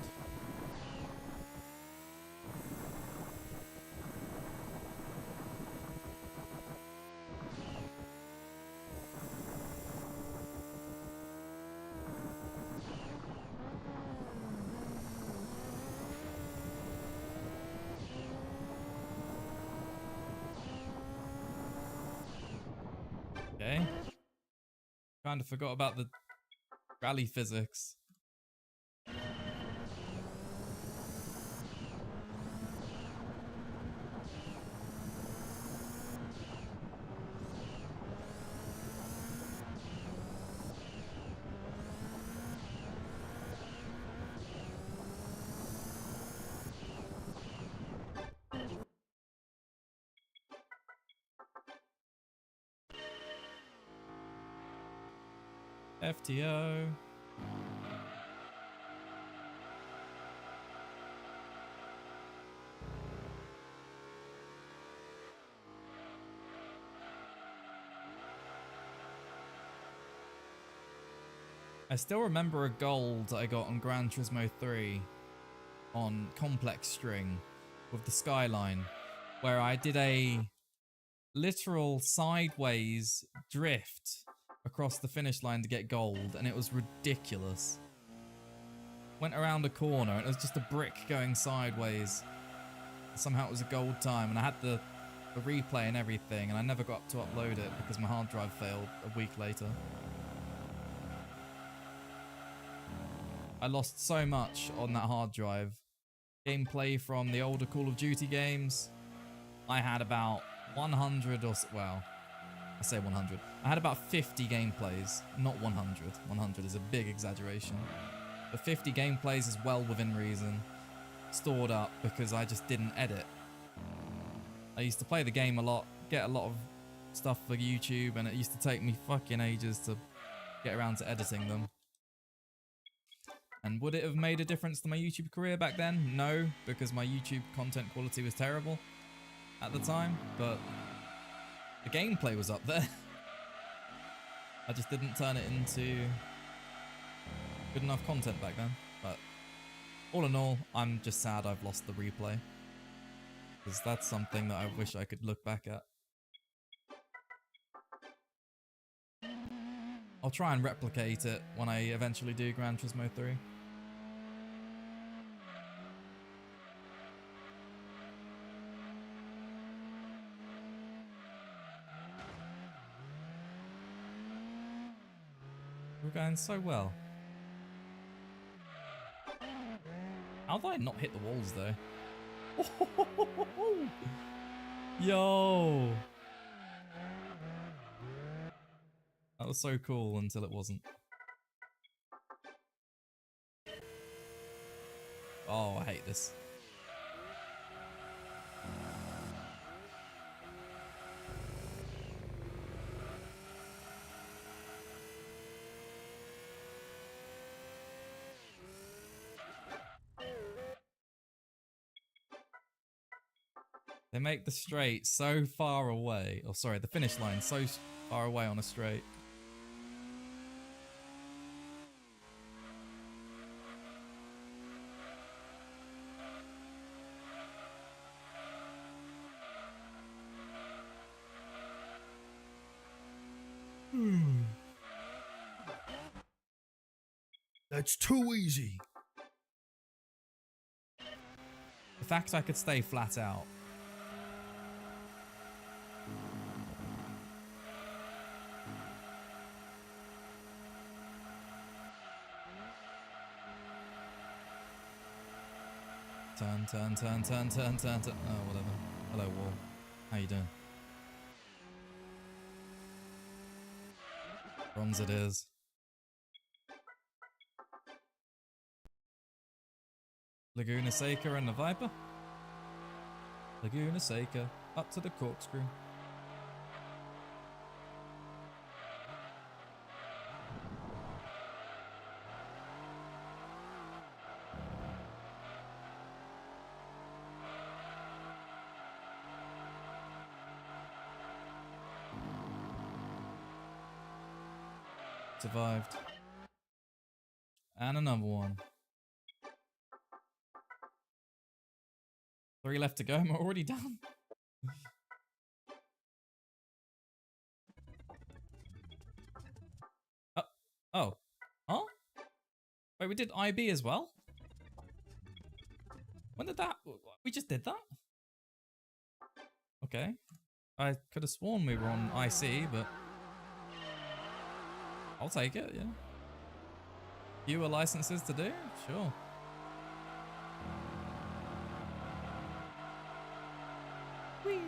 Okay. Kind of forgot about the rally physics. FTO. I still remember a gold I got on Gran Turismo 3 on complex string with the skyline, where I did a literal sideways drift across the finish line to get gold, and it was ridiculous. Went around a corner and it was just a brick going sideways. Somehow it was a gold time, and I had the replay and everything, and I never got to upload it because my hard drive failed a week later. I lost so much on that hard drive. Gameplay from the older Call of Duty games, I had about 100 or so, well, I say 100. I had about 50 gameplays, not 100. 100 is a big exaggeration. But 50 gameplays is well within reason, stored up because I just didn't edit. I used to play the game a lot, get a lot of stuff for YouTube, and it used to take me fucking ages to get around to editing them. And would it have made a difference to my YouTube career back then? No, because my YouTube content quality was terrible at the time, but the gameplay was up there. I just didn't turn it into good enough content back then. But all in all, I'm just sad I've lost the replay, because that's something that I wish I could look back at. I'll try and replicate it when I eventually do Gran Turismo 3. We're going so well. How did I not hit the walls though? Yo! That was so cool until it wasn't. Oh, I hate this. They make the straight so far away. Oh, sorry, the finish line so far away on a straight. That's too easy. The fact I could stay flat out. Turn, turn, turn, turn, turn, turn, turn. Oh, whatever. Hello, wall. How you doing? Bronze it is. Laguna Seca and the Viper. Laguna Seca, up to the corkscrew. Survived. And another one. 3 left to go. I'm already done. Oh. Huh? Wait, we did IB as well? When did that? We just did that? Okay. I could have sworn we were on IC, but I'll take it, yeah. Fewer licenses to do? Sure. Whee!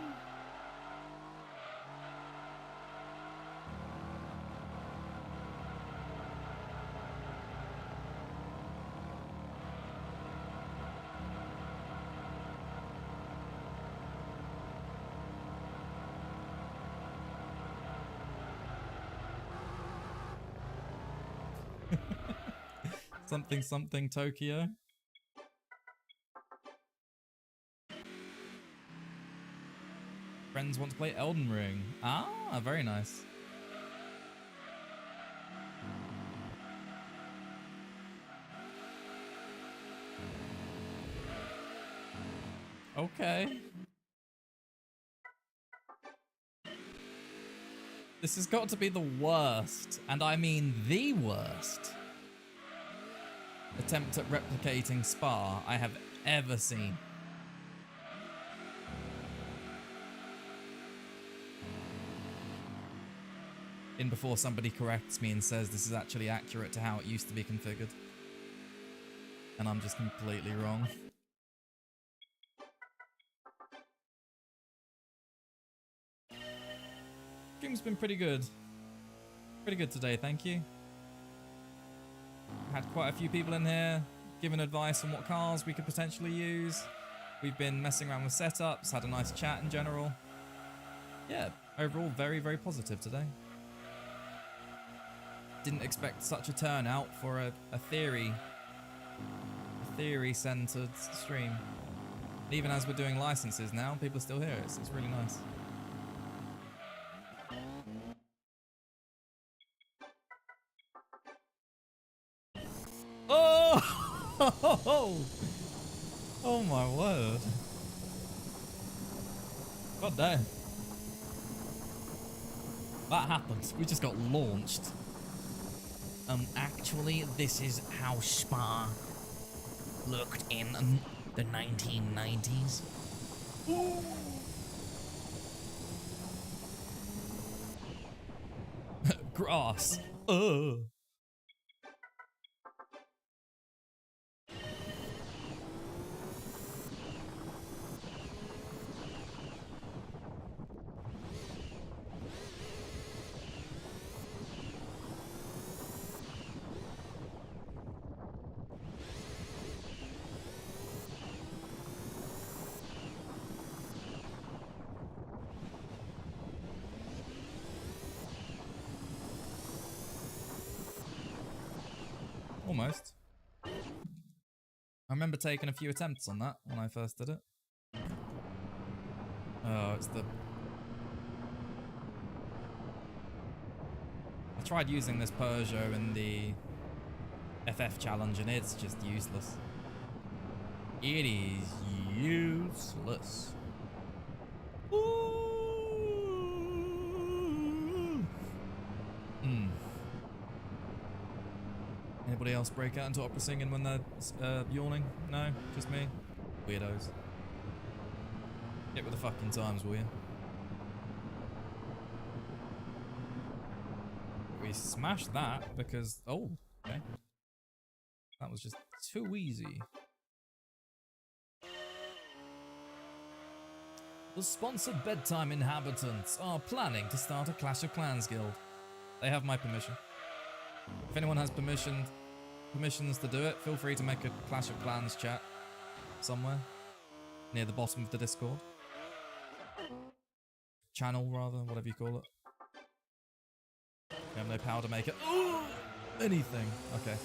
Something something Tokyo. Friends want to play Elden Ring. Ah, very nice. Okay. This has got to be the worst, and I mean the worst, attempt at replicating Spa I have ever seen. In before somebody corrects me and says this is actually accurate to how it used to be configured. And I'm just completely wrong. Stream's been pretty good. Pretty good today, thank you. Had quite a few people in here giving advice on what cars we could potentially use. We've been messing around with setups, had a nice chat in general. Yeah, overall very, very positive today. Didn't expect such a turnout for a theory-centered stream. Even as we're doing licenses now, people are still here. It's really nice. Oh! Oh my word. God damn. That happened. We just got launched. Actually, this is how Spa looked in the 1990s. Grass. Almost. I remember taking a few attempts on that when I first did it. Oh, it's the... I tried using this Peugeot in the FF challenge and it's just useless. It is useless. Anybody else break out into opera singing when they're yawning? No? Just me? Weirdos. Get with the fucking times, will you? We smashed that because... Oh, okay. That was just too easy. The sponsored bedtime inhabitants are planning to start a Clash of Clans guild. They have my permission. If anyone has permissions to do it, feel free to make a Clash of Clans chat somewhere near the bottom of the Discord. Channel, rather, whatever you call it. We have no power to make it. Ooh, anything. Okay.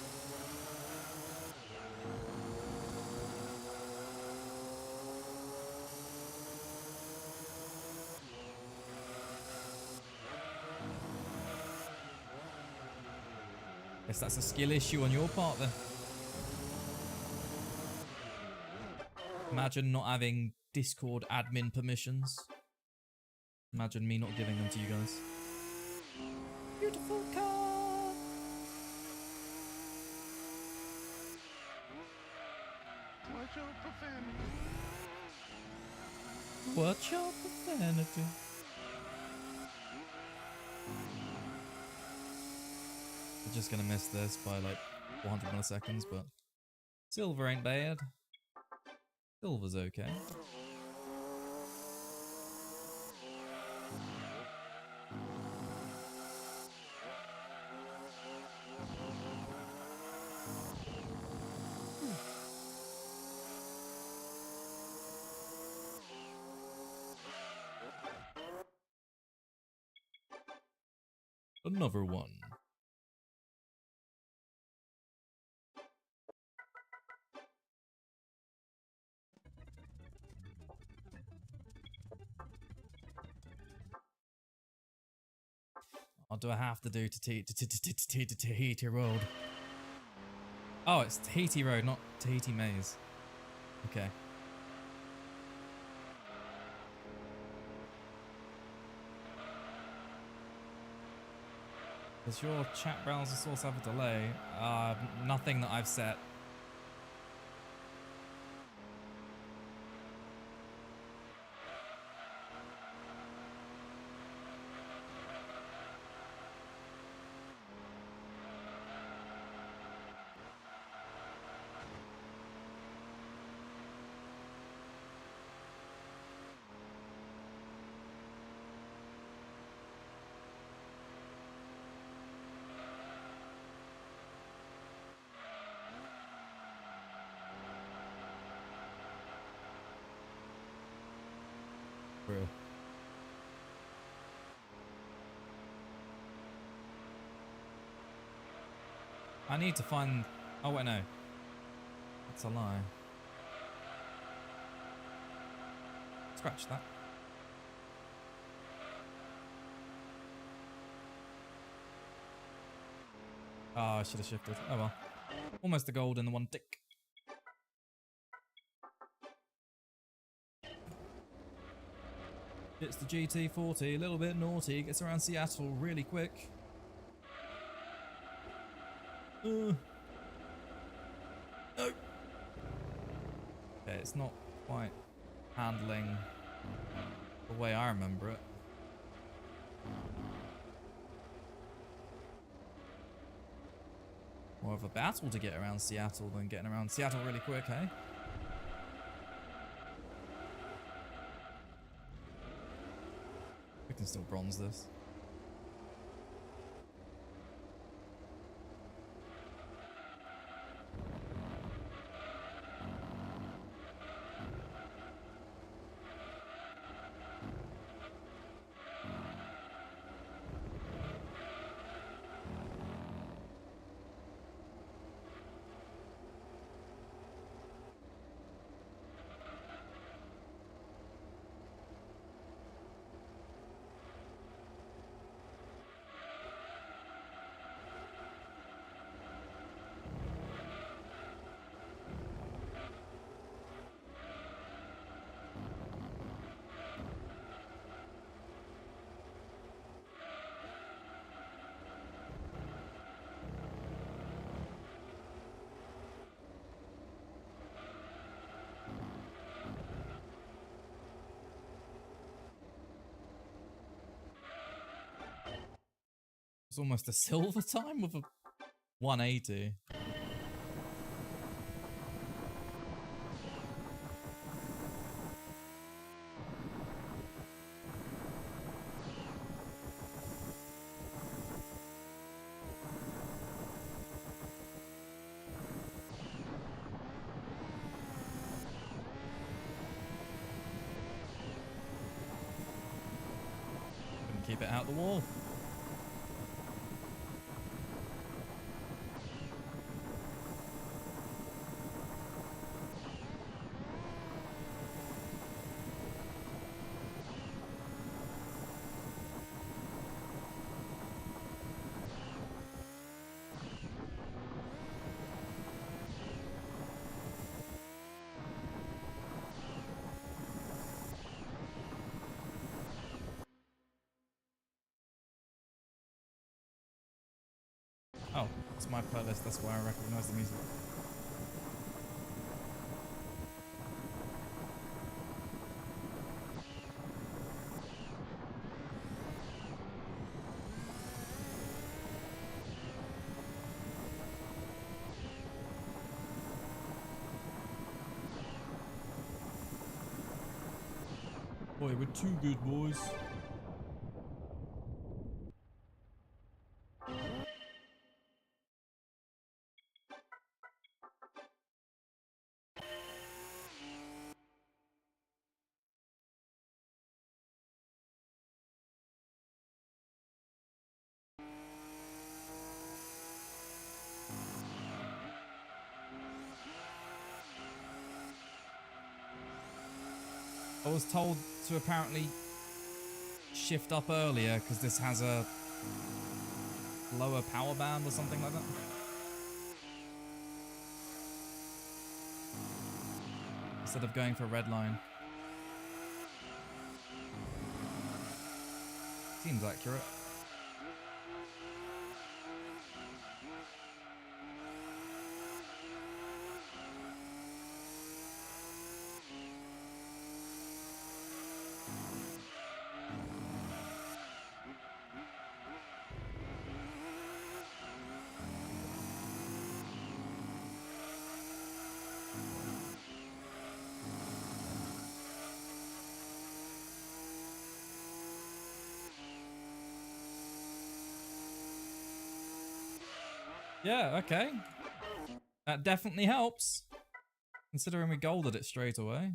Guess that's a skill issue on your part then. Imagine not having Discord admin permissions. Imagine me not giving them to you guys. Beautiful car! Watch your profanity. Watch your profanity. We're just gonna miss this by like 400 milliseconds, but silver ain't bad. Silver's okay. Another one. What do I have to do to Tahiti Road? Oh, it's Tahiti Road, not Tahiti Maze. Okay. Does your chat browser source have a delay? Nothing that I've set. Real. I need to find... Oh, wait, no. That's a lie. Scratch that. Oh, I should have shifted. Oh well. Almost a gold in the one tick. It's the GT40, a little bit naughty, gets around Seattle really quick. No. Okay, it's not quite handling the way I remember it. More of a battle to get around Seattle than getting around Seattle really quick, hey? We can still bronze this. It's almost a silver time with a 180. Couldn't keep it out the wall. Oh, it's my playlist, that's why I recognize the music. Boy, we're too good, boys. I was told to apparently shift up earlier because this has a lower power band or something like that. Instead of going for a red line. Seems accurate. Yeah, okay. That definitely helps. Considering we golded it straight away.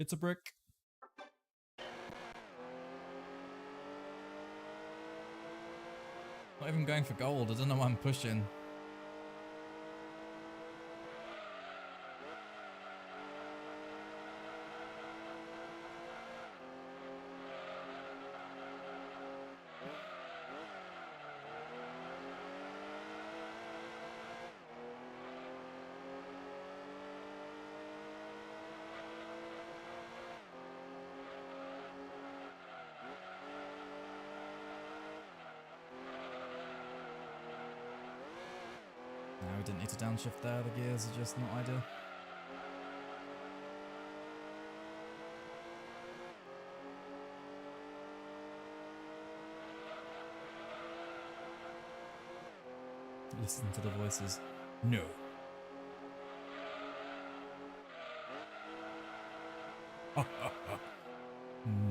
It's a brick. Not even going for gold. I don't know why I'm pushing. No, we didn't need to downshift there. The gears are just not ideal. Listen to the voices. No.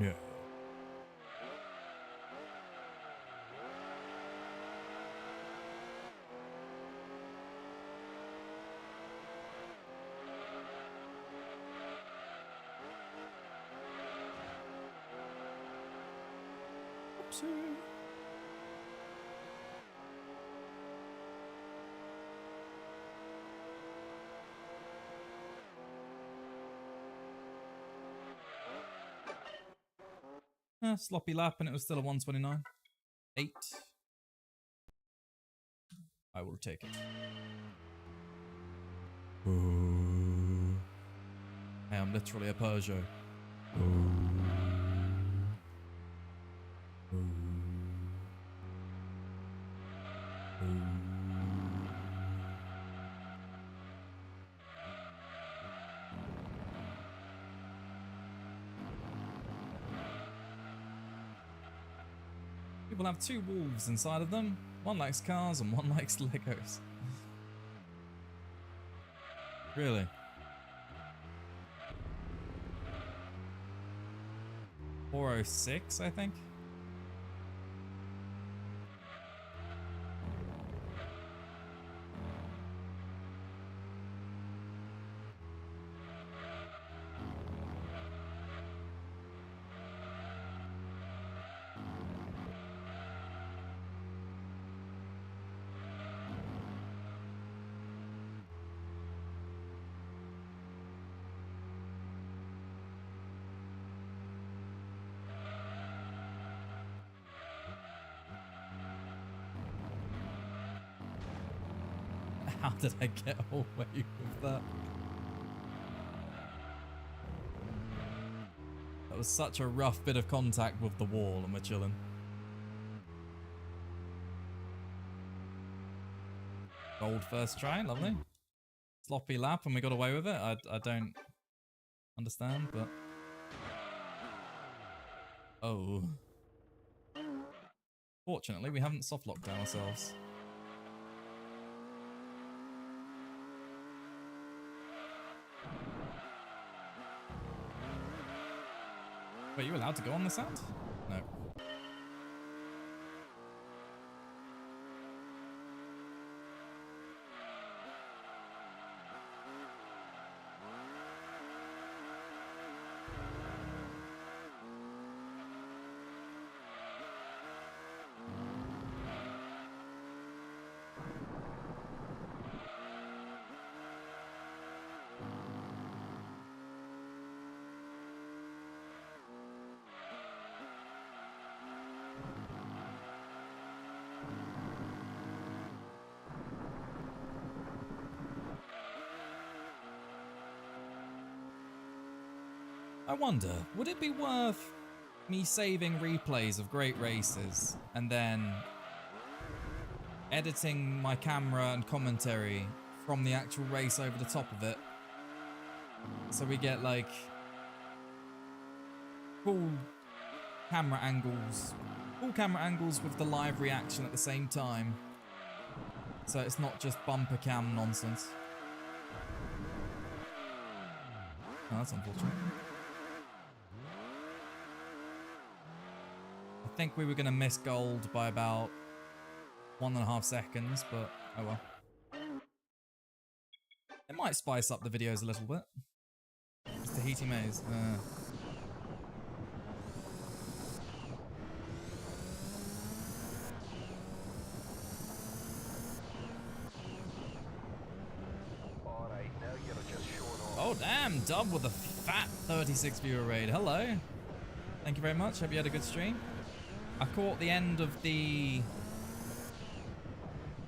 No. Oopsie. Sloppy lap, and it was still a 129. 8. I will take it. Ooh. I am literally a Peugeot. Ooh. Ooh. Ooh. People have two wolves inside of them. One likes cars and one likes Legos. Really? $406, I think. How did I get away with that? That was such a rough bit of contact with the wall, and we're chilling. Gold first try, lovely. Sloppy lap, and we got away with it. I don't understand, but... Oh. Fortunately, we haven't soft locked ourselves. Wait, you allowed to go on this end? No. I wonder, would it be worth me saving replays of great races and then editing my camera and commentary from the actual race over the top of it, so we get like cool camera angles with the live reaction at the same time, so it's not just bumper cam nonsense. Oh, that's unfortunate. I think we were going to miss gold by about 1.5 seconds, but oh well. It might spice up the videos a little bit. Just Tahiti Maze. Oh damn, Dub with a fat 36 viewer raid. Hello. Thank you very much. Hope you had a good stream. I caught the end of the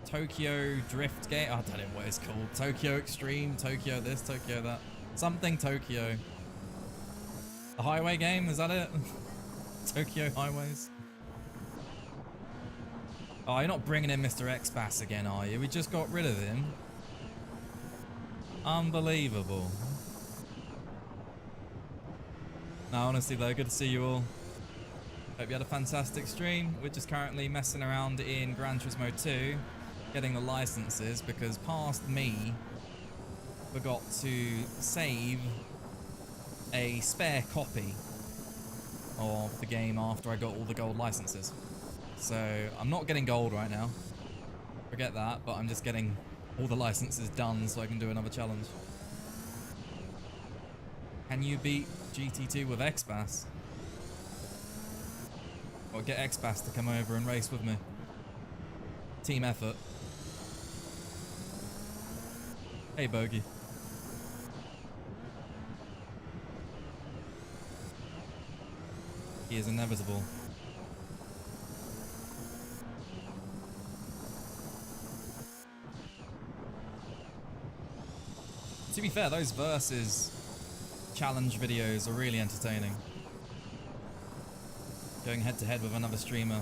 Tokyo Drift game. I don't know what it's called. Tokyo Extreme, Tokyo this, Tokyo that. Something Tokyo. The highway game, is that it? Tokyo Highways. Oh, you're not bringing in Mr. X-Bass again, are you? We just got rid of him. Unbelievable. No, honestly though, good to see you all. Hope you had a fantastic stream. We're just currently messing around in Gran Turismo 2, getting the licenses because past me forgot to save a spare copy of the game after I got all the gold licenses. So I'm not getting gold right now. Forget that, but I'm just getting all the licenses done so I can do another challenge. Can you beat GT2 with X-Bass? Or get X-Bass to come over and race with me. Team effort. Hey, Bogey. He is inevitable. To be fair, those versus challenge videos are really entertaining. Going head to head with another streamer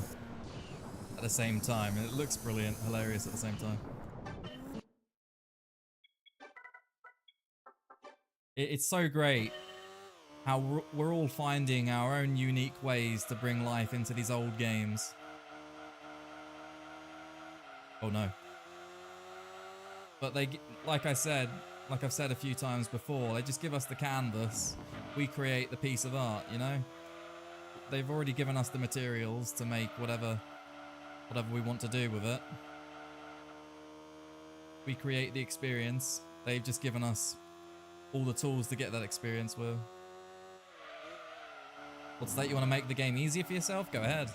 at the same time. It looks brilliant, hilarious at the same time. It's so great how we're all finding our own unique ways to bring life into these old games. Oh no. But they, like I've said a few times before, they just give us the canvas, we create the piece of art, you know? They've already given us the materials to make whatever we want to do with it. We create the experience, they've just given us all the tools to get that experience with. What's that, you want to make the game easier for yourself? Go ahead.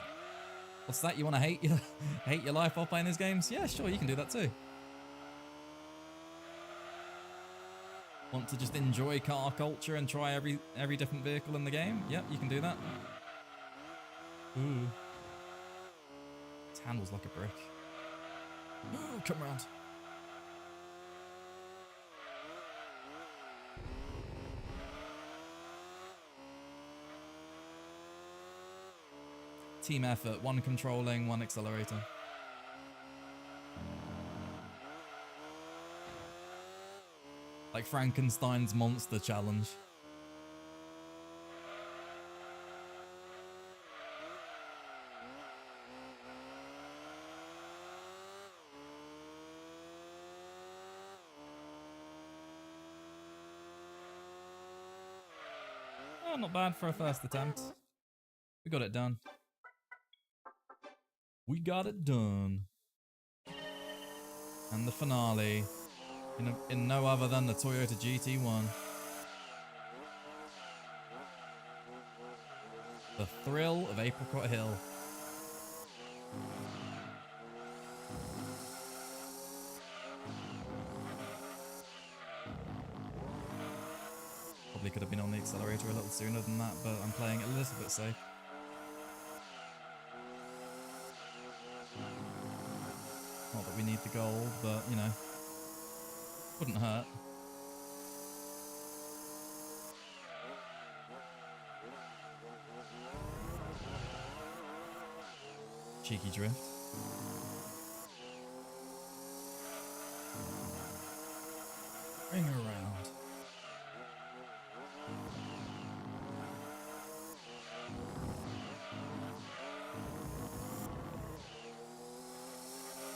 What's that, you want to hate your life while playing these games? Yeah, sure, you can do that too. Want to just enjoy car culture and try every different vehicle in the game? Yep, you can do that. Ooh. This handles like a brick. Oh, come around. Team effort, one controlling, one accelerator. Like Frankenstein's monster challenge. Oh, not bad for a first attempt. We got it done. We got it done. And the finale. In no other than the Toyota GT1. The thrill of Apricot Hill. Probably could have been on the accelerator a little sooner than that, but I'm playing it a little bit safe. Not that we need the gold, but you know. Wouldn't hurt. Cheeky drift. Bring her around.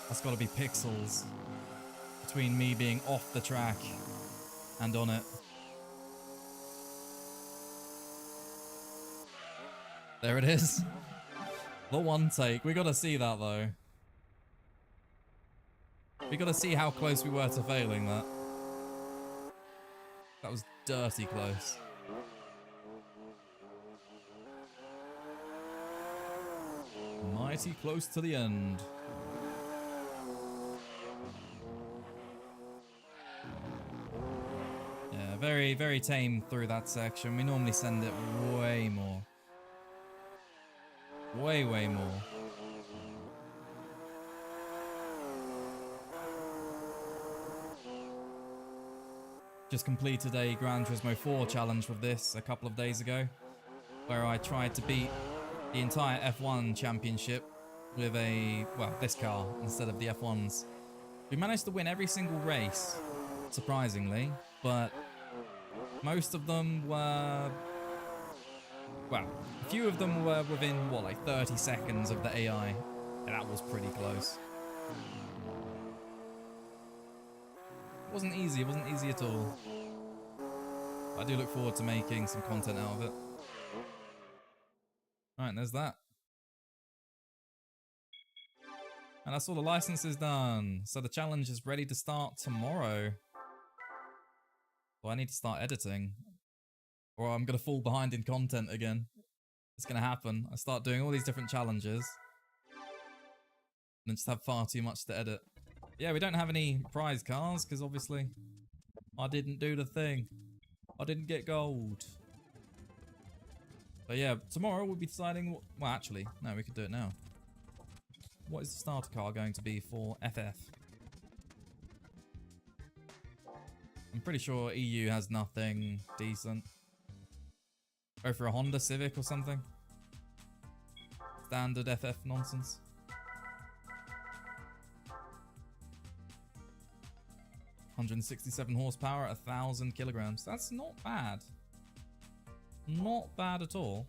That's got to be pixels between me being off the track and on it. There it is. The one take. We gotta see that though. We gotta see how close we were to failing that. That was dirty close. Mighty close to the end. Yeah, very, very tame through that section. We normally send it way more. Way, way more. Just completed a Gran Turismo 4 challenge with this a couple of days ago, where I tried to beat the entire F1 championship with this car instead of the F1s. We managed to win every single race, surprisingly, but most of them were, a few of them were within, like 30 seconds of the AI. And that was pretty close. It wasn't easy at all. I do look forward to making some content out of it. Alright, there's that. And that's all the licenses done. So the challenge is ready to start tomorrow. Well, I need to start editing, or I'm gonna fall behind in content again. It's gonna happen. I start doing all these different challenges and just have far too much to edit. Yeah, we don't have any prize cars because obviously I didn't do the thing. I didn't get gold. But yeah, tomorrow we'll be deciding what... Well, actually, no, we could do it now. What is the starter car going to be for FF? I'm pretty sure EU has nothing decent. Go for a Honda Civic or something. Standard FF nonsense. $167 horsepower at 1,000 kilograms. That's not bad. Not bad at all.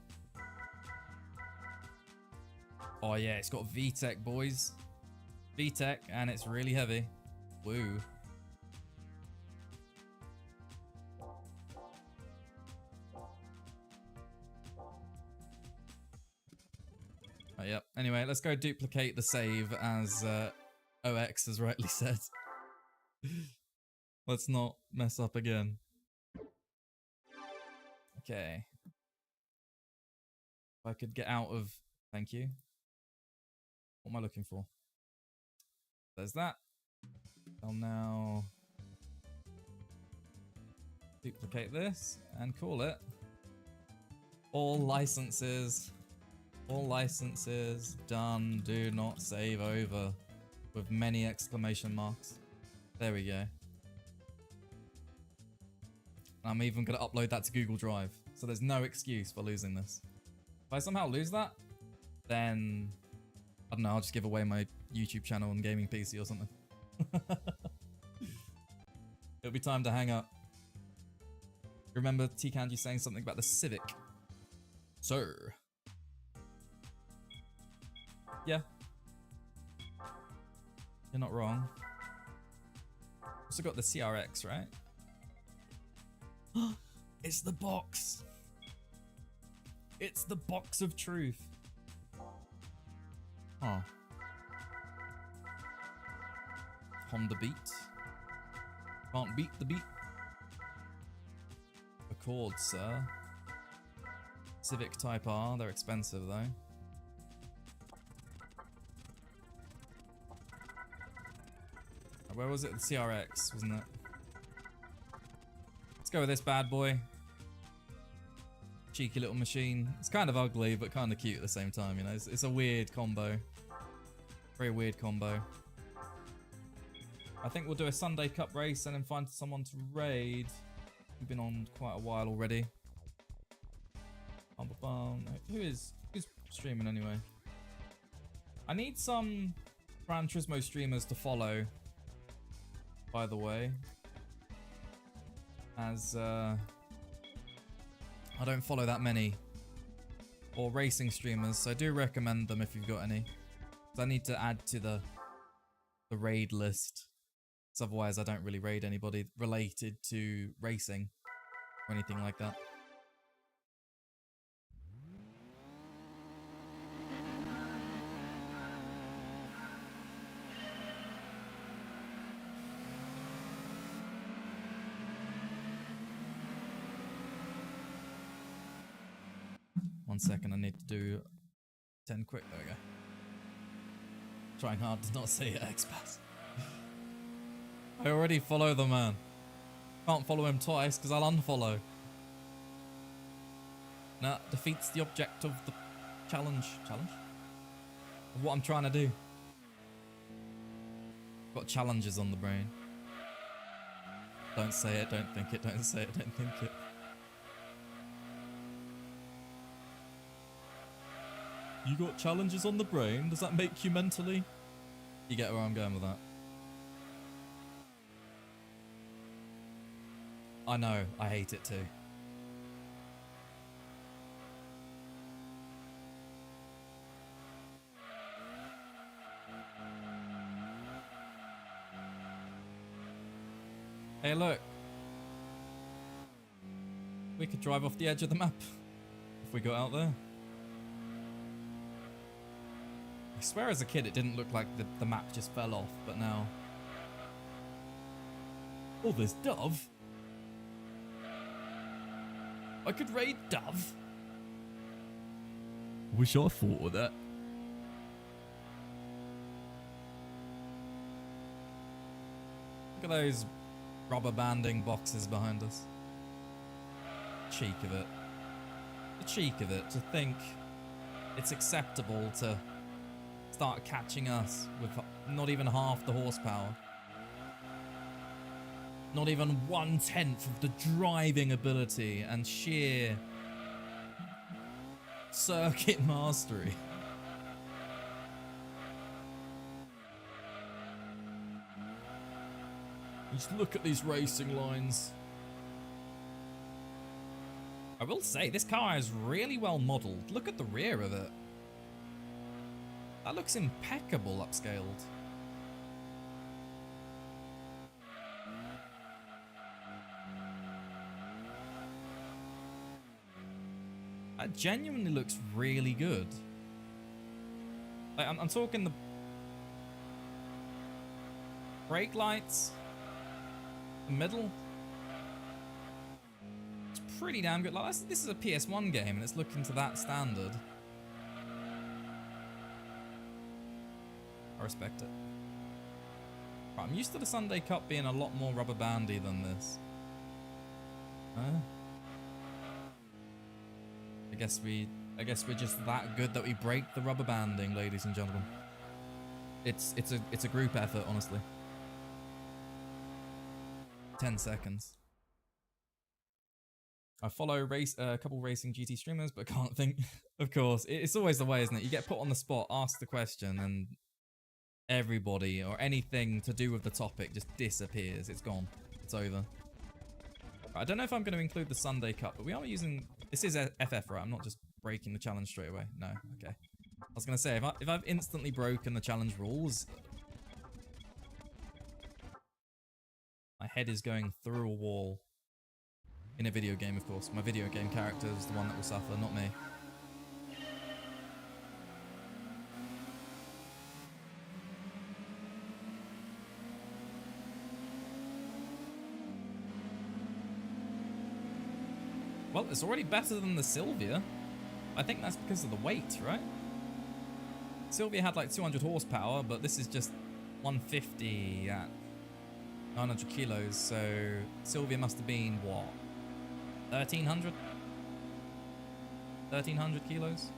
Oh yeah, it's got VTEC, boys. VTEC, and it's really heavy. Woo. Oh, yep. Anyway, let's go duplicate the save, as OX has rightly said. Let's not mess up again. Okay. If I could get out of... Thank you. What am I looking for? There's that. I'll now duplicate this and call it all licenses. All licenses done. Do not save over, with many exclamation marks. There we go. I'm even going to upload that to Google Drive, so there's no excuse for losing this. If I somehow lose that, then I don't know, I'll just give away my YouTube channel and gaming PC or something. It'll be time to hang up. Remember T-Candy saying something about the Civic? Sir. Yeah. You're not wrong. Also got the CRX, right? It's the box. It's the box of truth. Huh. Honda Beat. Can't beat the beat. Accord, sir. Civic Type R. They're expensive though. Where was it? The CRX, wasn't it? Let's go with this bad boy. Cheeky little machine. It's kind of ugly, but kind of cute at the same time, you know? It's a weird combo. Very weird combo. I think we'll do a Sunday Cup race and then find someone to raid. We've been on quite a while already. Who's streaming anyway? I need some Gran Turismo streamers to follow, by the way, as I don't follow that many, or racing streamers, so I do recommend them if you've got any. So I need to add to the raid list, because otherwise I don't really raid anybody related to racing or anything like that. 1 second, I need to do 10 quick. There we go. Trying hard to not say it, expat. I already follow the man. Can't follow him twice because I'll unfollow. Nah, defeats the object of the challenge. Challenge? Of what I'm trying to do. Got challenges on the brain. Don't say it, don't think it, don't say it, don't think it. You got challenges on the brain? Does that make you mentally? You get where I'm going with that. I know, I hate it too. Hey look. We could drive off the edge of the map if we got out there. I swear as a kid it didn't look like the map just fell off, but now... Oh, there's Dove? I could raid Dove? Wish I thought of that. Look at those rubber banding boxes behind us. Cheek of it. The cheek of it to think it's acceptable to start catching us with not even half the horsepower. Not even 1/10 of the driving ability and sheer circuit mastery. Just look at these racing lines. I will say, this car is really well modelled. Look at the rear of it. That looks impeccable upscaled. That genuinely looks really good. Like, I'm talking the brake lights, the middle. It's pretty damn good. Like, this is a PS1 game and it's looking to that standard. I respect it. Right, I'm used to the Sunday Cup being a lot more rubber bandy than this. I guess we're just that good that we break the rubber banding, ladies and gentlemen. It's a group effort, honestly. 10 seconds. I follow a couple racing GT streamers, but can't think. Of course, it's always the way, isn't it? You get put on the spot, ask the question, and everybody or anything to do with the topic just disappears. It's gone. It's over. I don't know if I'm going to include the Sunday Cup, but we are using... This is FF, right? I'm not just breaking the challenge straight away. No, okay. I was going to say, if I've instantly broken the challenge rules... My head is going through a wall. In a video game, of course. My video game character is the one that will suffer, not me. Well, it's already better than the Sylvia. I think that's because of the weight, right? Sylvia had like 200 horsepower, but this is just 150 at 900 kilos, so Sylvia must have been, what, 1,300? 1,300 kilos?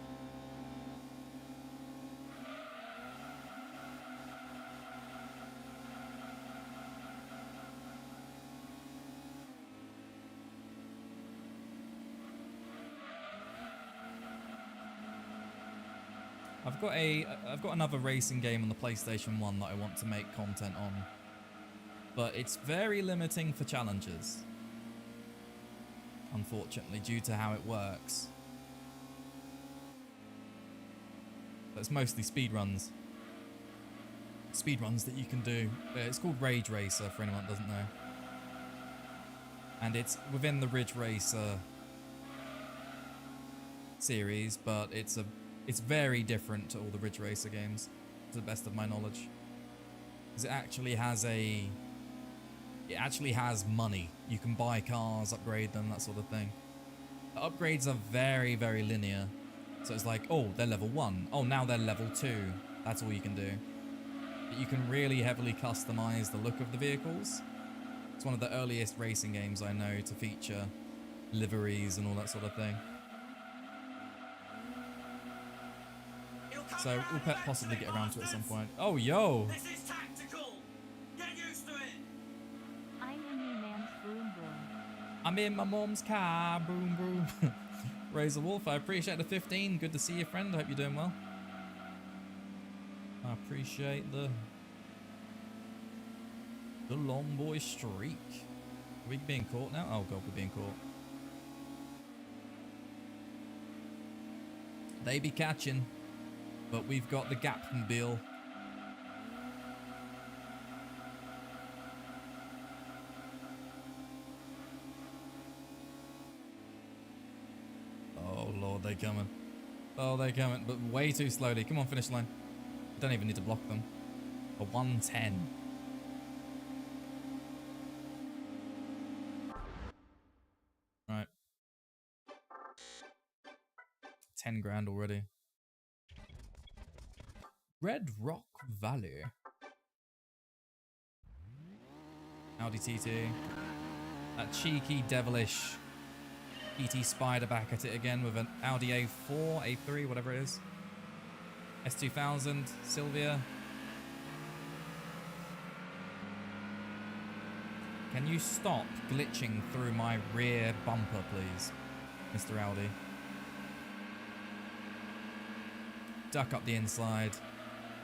I've got another racing game on the PlayStation 1 that I want to make content on. But it's very limiting for challenges. Unfortunately, due to how it works. But it's mostly speedruns. Speedruns that you can do. It's called Rage Racer, for anyone that doesn't know. And it's within the Ridge Racer series, but it's very different to all the Ridge Racer games, to the best of my knowledge. Because it actually has money. You can buy cars, upgrade them, that sort of thing. The upgrades are very, very linear. So it's like, oh, they're level 1. Oh, now they're level 2. That's all you can do. But you can really heavily customize the look of the vehicles. It's one of the earliest racing games I know to feature liveries and all that sort of thing. So we'll possibly get around to it at some point. Oh, yo! This is tactical. Get used to it. I'm in your man's broom broom. I'm in my mom's car. Boom, boom. Razor Wolf, I appreciate the 15. Good to see you, friend. I hope you're doing well. I appreciate the long boy streak. Are we being caught now? Oh god, we're being caught. They be catching, but we've got the Gapmobile. Oh lord, they coming. Oh, they coming, but way too slowly. Come on, finish line. I don't even need to block them. A 110. Right. 10 grand already. Red Rock Valley. Audi TT. That cheeky, devilish ET Spider back at it again with an Audi A4, A3, whatever it is. S2000, Sylvia. Can you stop glitching through my rear bumper, please, Mr. Audi? Duck up the inside.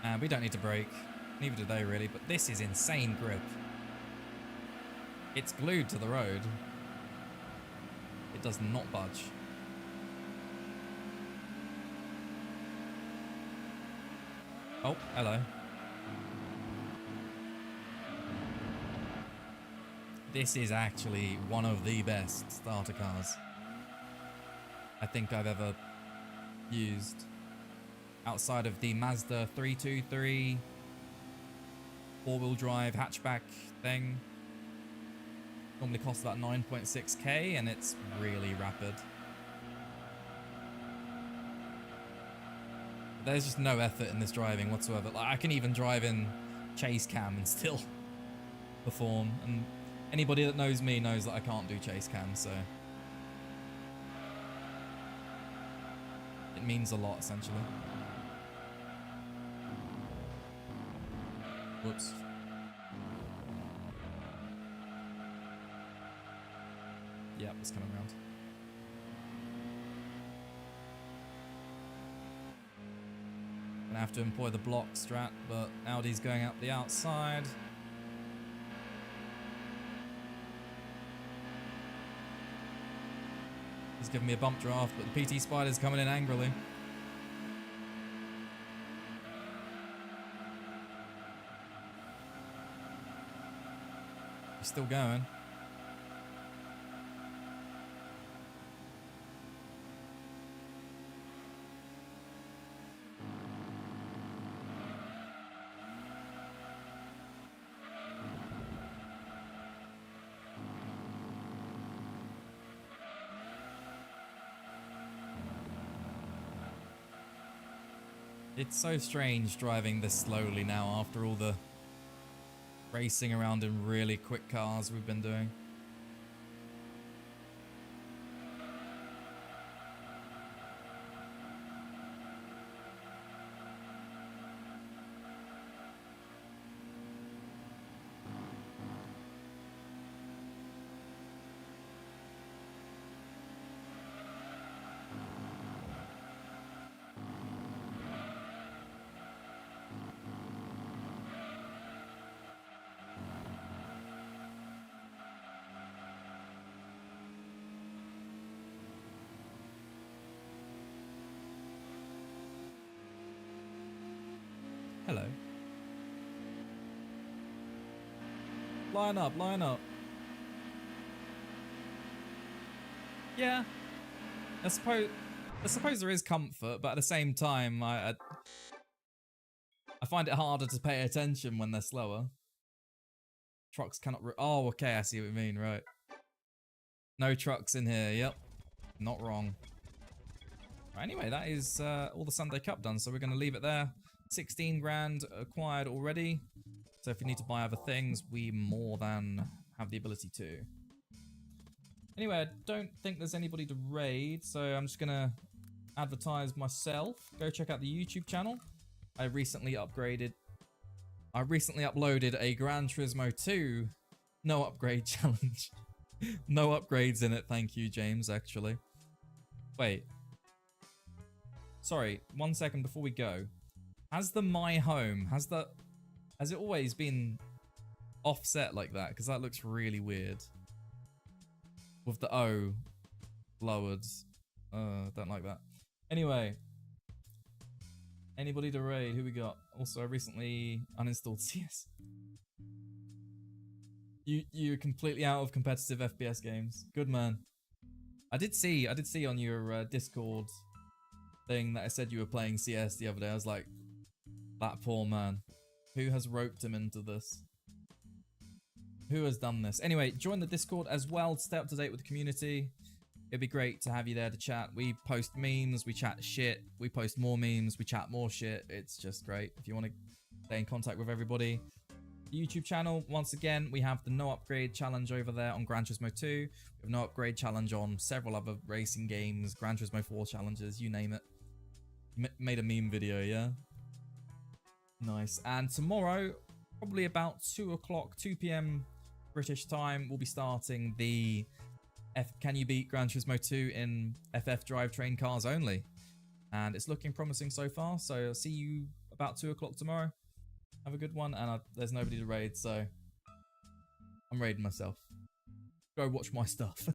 And we don't need to brake. Neither do they really, but this is insane grip. It's glued to the road. It does not budge. Oh, hello. This is actually one of the best starter cars I think I've ever used. Outside of the Mazda 323 four-wheel drive hatchback thing. Normally costs about 9.6k and it's really rapid. There's just no effort in this driving whatsoever. Like, I can even drive in chase cam and still perform. And anybody that knows me knows that I can't do chase cam, so it means a lot essentially. Whoops. Yeah, it's coming around. Gonna have to employ the block strat, but Audi's going out the outside. He's giving me a bump draft, but the PT Spider's coming in angrily. He's still going. It's so strange driving this slowly now after all the racing around in really quick cars we've been doing. Hello. Line up, line up. Yeah. I suppose there is comfort, but at the same time, I find it harder to pay attention when they're slower. Trucks cannot. Oh, okay, I see what you mean. Right. No trucks in here. Yep. Not wrong. Anyway, that is all the Sunday Cup done, so we're going to leave it there. 16 grand acquired already. So if you need to buy other things, we more than have the ability to. Anyway, I don't think there's anybody to raid, so I'm just going to advertise myself. Go check out the YouTube channel. I recently uploaded a Gran Turismo 2 no upgrade challenge. No upgrades in it, thank you, James, actually. Wait. Sorry, 1 second before we go. Has the My Home, has it always been offset like that? Because that looks really weird. With the O lowered. Don't like that. Anyway. Anybody to raid? Who we got? Also, I recently uninstalled CS. You're completely out of competitive FPS games. Good man. I did see on your Discord thing that I said you were playing CS the other day. I was like, that poor man. Who has roped him into this? Who has done this? Anyway, join the Discord as well to stay up to date with the community. It'd be great to have you there to chat. We post memes, we chat shit, we post more memes, we chat more shit. It's just great if you want to stay in contact with everybody. The YouTube channel, once again, we have the no upgrade challenge over there on Gran Turismo 2. We have no upgrade challenge on several other racing games, Gran Turismo 4 challenges, you name it. Made a meme video, yeah? Nice. And tomorrow, probably about 2 o'clock, 2 p.m. British time, we'll be starting the Can You Beat Gran Turismo 2 in FF drivetrain cars only. And it's looking promising so far, so I'll see you about 2 o'clock tomorrow. Have a good one, and there's nobody to raid, so I'm raiding myself. Go watch my stuff.